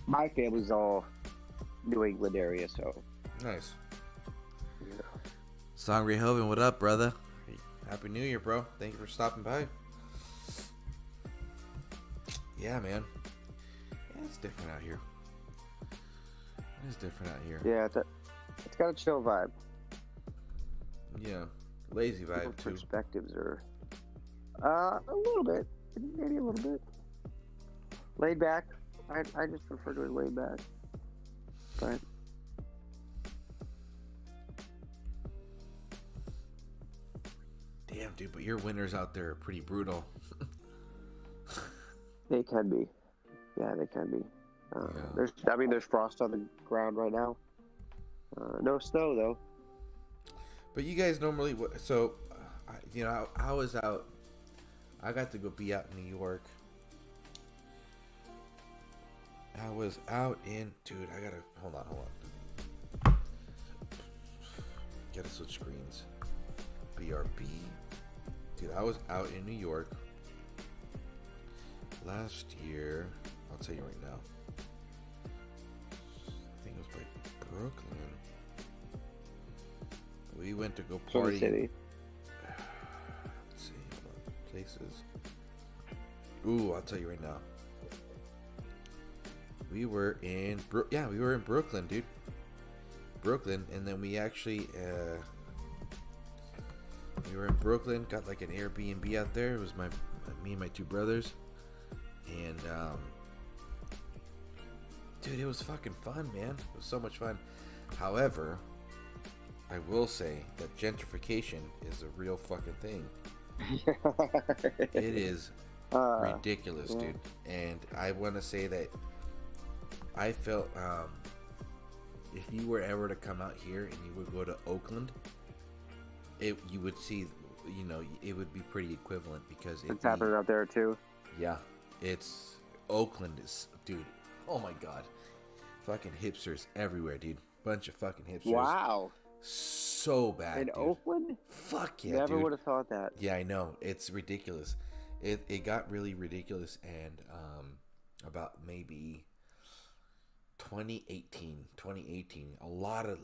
my family's all New England area, so. Nice. Song Rehoven, what up, brother? Happy New Year, bro. Thank you for stopping by. Yeah, man. Yeah, it's different out here. It is different out here. Yeah, it's got a chill vibe. Yeah, lazy vibe, too. Perspectives are a little bit. Maybe a little bit. Laid back. I just prefer to be laid back. But damn, dude, but your winters out there are pretty brutal. they can be. Yeah, they can be. There's frost on the ground right now. No snow though. But you guys normally, I was out. I got to go be out in New York. I was out in, dude. I gotta hold on. Gotta switch screens. BRB, dude. I was out in New York last year. I'll tell you right now. I think it was by Brooklyn. We went to go party. City. Let's see, hold on. Places. Ooh, I'll tell you right now. We were in Brooklyn, dude. Brooklyn, and then we actually we were in Brooklyn, got like an Airbnb out there. It was me and my two brothers, and dude, it was fucking fun, man. It was so much fun. However, I will say that gentrification is a real fucking thing. It is ridiculous, dude. And I want to say that I felt if you were ever to come out here and you would go to Oakland, you would see, it would be pretty equivalent because it's happening out there too. Yeah, Oakland is, dude. Oh my god, fucking hipsters everywhere, dude. Bunch of fucking hipsters. Wow. So bad, in dude. Oakland? Fuck yeah, Never dude. would have thought that. Yeah, I know. It's ridiculous. It got really ridiculous, and about maybe 2018, a lot of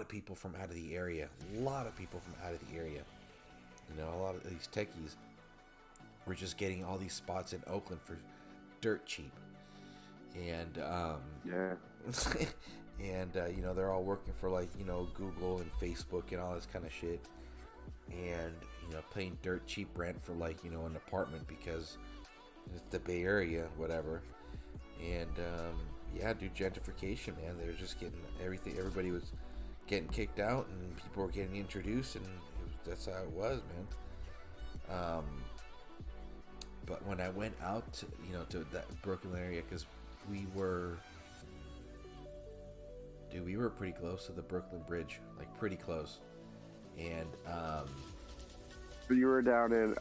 people from out of the area. A lot of these techies were just getting all these spots in Oakland for dirt cheap. and Yeah. and you know, they're all working for like, you know, Google and Facebook and all this kind of shit, and you know, paying dirt cheap rent for like, you know, an apartment because it's the Bay Area, whatever. And yeah, dude, gentrification, man. They're just getting everything. Everybody was getting kicked out, and people were getting introduced, and that's how it was, man. But when I went out, to, you know, to that Brooklyn area, because we were pretty close to the Brooklyn Bridge, like pretty close, and But you were down in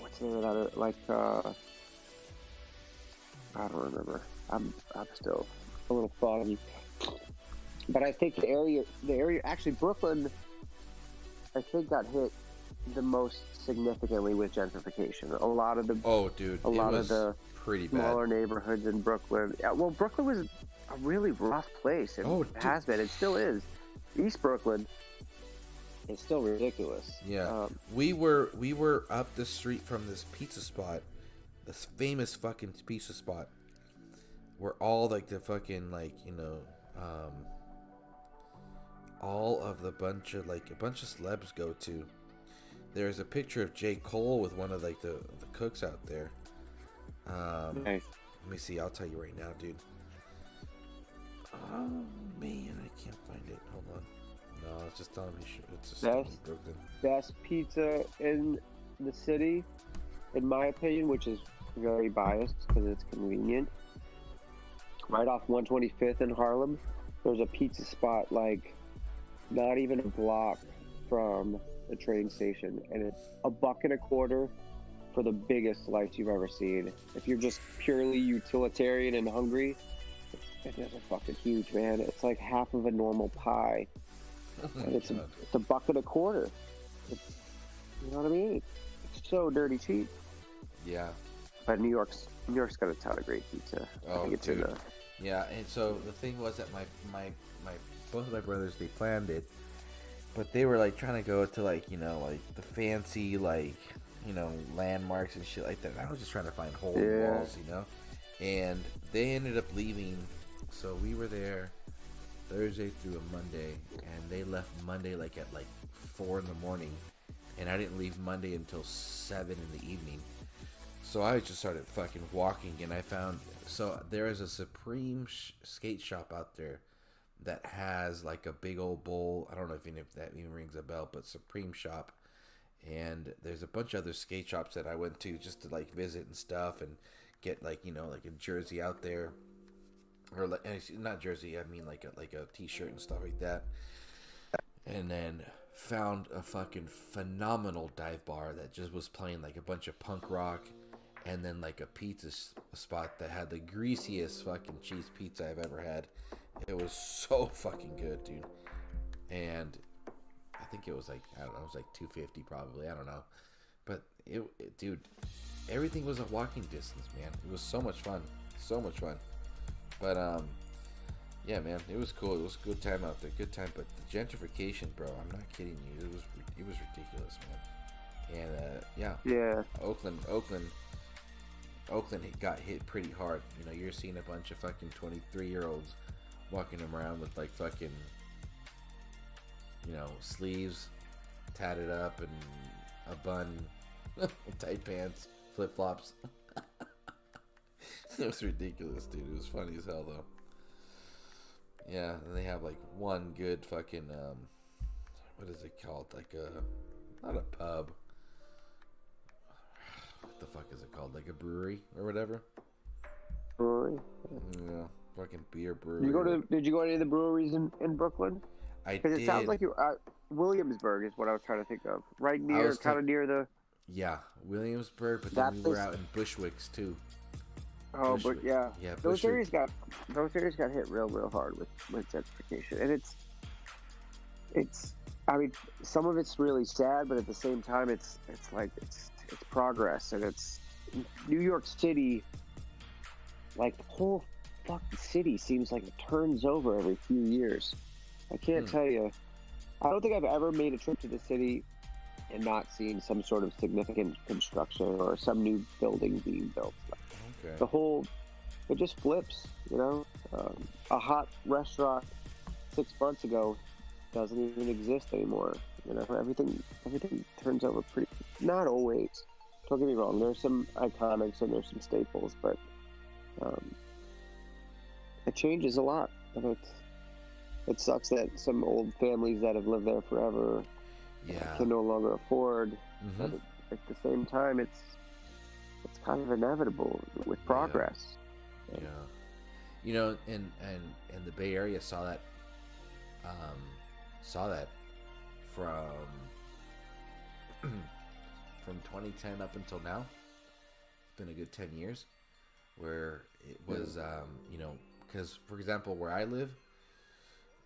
what's the name of that? Like I don't remember. I'm still a little foggy. But I think the area actually Brooklyn, I think got hit the most significantly with gentrification. A lot of the pretty smaller bad neighborhoods in Brooklyn. Yeah, well, Brooklyn was a really rough place. It has been. It still is. East Brooklyn is still ridiculous. Yeah, we were up the street from this pizza spot, this famous fucking pizza spot, where all like the fucking like, you know, all of the a bunch of celebs go to. There's a picture of J. Cole with one of like the cooks out there. Nice. Let me see. I'll tell you right now, dude. Oh man, I can't find it. Hold on. No, it's just telling me it's just Brooklyn. Best pizza in the city, in my opinion, which is very biased because it's convenient. Right off 125th in Harlem, there's a pizza spot like not even a block from the train station, and it's $1.25 for the biggest slice you've ever seen. If you're just purely utilitarian and hungry, it's fucking huge, man. It's like half of a normal pie, and it's $1.25. You know what I mean? It's so dirty cheap. Yeah. But New York's got a ton of great pizza. Oh, I think it's dude. Yeah, and so the thing was that my both of my brothers, they planned it, but they were like trying to go to like, you know, like the fancy like, you know, landmarks and shit like that. And I was just trying to find hole in the walls, you know. And they ended up leaving, so we were there Thursday through a Monday, and they left Monday like at like 4 in the morning, and I didn't leave Monday until 7 in the evening. So I just started fucking walking, and I found, so there is a Supreme skate shop out there that has like a big old bowl. I don't know if that even rings a bell, but Supreme shop. And there's a bunch of other skate shops that I went to just to like visit and stuff, and get like, you know, like a jersey out there, or like, not jersey, I mean like a t-shirt and stuff like that. And then found a fucking phenomenal dive bar that just was playing like a bunch of punk rock, and then like a pizza spot that had the greasiest fucking cheese pizza I've ever had. It was so fucking good, dude. And I think it was like, I don't know, it was like $2.50 probably, I don't know. But it dude, everything was a walking distance, man. It was so much fun. But yeah, man, it was cool. It was a good time out there, good time. But the gentrification, bro, I'm not kidding you. It was ridiculous, man. And yeah. Oakland got hit pretty hard. You know, you're seeing a bunch of fucking 23-year-olds walking around with like fucking, you know, sleeves tatted up and a bun, tight pants, flip flops. It was ridiculous, dude. It was funny as hell, though. Yeah, and they have like one good fucking what is it called? Like not a pub. What the fuck is it called? Like a brewery or whatever. Brewery. Yeah, fucking beer brewery. Did you go to any of the breweries in Brooklyn? I did. Because it sounds like you. Williamsburg is what I was trying to think of. Right near, kind of near the. Yeah, Williamsburg, but then we were out in Bushwicks too. Oh, but yeah, those Bushwick. areas got hit real hard with gentrification, and it's. I mean, some of it's really sad, but at the same time, it's progress, and it's New York City. Like the whole fucking city seems like it turns over every few years. I can't tell you. I don't think I've ever made a trip to the city and not seen some sort of significant construction or some new building being built. Okay. The whole it just flips. A hot restaurant 6 months ago doesn't even exist anymore. Everything turns over pretty. Not always. Don't get me wrong. There's some iconics and there's some staples, but it changes a lot. And it sucks that some old families that have lived there forever can no longer afford. But at the same time, it's kind of inevitable with progress. Yeah. And the Bay Area saw that from 2010 up until now. It's been a good 10 years where it was, because, for example, where I live,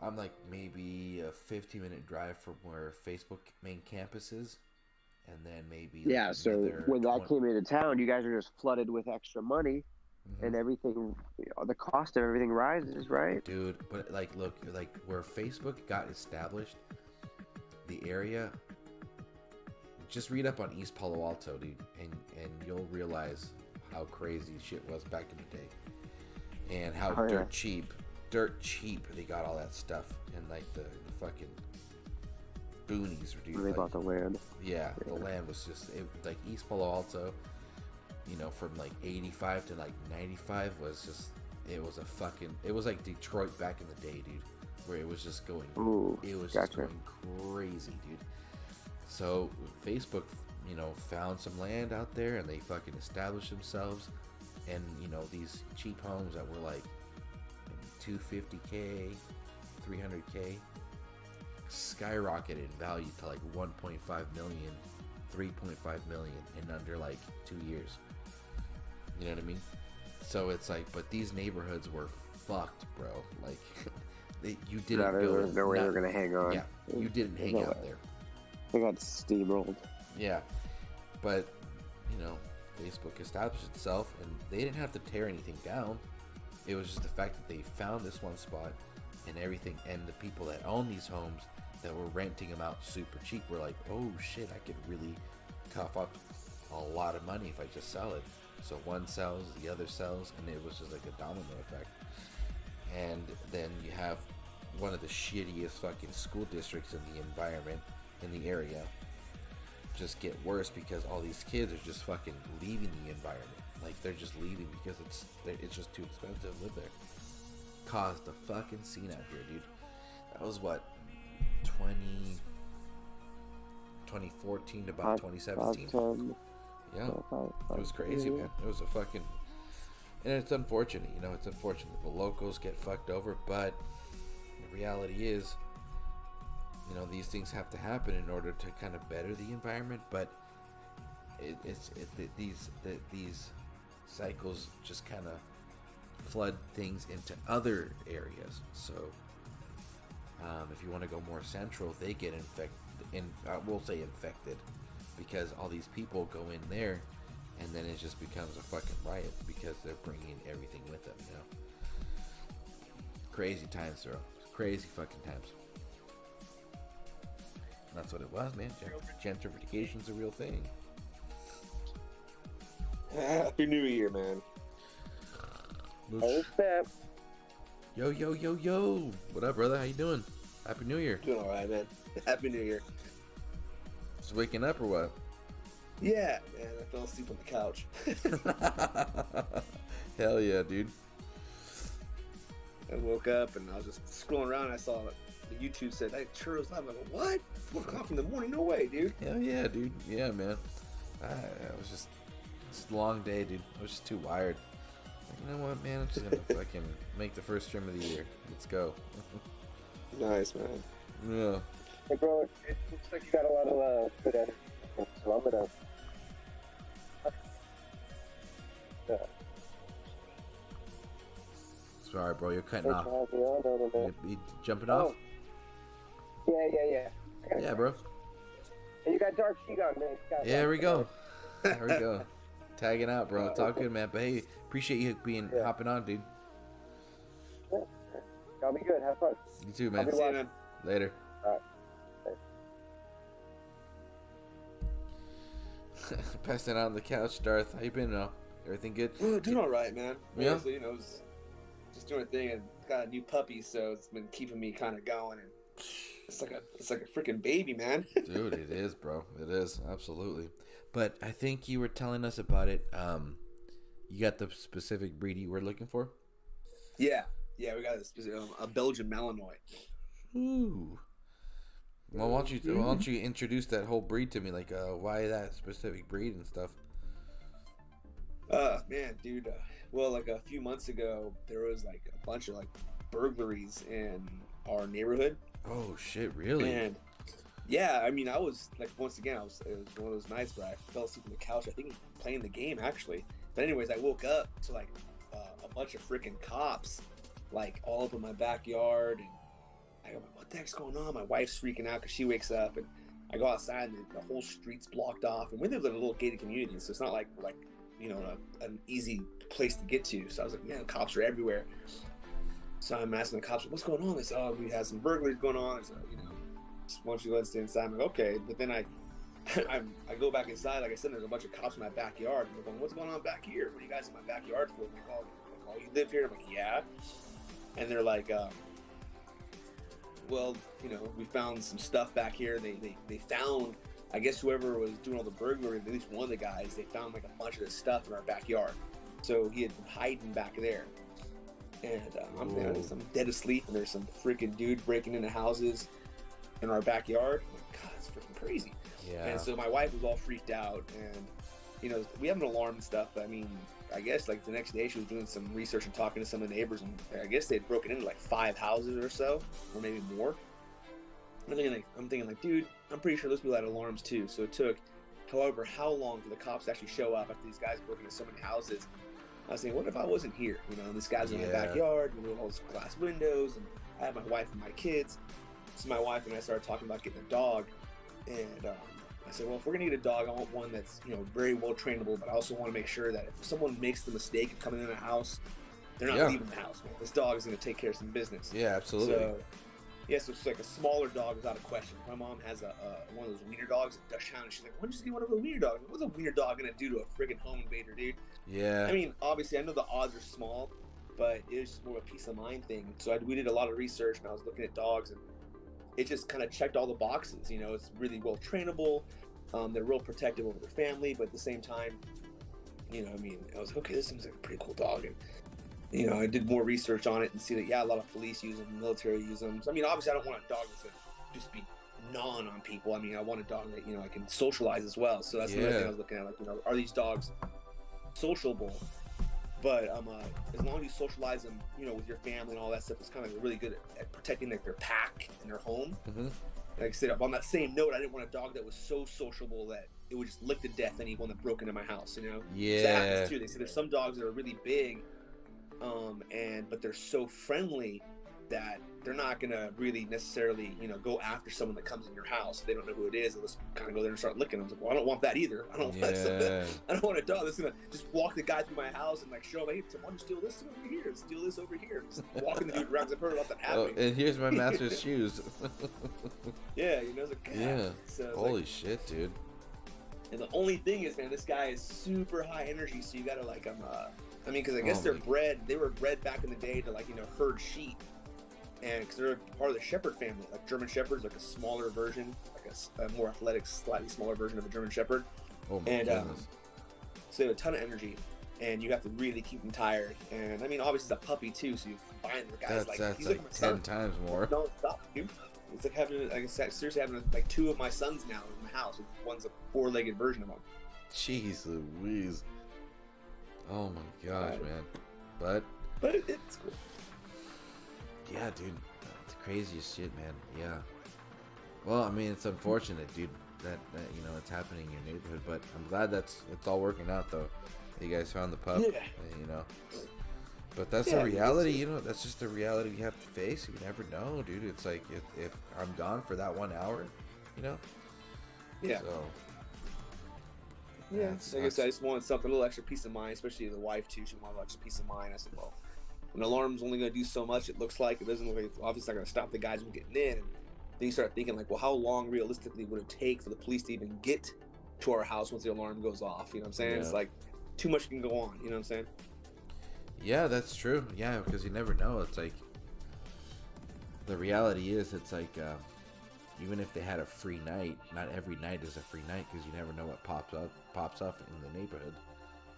I'm like maybe a 50-minute drive from where Facebook main campus is, and then maybe so when that came into town, you guys are just flooded with extra money, and everything, the cost of everything rises, right? Dude, but look, where Facebook got established, the area. Just read up on East Palo Alto, dude, and you'll realize how crazy shit was back in the day, and how dirt cheap they got all that stuff, and the fucking boonies, dude. They bought the land. Yeah, the land was just East Palo Alto. From 85 to 95 was just it was like Detroit back in the day, dude, where it was just going. Just going crazy, dude. So Facebook, found some land out there, and they fucking established themselves, and these cheap homes that were like $250K, $300K, skyrocketed in value to like 1.5 million, 3.5 million in under 2 years. You know what I mean? So it's but these neighborhoods were fucked, bro. You didn't go. No way they're gonna hang on. Yeah, you didn't hang out there. They got steamrolled. Yeah, but Facebook established itself, and they didn't have to tear anything down. It was just the fact that they found this one spot, and everything, and the people that own these homes that were renting them out super cheap were like, oh shit, I could really cough up a lot of money if I just sell it. So one sells, the other sells, and it was just like a domino effect. And then you have one of the shittiest fucking school districts in the environment, in the area, just get worse because all these kids are just fucking leaving the environment. They're just leaving because it's just too expensive to live there. Caused a fucking scene out here, dude. That was what, 2014 to about 2017. Yeah, it was crazy, man. It was a fucking, and it's unfortunate, it's unfortunate the locals get fucked over, but the reality is, these things have to happen in order to kind of better the environment, but these cycles just kind of flood things into other areas. So if you want to go more central, they get we'll say infected, because all these people go in there, and then it just becomes a fucking riot because they're bringing everything with them. Crazy times, bro. Crazy fucking times. That's what it was, man. Gentrification's a real thing. Happy New Year, man. Oh, snap. Yo. What up, brother? How you doing? Happy New Year. Doing all right, man. Happy New Year. Just waking up or what? Yeah, man. I fell asleep on the couch. Hell yeah, dude. I woke up and I was just scrolling around. And I saw the YouTube said, "Hey, Churro's live." I go, "What? 4 o'clock in the morning? No way, dude." Hell yeah, dude. Yeah, man. It was just a long day, dude. I was just too wired. You know what, man? I'm just gonna fucking make the first stream of the year. Let's go. Nice, man. Yeah. Hey, bro, it looks like you got a lot of good energy, so I'm gonna. Sorry, bro. You're cutting off. You jumping off? Yeah. Yeah, bro. And you got DARKSIDE on, man. Yeah, there we go. There we go. Tagging out, bro. It's all good, man. But hey, appreciate you hopping on, dude. Yeah. Y'all be good. Have fun. You too, man. See you, man. Later. All right. Passing out on the couch, Darth. How you been, now? Everything good? Doing all right, man. Yeah. Honestly, you know, was just doing a thing and got a new puppy, so it's been keeping me kind of going. And it's like a freaking baby, man. Dude, it is, bro. It is, absolutely. But I think you were telling us about it. You got the specific breed you were looking for? Yeah, we got a Belgian Malinois. Ooh. Well, why don't you introduce that whole breed to me? Like, why that specific breed and stuff? Man, dude. Well, like a few months ago, there was like a bunch of like burglaries in our neighborhood. Oh shit! Really? And yeah, I mean, I was like, once again, it was one of those nights where I fell asleep on the couch. I think playing the game actually. But anyways, I woke up to like a bunch of freaking cops, like all up in my backyard, and I go, what the heck's going on? My wife's freaking out because she wakes up, and I go outside, and the whole street's blocked off. And we live in a little gated community, so it's not like you know, an easy place to get to. So I was like, man, cops are everywhere. So I'm asking the cops, what's going on? They said, oh, we had some burglaries going on. So, you know, just want you to let us stay inside. I'm like, okay. But then I go back inside. Like I said, there's a bunch of cops in my backyard. And they're going, what's going on back here? What are you guys in my backyard for? I'm like, oh, you live here? I'm like, yeah. And they're like, well, you know, we found some stuff back here. They found, I guess whoever was doing all the burglary, at least one of the guys, they found like a bunch of this stuff in our backyard. So he had been hiding back there. And I'm dead asleep, and there's some freaking dude breaking into houses in our backyard. I'm like, God, it's freaking crazy. Yeah. And so my wife was all freaked out, and you know, we have an alarm and stuff. But I mean, I guess like the next day she was doing some research and talking to some of the neighbors, and I guess they had broken into like 5 houses or so, or maybe more. I'm thinking like, dude, I'm pretty sure those people had alarms too. So it took, however, how long for the cops to actually show up after these guys broke into so many houses. I was thinking, what if I wasn't here? You know, this guy's in my backyard, with all those glass windows, and I have my wife and my kids. So my wife and I started talking about getting a dog, and I said, well, if we're gonna get a dog, I want one that's, you know, very well trainable, but I also want to make sure that if someone makes the mistake of coming in the house, they're not leaving the house, man. This dog is gonna take care of some business. Yeah, absolutely. So, yeah, so it's like a smaller dog without a question. My mom has one of those wiener dogs, a Dachshund, and she's like, why don't you just get one of those wiener dogs? What's a wiener dog gonna do to a friggin' home invader, dude? Yeah. I mean, obviously, I know the odds are small, but it was just more of a peace of mind thing. So we did a lot of research, and I was looking at dogs, and it just kind of checked all the boxes. You know, it's really well trainable. They're real protective over their family, but at the same time, you know, I mean, I was like, okay, this seems like a pretty cool dog. And, you know, I did more research on it and see that, yeah, a lot of police use them, military use them. So, I mean, obviously, I don't want a dog that's going to just be gnawing on people. I mean, I want a dog that, you know, I can socialize as well. So that's another thing I was looking at. Like, you know, are these dogs sociable? But as long as you socialize them, you know, with your family and all that stuff, it's kind of really good at protecting like their pack and their home. Mm-hmm. Like I said, on that same note, I didn't want a dog that was so sociable that it would just lick to death anyone that broke into my house, you know? Yeah. That happens too. They say there's some dogs that are really big, but they're so friendly that they're not gonna really necessarily, you know, go after someone that comes in your house. They don't know who it is. They'll just kind of go there and start licking. I was like, well, I don't want that either. I don't want a dog that's gonna just walk the guy through my house and like show him, hey, why don't you steal this over here? Steal this over here. Just walking the dude around. I've heard about that happening. Oh, and here's my master's shoes. Yeah, you know, it's like, God. Yeah. So holy shit, dude. And the only thing is, man, this guy is super high energy, so you gotta like I mean, because I guess they were bred back in the day to like, you know, herd sheep. And because they're part of the shepherd family, like German shepherds, like a smaller version, like a more athletic, slightly smaller version of a German shepherd. Oh my goodness. So they have a ton of energy, and you have to really keep them tired. And I mean, obviously, it's a puppy too, so you find the guy's that's he's like 10 times more. Don't stop, dude. It's like having, like, seriously having like 2 of my sons now in the house. One's a 4-legged version of them. Jeez Louise. Oh my gosh, man. But it's cool. Yeah, dude, it's the craziest shit, man. Yeah. Well, I mean, it's unfortunate, dude, that you know it's happening in your neighborhood, but I'm glad it's all working out though. You guys found the pup, you know. But that's the reality, you know. That's just the reality we have to face. You never know, dude. It's like if I'm gone for that 1 hour, you know. Yeah. So. Yeah. I guess I just wanted something, a little extra peace of mind, especially the wife too. She wanted a little extra peace of mind. I said, well, an alarm's only going to do so much. It looks like it doesn't look like it's obviously not going to stop the guys from getting in. And then you start thinking like, well, how long realistically would it take for the police to even get to our house once the alarm goes off? You know what I'm saying? Yeah. It's like, too much can go on. You know what I'm saying? Yeah, that's true. Yeah, because you never know. It's like, the reality is, it's like, even if they had a free night, not every night is a free night, because you never know what pops up in the neighborhood.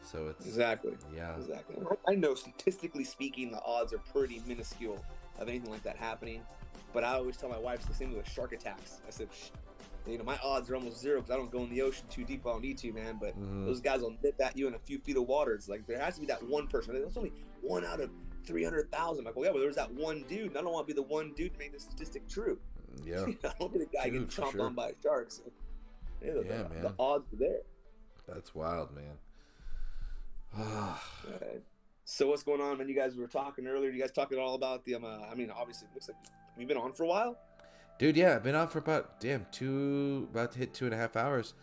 So it's Exactly. Yeah. Exactly. I know statistically speaking, the odds are pretty minuscule of anything like that happening. But I always tell my wife it's the same with shark attacks. I said, you know, my odds are almost zero because I don't go in the ocean too deep. I don't need to, man. But those guys will nip at you in a few feet of water. It's like, there has to be that one person. There's only one out of 300,000. I'm like, well, yeah, but there's that one dude. And I don't want to be the one dude to make the statistic true. Yeah. I don't want to be the guy getting chomped on by a shark. So, yeah, man. The odds are there. That's wild, man. So what's going on, man? You guys were talking earlier. You guys talking all about the I mean, obviously it looks like you've been on for a while. Dude, yeah, I've been on for about to hit 2.5 hours.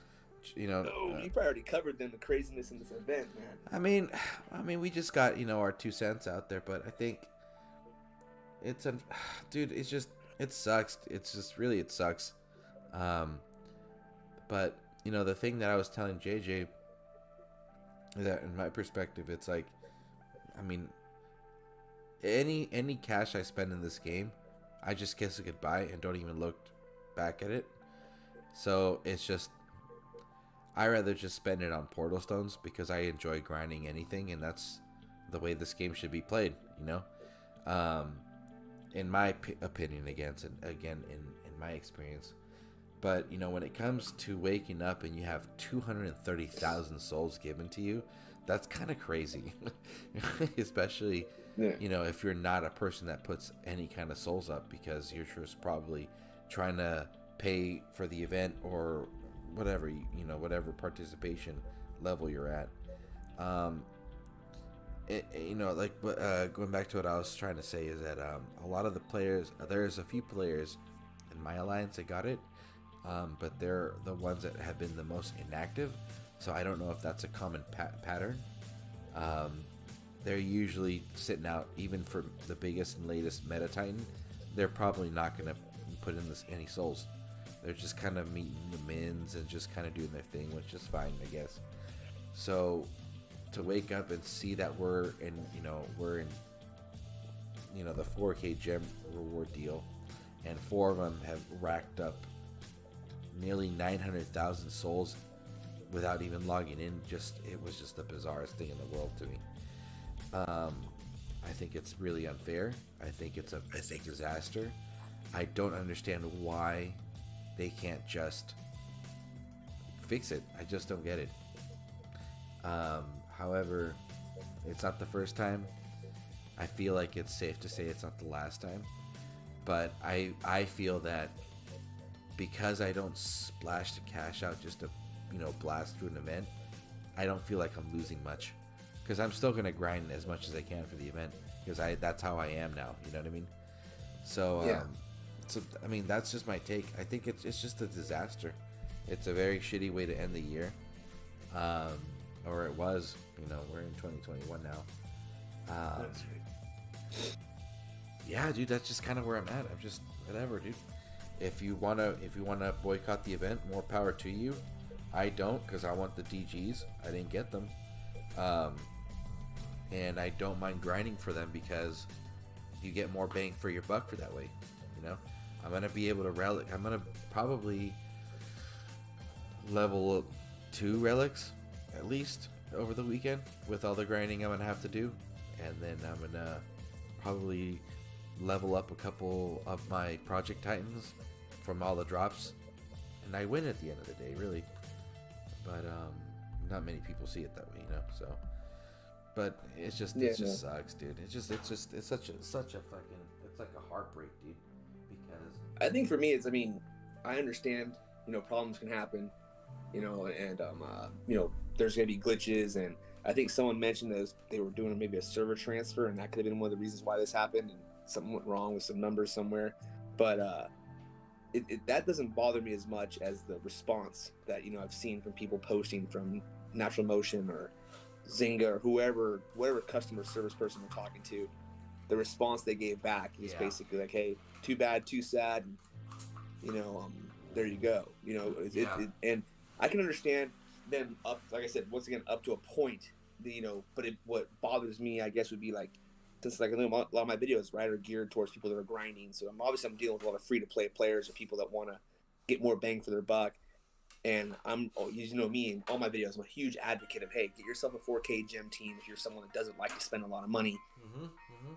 You know, you probably already covered then the craziness in this event, man. I mean, we just got, you know, our 2 cents out there, but I think dude, it's just, it sucks. It's just really, it sucks. But you know, the thing that I was telling JJ is that, in my perspective, it's like, I mean, any cash I spend in this game, I just kiss it goodbye and don't even look back at it. So it's just, I rather just spend it on portal stones because I enjoy grinding anything, and that's the way this game should be played, you know. In my opinion, again, in my experience. But you know, when it comes to waking up and you have 230,000 souls given to you, that's kind of crazy. Especially, you know, if you're not a person that puts any kind of souls up, because you're just probably trying to pay for the event or whatever, you know, whatever participation level you're at. You know, like, going back to what I was trying to say is that a lot of the players, there's a few players in my alliance that got it, but they're the ones that have been the most inactive. So I don't know if that's a common pattern. They're usually sitting out, even for the biggest and latest meta titan. They're probably not going to put in any souls. They're just kind of meeting the mins and just kind of doing their thing, which is fine, I guess. So to wake up and see that we're in the 4K gem reward deal, and 4 of them have racked up nearly 900,000 souls without even logging in, it was just the bizarrest thing in the world to me. I think it's really unfair. I think it's a disaster. I don't understand why they can't just fix it. I just don't get it. However, it's not the first time. I feel like it's safe to say it's not the last time. But I feel that because I don't splash the cash out just to, you know, blast through an event, I don't feel like I'm losing much. Because I'm still going to grind as much as I can for the event. Because that's how I am now. You know what I mean? So, yeah. So I mean, that's just my take. I think it's just a disaster. It's a very shitty way to end the year. Or it was. You know, we're in 2021 now. That's right. Yeah, dude, that's just kind of where I'm at. I'm just whatever, dude. If you wanna boycott the event, more power to you. I don't, because I want the DGs. I didn't get them, and I don't mind grinding for them because you get more bang for your buck for that way. You know, I'm gonna be able to relic. I'm gonna probably level up 2 relics at least over the weekend with all the grinding I'm gonna have to do, and then I'm gonna probably level up a couple of my project titans from all the drops, and I win at the end of the day, really. But not many people see it that way, you know. So, but it just sucks, dude. It's such a fucking, it's like a heartbreak, dude. Because I think for me, it's, I mean, I understand, you know, problems can happen, you know, and you know, there's gonna be glitches, and I think someone mentioned that they were doing maybe a server transfer, and that could have been one of the reasons why this happened, and something went wrong with some numbers somewhere. But that doesn't bother me as much as the response that, you know, I've seen from people posting from Natural Motion or Zynga or whatever customer service person we're talking to. The response they gave back is basically like, "Hey, too bad, too sad," and, you know, there you go. You know, and I can understand them up, like I said, once again, up to a point. what bothers me, I guess, would be like, since like a lot of my videos, right, are geared towards people that are grinding. So I'm dealing with a lot of free to play players or people that want to get more bang for their buck. And you know me, in all my videos, I'm a huge advocate of, hey, get yourself a 4K gem team if you're someone that doesn't like to spend a lot of money.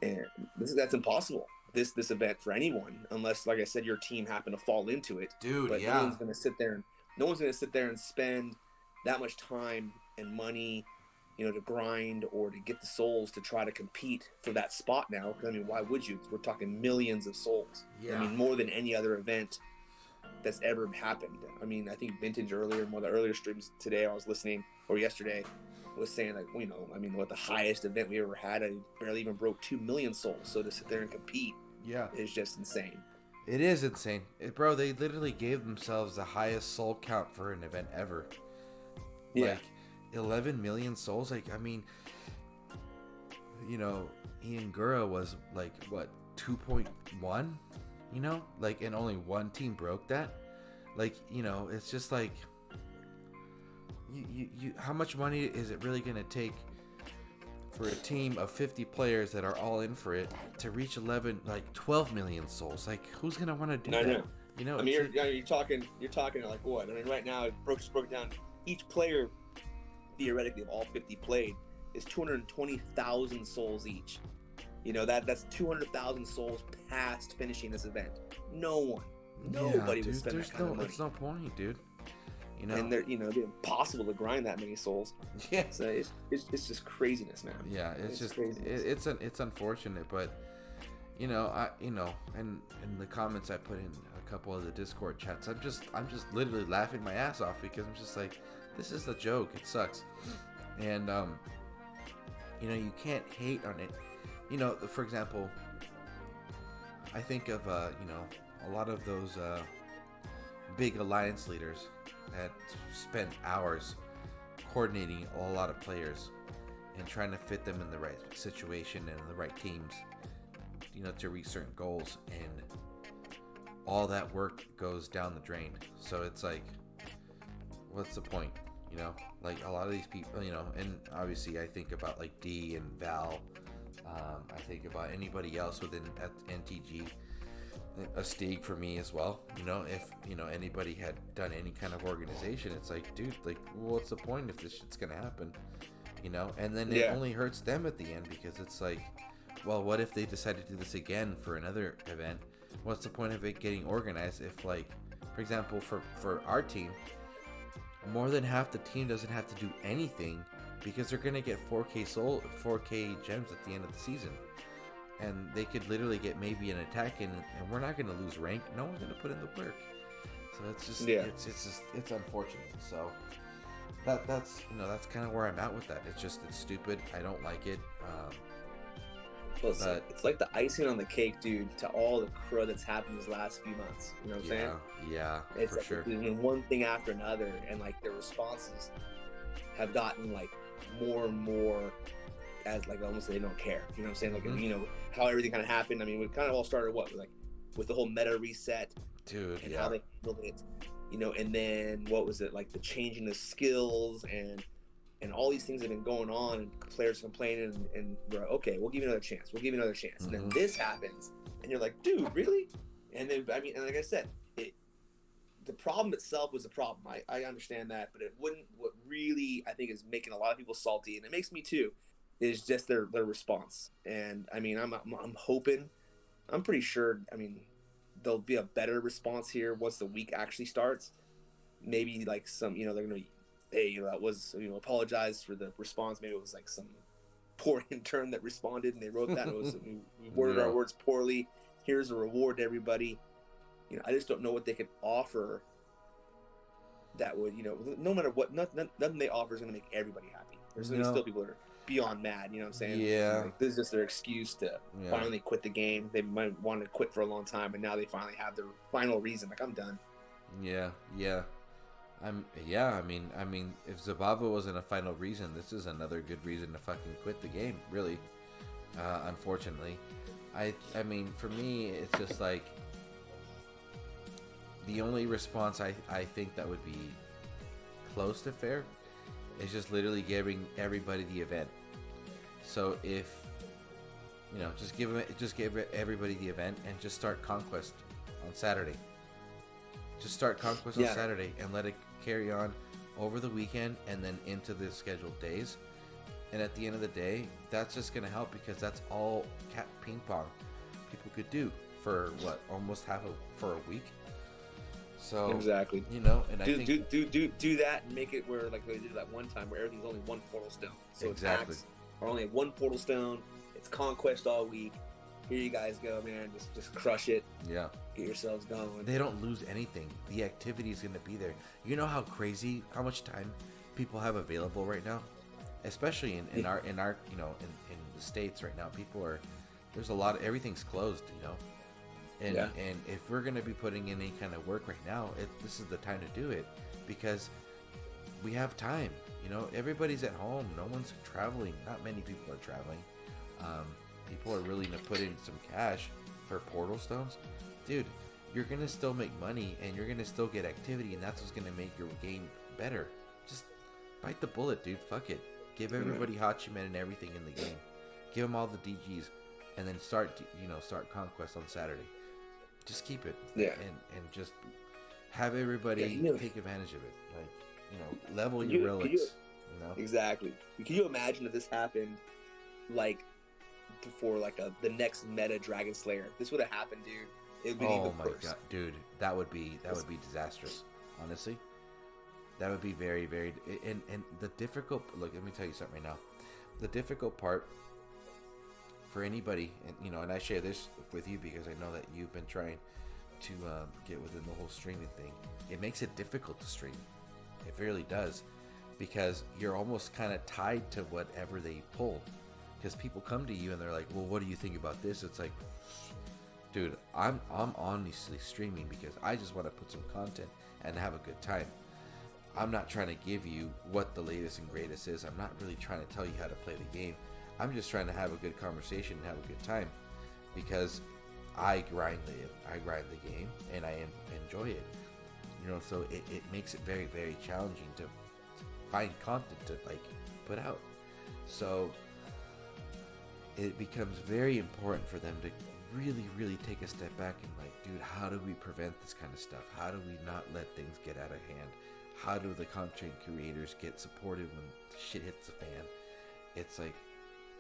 And that's impossible. This event for anyone, unless, like I said, your team happened to fall into it. Dude, but yeah. No one's gonna sit there and spend that much time and money, to grind or to get the souls to try to compete for that spot now. Because I mean, why would you? We're talking millions of souls. Yeah. I mean, more than any other event that's ever happened. I mean, I think Vintage earlier, in one of the earlier streams today, I was listening, or yesterday, was saying like, I mean, what the highest event we ever had, I barely even broke 2 million souls. So to sit there and compete, is just insane. It is insane, bro. They literally gave themselves the highest soul count for an event ever. Yeah. Like 11 million souls. Like, I mean, Ian Gura was like what 2.1. Like, and only one team broke that. Like, it's just like, you how much money is it really gonna take for a team of 50 players that are all in for it to reach 12 million souls? Like, who's gonna want to do that? I mean, you're talking like what? I mean, right now, just broke down. Each player, theoretically, of all 50 played, is 220,000 souls each. That's 200,000 souls past finishing this event. Nobody would spend that kind of money. There's no point, dude. And they're impossible to grind that many souls. Yeah, so it's just craziness, man. Yeah, it's just craziness. It's unfortunate, but and in the comments I put in a couple of the Discord chats, I'm just literally laughing my ass off because I'm just like, this is a joke. It sucks, and you can't hate on it. For example, I think of a lot of those big alliance leaders that spent hours coordinating a lot of players and trying to fit them in the right situation and the right teams, to reach certain goals, and all that work goes down the drain. So it's like, what's the point? Like a lot of these people, and obviously I think about like D and Val. I think about anybody else within NTG, a Steeg for me as well. If anybody had done any kind of organization, it's like, dude, like, what's the point if this shit's gonna happen? And then it only hurts them at the end, because it's like, well, what if they decide to do this again for another event? What's the point of it getting organized if, like, for example, for our team, more than half the team doesn't have to do anything, because they're gonna get 4K gems at the end of the season, and they could literally get maybe an attack in, and we're not gonna lose rank. No one's gonna put in the work. So it's just it's unfortunate. So that's kind of where I'm at with that. It's stupid. I don't like it. It's like the icing on the cake, dude, to all the crud that's happened these last few months. You know what I'm saying? Yeah, it's for like, sure. One thing after another, and like their responses have gotten like more and more as like almost they don't care. You know what I'm saying? Like how everything kind of happened. I mean, it kind of all started with the whole meta reset, dude, and how they handled it. And then what was it, like the changing of skills and all these things have been going on, and players complaining, and we're like, okay, we'll give you another chance. And then this happens, and you're like, dude, really? And then and like I said, the problem itself was the problem. I understand that, but what really I think is making a lot of people salty, and it makes me too, is just their response. And I mean, I'm hoping, I'm pretty sure, I mean, there'll be a better response here once the week actually starts. Maybe like some, they're gonna, hey, that was, apologize for the response. Maybe it was like some poor intern that responded, and they wrote that. It was, we worded our words poorly. Here's a reward to everybody. I just don't know what they could offer that would, no matter what, nothing they offer is going to make everybody happy. There's going to be still people that are beyond mad, you know what I'm saying? Yeah. Like, this is just their excuse to finally quit the game. They might want to quit for a long time, and now they finally have their final reason. Like, I'm done. Yeah. I mean, if Zabava wasn't a final reason, this is another good reason to fucking quit the game, really. Unfortunately. I mean, for me, it's just like, the only response I think that would be close to fair It's just literally giving everybody the event. So if just give everybody the event and just start Conquest on Saturday. Just start Conquest on Saturday and let it carry on over the weekend and then into the scheduled days. And at the end of the day, that's just going to help because that's all cat ping pong people could do for almost for a week. So exactly, and I think do that and make it where like they did that one time where everything's only one portal stone. So exactly, attacks are only one portal stone. It's Conquest all week. Here you guys go, man. Just crush it. Yeah. Get yourselves going. They don't lose anything. The activity is going to be there. You know how much time people have available right now, especially in our in the States right now. There's a lot of everything's closed, and if we're going to be putting in any kind of work right now, this is the time to do it because we have time. Everybody's at home. No one's traveling. Not many people are traveling. People are willing to put in some cash for portal stones. Dude, you're going to still make money and you're going to still get activity, and that's what's going to make your game better. Just bite the bullet, dude. Fuck it. Give everybody Hachimen and everything in the game. Give them all the DGs and then start Conquest on Saturday. Just keep it. And just have everybody take advantage of it. Level your relics. Exactly. Can you imagine if this happened like before the next meta Dragon Slayer? This would have happened, dude. It would be even worse. God, dude, that would be disastrous. Honestly, that would be very, very. And the difficult. Look, let me tell you something right now. The difficult part for anybody, and I share this with you because I know that you've been trying to get within the whole streaming thing. It makes it difficult to stream. It really does, because you're almost kind of tied to whatever they pull. Because people come to you and they're like, well, what do you think about this? It's like, dude, I'm honestly streaming because I just want to put some content and have a good time. I'm not trying to give you what the latest and greatest is. I'm not really trying to tell you how to play the game. I'm just trying to have a good conversation and have a good time, because I grind the game and I enjoy it. So it makes it very, very challenging to find content to put out. So it becomes very important for them to really, really take a step back and dude, how do we prevent this kind of stuff? How do we not let things get out of hand? How do the content creators get supported when shit hits the fan? It's like,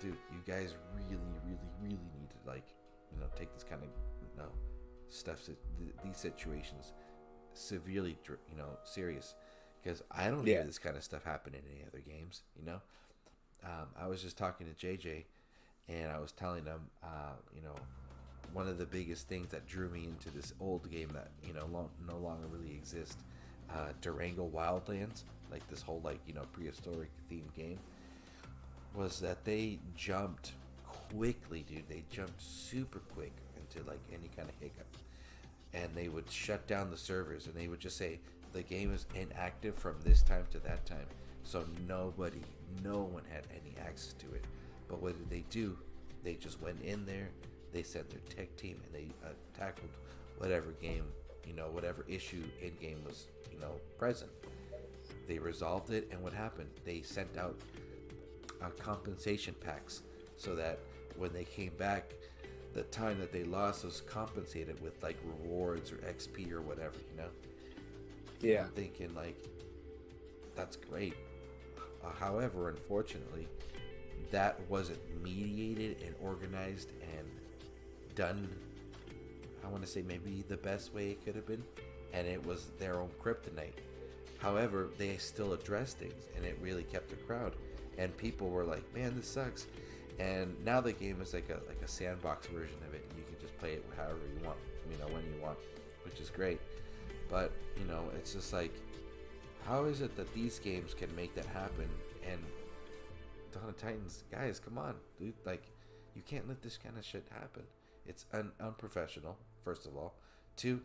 dude, you guys really, really, really need to take this kind of stuff, these situations severely, serious, because I don't hear this kind of stuff happen in any other games. I was just talking to JJ, and I was telling him, one of the biggest things that drew me into this old game that no longer really exists, Durango Wildlands, this whole prehistoric themed game, was that they jumped quickly, dude. They jumped super quick into any kind of hiccup, and they would shut down the servers, and they would just say the game is inactive from this time to that time, so no one had any access to it. But what did they do? They just went in there, they sent their tech team, and they tackled whatever game, whatever issue in game was present. They resolved it, and what happened? They sent out compensation packs so that when they came back, the time that they lost was compensated with rewards or XP or whatever. I'm thinking that's great. However, unfortunately, that wasn't mediated and organized and done, I want to say, maybe the best way it could have been, and it was their own kryptonite. However, they still addressed things, and it really kept the crowd, and people were like, man, this sucks. And now the game is like a sandbox version of it, and you can just play it however you want, when you want, which is great. But it's just how is it that these games can make that happen? And Dawn of Titans, guys, come on, dude, you can't let this kind of shit happen. It's unprofessional, first of all. Two,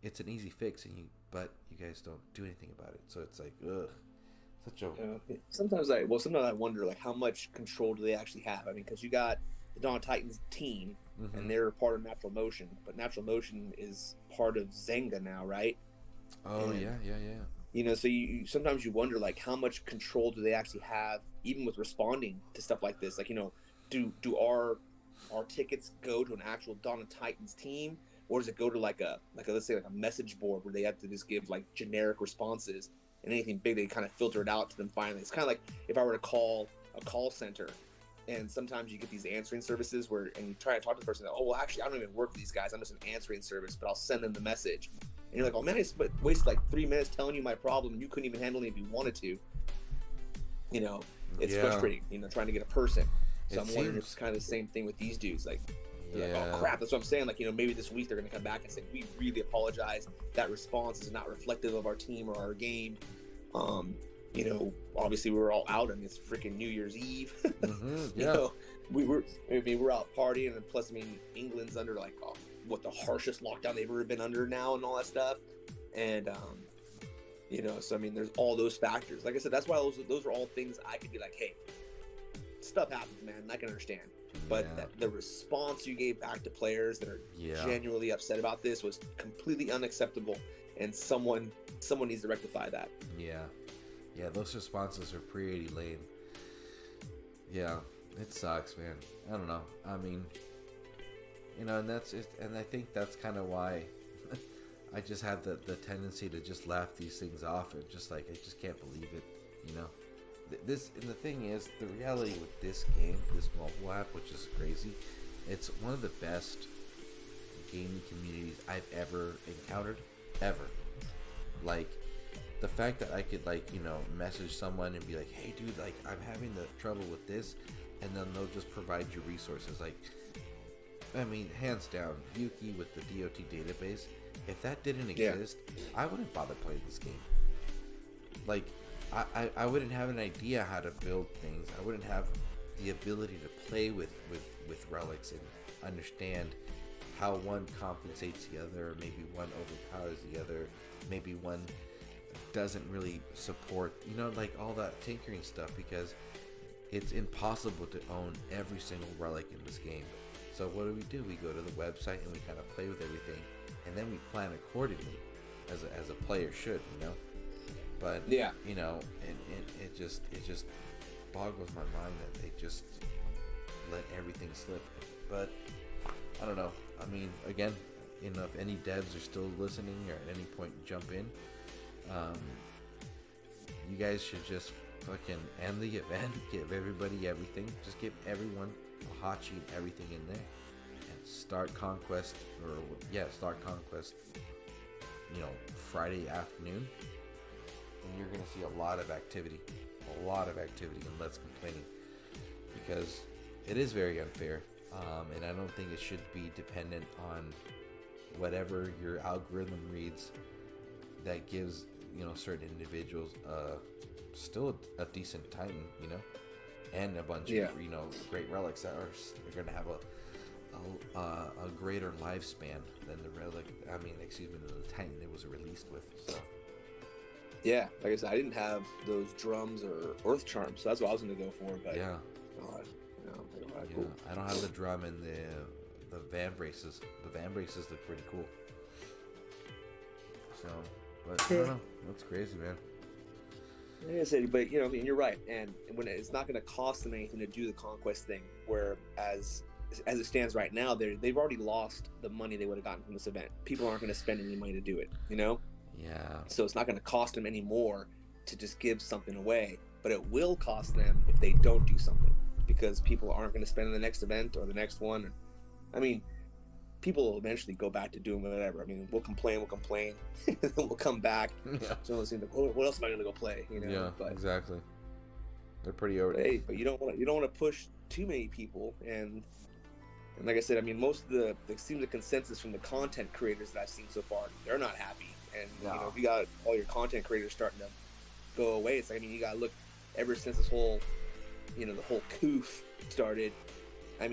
it's an easy fix, but you guys don't do anything about it. So it's ugh. Such a... Sometimes I wonder how much control do they actually have? I mean, because you got the Dawn of Titans team, and they're part of Natural Motion, but Natural Motion is part of Zynga now, right? Oh, and yeah. So sometimes you wonder like how much control do they actually have, even with responding to stuff like this. Like, do our tickets go to an actual Dawn of Titans team, or does it go to like a let's say like a message board where they have to just give like generic responses, and anything big they kind of filter it out to them finally. It's kind of like if I were to call a call center, and sometimes you get these answering services and you try to talk to the person, oh, well, actually, I don't even work for these guys. I'm just an answering service, but I'll send them the message. And you're like, oh man, I wasted like 3 minutes telling you my problem, and you couldn't even handle it if you wanted to. It's frustrating, trying to get a person. So I'm wondering if it's kind of the same thing with these dudes. Like, oh crap, that's what I'm saying. Like, maybe this week they're going to come back and say, we really apologize. That response is not reflective of our team or our game. Obviously we were all out on this freaking New Year's Eve. We were out partying, and plus, England's under like the harshest lockdown they've ever been under now, and all that stuff. And so there's all those factors. Like I said, that's why those are all things I could be like, hey, stuff happens, man, and I can understand. But the response you gave back to players that are genuinely upset about this was completely unacceptable, and someone needs to rectify that. Yeah, those responses are pretty lame. Yeah, it sucks, man. I don't know. And that's it. And I think that's kind of why I just have the tendency to just laugh these things off, and just like, I just can't believe it, And the thing is, the reality with this game, this mobile app, which is crazy, it's one of the best gaming communities I've ever encountered, ever. Like, the fact that I could, message someone and be like, hey, dude, like, I'm having the trouble with this, and then they'll just provide you resources. Like, hands down, Yuki with the DOT database, if that didn't exist, I wouldn't bother playing this game. Like, I wouldn't have an idea how to build things. I wouldn't have the ability to play with relics and understand how one compensates the other, maybe one overpowers the other, maybe one doesn't really support, like all that tinkering stuff, because it's impossible to own every single relic in this game. So what do? We go to the website and we kind of play with everything, and then we plan accordingly, as a player should, But and it just boggles my mind that they just let everything slip. But I don't know. Again, if any devs are still listening or at any point jump in, you guys should just fucking end the event, give everybody everything, just give everyone a hot sheet, everything in there, and start Conquest, Friday afternoon, and you're going to see a lot of activity and less complaining, because it is very unfair, and I don't think it should be dependent on whatever your algorithm reads that gives certain individuals still a decent Titan, and a bunch of great relics that are going to have a greater lifespan than the relic. The Titan it was released with. So. Yeah, like I said, I didn't have those drums or earth charms, so that's what I was going to go for. But cool. I don't have the drum and the van braces. The van braces look pretty cool. So, but I don't know. That's crazy, man. Like I said, but you're right, and when it's not going to cost them anything to do the conquest thing, where as it stands right now, they've already lost the money they would have gotten from this event. People aren't going to spend any money to do it, Yeah. So it's not going to cost them any more to just give something away, but it will cost them if they don't do something, because people aren't going to spend in the next event or the next one. People will eventually go back to doing whatever. We'll complain, and then we'll come back. Yeah. So it'll seem like, what else am I going to go play? Yeah, but, exactly. They're pretty over. But you don't want to push too many people, and like I said, most of it seems the consensus from the content creators that I've seen so far, they're not happy. And if you got all your content creators starting to go away, it's like, you got to look, ever since this whole, the whole coof started.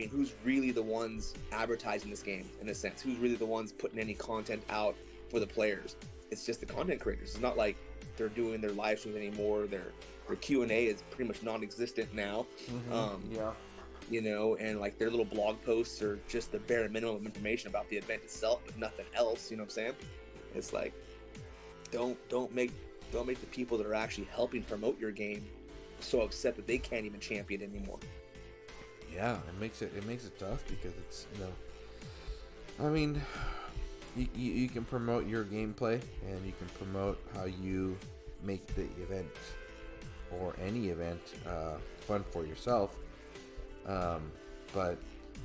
Who's really the ones advertising this game, in a sense? Who's really the ones putting any content out for the players? It's just the content creators. It's not like they're doing their live streams anymore. Their Q&A is pretty much non-existent now. And like their little blog posts are just the bare minimum of information about the event itself, but nothing else. You know what I'm saying? It's like, don't make don't make the people that are actually helping promote your game so upset that they can't even champion anymore. Yeah, it makes it tough because it's, I mean, you can promote your gameplay and you can promote how you make the event or any event fun for yourself, but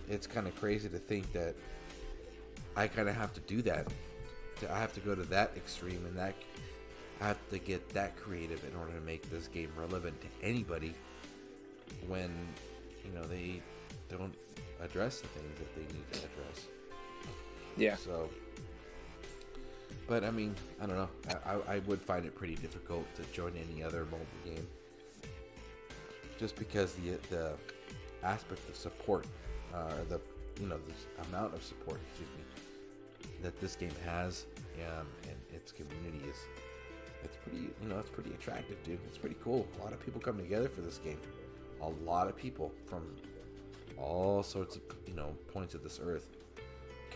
it's kind of crazy to think that I kind of have to do that. I have to go to that extreme, and that I have to get that creative in order to make this game relevant to anybody when, they don't address the things that they need to address. Yeah. So, but I mean, I don't know. I would find it pretty difficult to join any other mobile game, just because the aspect of support, the amount of support, that this game has, and its community it's pretty attractive, dude. It's pretty cool. A lot of people come together for this game. A lot of people from all sorts of points of this earth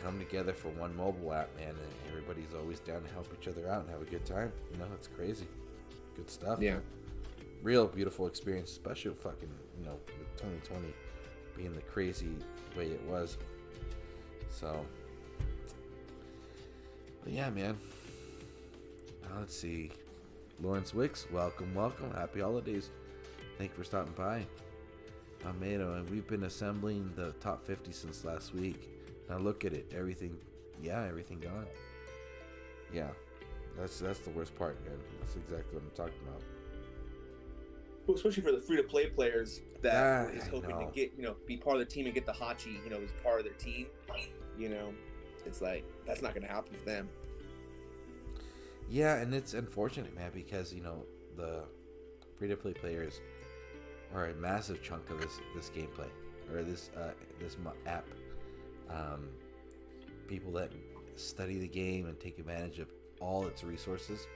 come together for one mobile app, man, and everybody's always down to help each other out and have a good time. It's crazy. Good stuff. Yeah. Man. Real beautiful experience, especially fucking, with 2020 being the crazy way it was. So, but yeah, man. Now let's see. Lawrence Wicks, welcome. Happy holidays. Thank you for stopping by. Almeida, and we've been assembling the top 50 since last week. Now look at it. Everything gone. Yeah. That's the worst part, man. That's exactly what I'm talking about. Well, especially for the free-to-play players that is hoping to get, be part of the team and get the Hachi, as part of their team. It's like, that's not going to happen for them. Yeah, and it's unfortunate, man, because, the free-to-play players are a massive chunk of this gameplay, or this app. People that study the game and take advantage of all its resources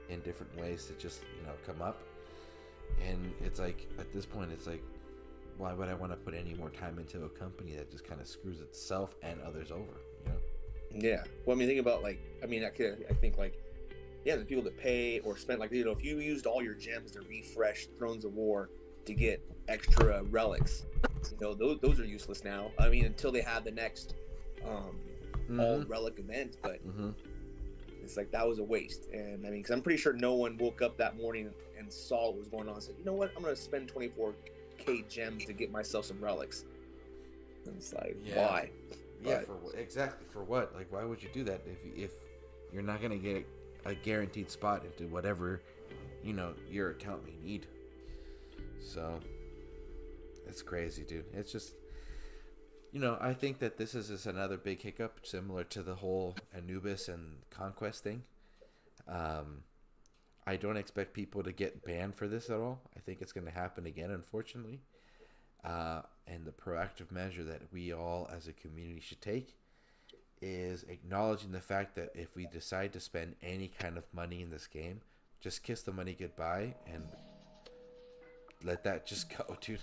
in different ways to just, come up. And it's like, at this point, it's like, why would I want to put any more time into a company that just kind of screws itself and others over, Yeah. Well, I mean, think about, I think, the people that pay or spend, if you used all your gems to refresh Thrones of War to get extra relics, those are useless now. I mean, until they have the next all relic event, but it's like, that was a waste. And I mean, because I'm pretty sure no one woke up that morning and saw what was going on and said, you know what, I'm going to spend 24k gems to get myself some relics. And it's like, why? Yeah, exactly, for what? Like, why would you do that if you're not going to get a guaranteed spot into whatever, your account may need? So, it's crazy, dude. It's just, I think that this is just another big hiccup, similar to the whole Anubis and Conquest thing. I don't expect people to get banned for this at all. I think it's going to happen again, unfortunately. And the proactive measure that we all as a community should take is acknowledging the fact that if we decide to spend any kind of money in this game, just kiss the money goodbye and let that just go, dude.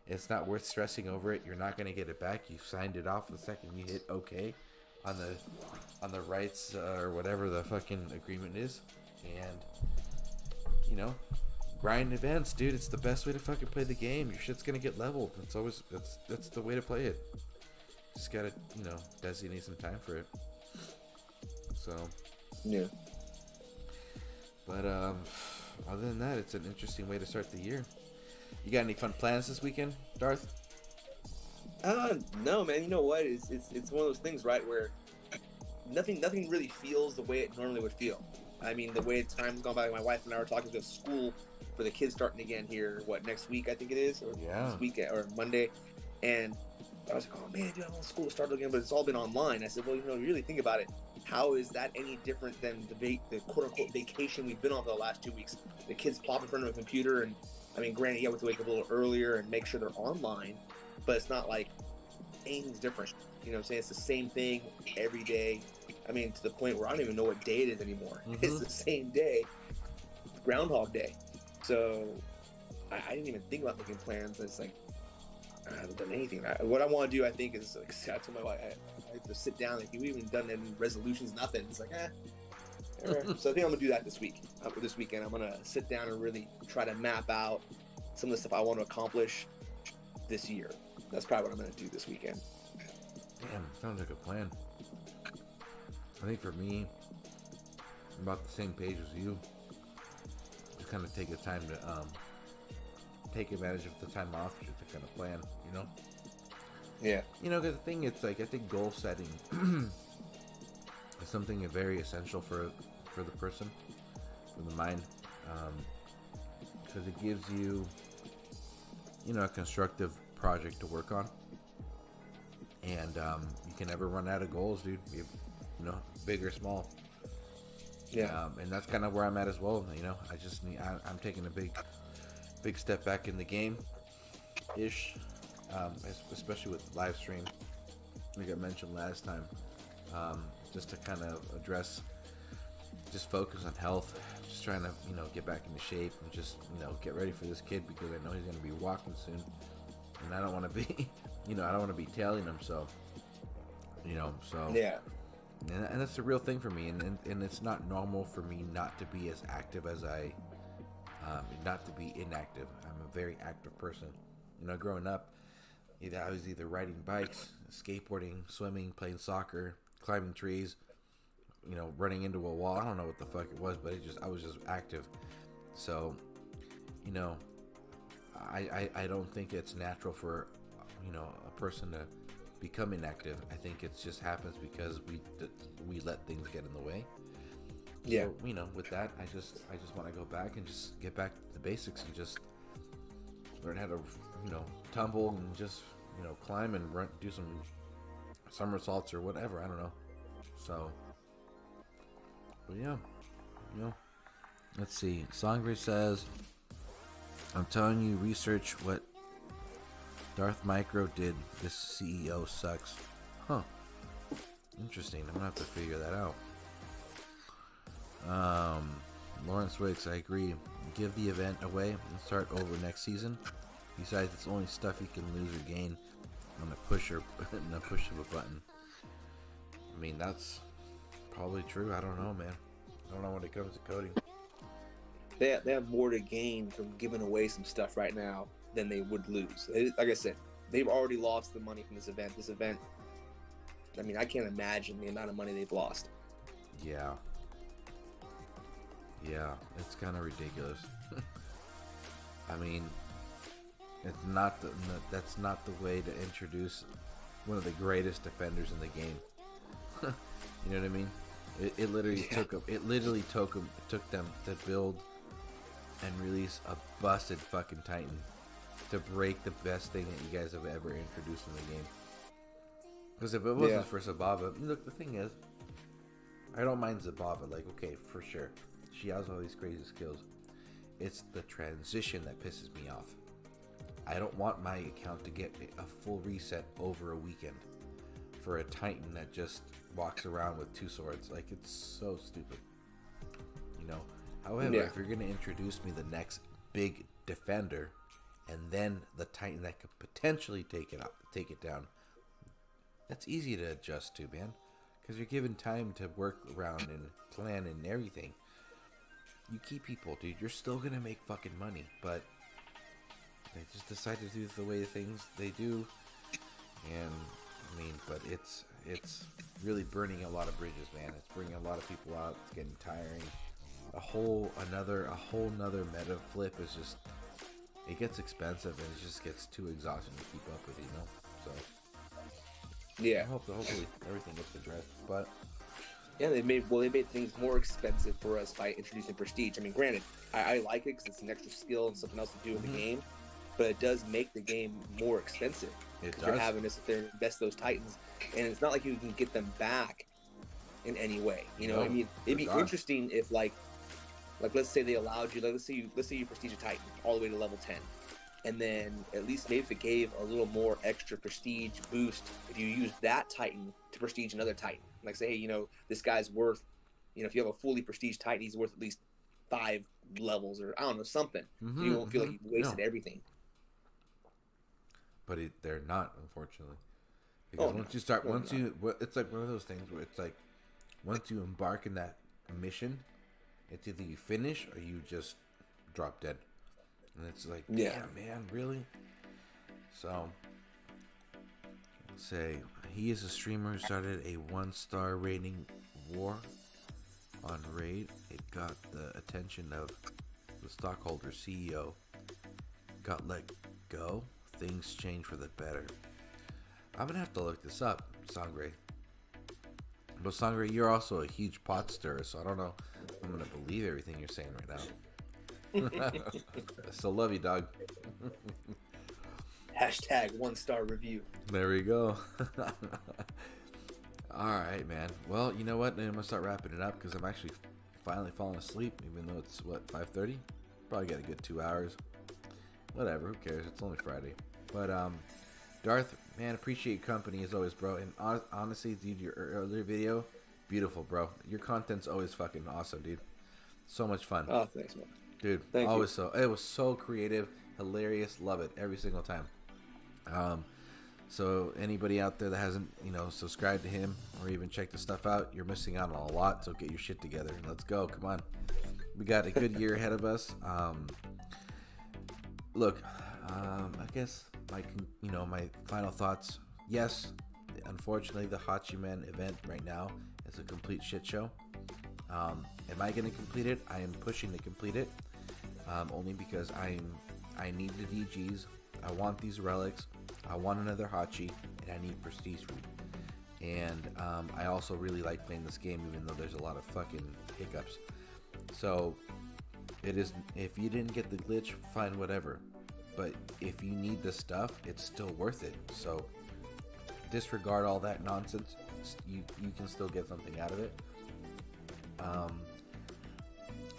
It's not worth stressing over it. You're not going to get it back. You've signed it off the second you hit OK on the rights or whatever the fucking agreement is. And, grind events, dude. It's the best way to fucking play the game. Your shit's going to get leveled. That's the way to play it. Just got to, designate some time for it. So. Yeah. But, other than that, it's an interesting way to start the year. You got any fun plans this weekend, Darth? No, man. You know what? It's one of those things, right, where nothing really feels the way it normally would feel. I mean, the way time's gone by. My wife and I were talking to school for the kids starting again here. Next week? I think it is, or this weekend or Monday. And I was like, oh man, dude, I want school to start again, but it's all been online. I said, well, you really think about it. How is that any different than the quote-unquote vacation we've been on for the last 2 weeks? The kids plop in front of a computer, and I mean, granted, you have to wake up a little earlier and make sure they're online, but it's not like anything's different. You know what I'm saying? It's the same thing every day. I mean, to the point where I don't even know what day it is anymore. It's the same day. It's Groundhog Day. So I didn't even think about making plans. It's like, I haven't done anything. What I want to do, I think, is I told my wife, I have to sit down. Like, we haven't done any resolutions, nothing. It's like, So I think I'm gonna do that this week. This weekend, I'm gonna sit down and really try to map out some of the stuff I want to accomplish this year. That's probably what I'm gonna do this weekend. Damn, sounds like a plan. I think for me, I'm about the same page as you. Just kind of take the time to take advantage of the time off just to kind of plan, you know? Yeah. You know, because the thing, it's like, I think goal setting is something very essential for the person, for the mind, because it gives you, you know, a constructive project to work on. And you can never run out of goals, dude. You know, big or small. Yeah. And that's kind of where I'm at as well. You know, I'm taking a big step back in the game, ish. Especially with live stream, like I mentioned last time, just to kind of address, just focus on health, just trying to, you know, get back into shape and just, you know, get ready for this kid because I know he's going to be walking soon, and I don't want to be, you know, I don't want to be tailing him, so, you know, so Yeah. and that's the real thing for me, and it's not normal for me not to be as active as not to be inactive. I'm a very active person, you know. Growing up, I was either riding bikes, skateboarding, swimming, playing soccer, climbing trees, you know, running into a wall. I don't know what the fuck it was, but I was just active. So, you know, I don't think it's natural for, you know, a person to become inactive. I think it just happens because we let things get in the way. Yeah. So, you know, with that, I just want to go back and just get back to the basics and just learn how to, you know, tumble and just, you know, climb and run, do some somersaults or whatever. I don't know. So, but yeah, you know, let's see. Songray says, I'm telling you, research what Darth Micro did. This CEO sucks. Huh. Interesting. I'm gonna have to figure that out. Lawrence Wicks, I agree. Give the event away and start over next season. Besides, it's only stuff you can lose or gain on the push of a button. I mean, that's probably true. I don't know, man. I don't know when it comes to coding. They have more to gain from giving away some stuff right now than they would lose. Like I said, they've already lost the money from this event. This event, I mean, I can't imagine the amount of money they've lost. Yeah. Yeah, it's kind of ridiculous. I mean, that's not the way to introduce one of the greatest defenders in the game. You know what I mean? It literally took them to build and release a busted fucking Titan to break the best thing that you guys have ever introduced in the game. Because if it wasn't for Zabava, look, the thing is, I don't mind Zabava. Like, okay, for sure, she has all these crazy skills. It's the transition that pisses me off. I don't want my account to get a full reset over a weekend for a Titan that just walks around with two swords. Like, it's so stupid. You know? However, if you're going to introduce me the next big defender and then the Titan that could potentially take it down, that's easy to adjust to, man. Because you're given time to work around and plan and everything. You keep people, dude. You're still going to make fucking money, but they just decide to do the way things they do. And I mean, but it's really burning a lot of bridges, man. It's bringing a lot of people out. It's getting tiring. A whole nother meta flip is just, it gets expensive and it just gets too exhausting to keep up with, you know. So yeah, hopefully everything gets addressed. But yeah, they made things more expensive for us by introducing prestige. I mean, granted, I like it because it's an extra skill and something else to do in the game, but it does make the game more expensive. It does. You're having to sit there and invest those Titans, and it's not like you can get them back in any way. You know, I mean, it'd be interesting if like let's say they allowed you, let's say you prestige a Titan all the way to level 10, and then at least maybe if it gave a little more extra prestige boost if you use that Titan to prestige another Titan. Like say, hey, you know, this guy's worth, you know, if you have a fully prestige Titan, he's worth at least 5 levels or I don't know, something. So you won't feel like you wasted everything. But they're not, unfortunately. Because it's like one of those things where it's like once you embark in that mission, it's either you finish or you just drop dead. And it's like, Yeah. damn, man, really? So, let's say he is a streamer who started a 1-star rating war on Raid. It got the attention of the stockholder CEO. Got let go. Things changed for the better. I'm gonna have to look this up, Sangre. But Sangre, you're also a huge pot stirrer, so I don't know if I'm gonna believe everything you're saying right now. So love you, dog. Hashtag 1-star review. There we go. All right, man. Well, you know what? I'm gonna start wrapping it up because I'm actually finally falling asleep, even though it's what, 5:30. Probably got a good 2 hours. Whatever. Who cares? It's only Friday. But Darth, man, appreciate your company as always, bro. And honestly, dude, your earlier video, beautiful, bro. Your content's always fucking awesome, dude. So much fun. Oh, thanks, man. Dude, Thank always you. so. It was so creative, hilarious. Love it every single time. So anybody out there that hasn't, subscribed to him or even checked the stuff out, you're missing out on a lot. So get your shit together and let's go. Come on. We got a good year ahead of us. Look, I guess my final thoughts. Yes, unfortunately, the Hachiman event right now is a complete shit show. Am I going to complete it? I am pushing to complete it, only because I need the DGs. I want these relics. I want another Hachi, and I need prestige root. And I also really like playing this game, even though there's a lot of fucking hiccups. So it is. If you didn't get the glitch, fine, whatever. But if you need the stuff, it's still worth it. So disregard all that nonsense. You can still get something out of it.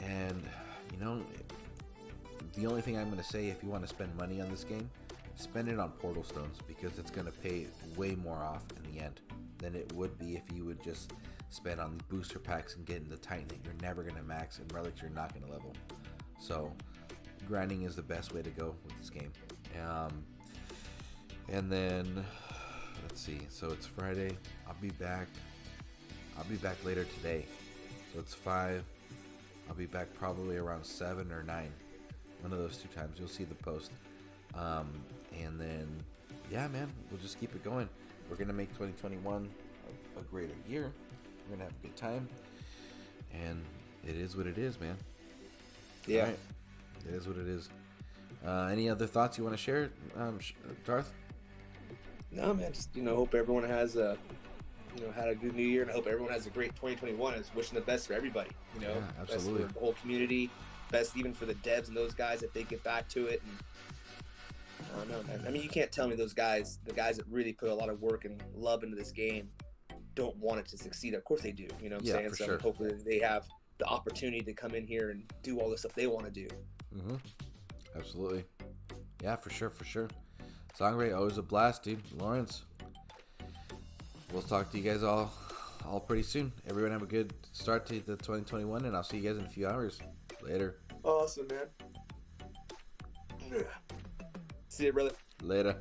And the only thing I'm going to say, if you want to spend money on this game, spend it on portal stones, because it's going to pay way more off in the end than it would be if you would just spend on the booster packs and getting the Titan that you're never going to max and relics you're not going to level. So grinding is the best way to go with this game. And then let's see, so it's Friday. I'll be back later today. So it's 5. I'll be back probably around 7 or 9. One of those 2 times. You'll see the post. And then, yeah, man, we'll just keep it going. We're going to make 2021 a greater year. We're going to have a good time. And it is what it is, man. Yeah. All right. It is what it is. Any other thoughts you want to share, Darth? No, man, just, hope everyone has had a good new year, and I hope everyone has a great 2021. I was wishing the best for everybody, Yeah, best absolutely. for the whole community, best even for the devs and those guys if they get back to it. And I don't know, man. I mean, you can't tell me those guys, the guys that really put a lot of work and love into this game, don't want it to succeed. Of course they do, you know what I'm saying? For So sure. hopefully they have the opportunity to come in here and do all the stuff they want to do. Mm-hmm. Absolutely. Yeah, for sure. Sangre, always a blast, dude. Lawrence, we'll talk to you guys all pretty soon. Everyone have a good start to the 2021, and I'll see you guys in a few hours. Later. Awesome, man. See you, brother. Later.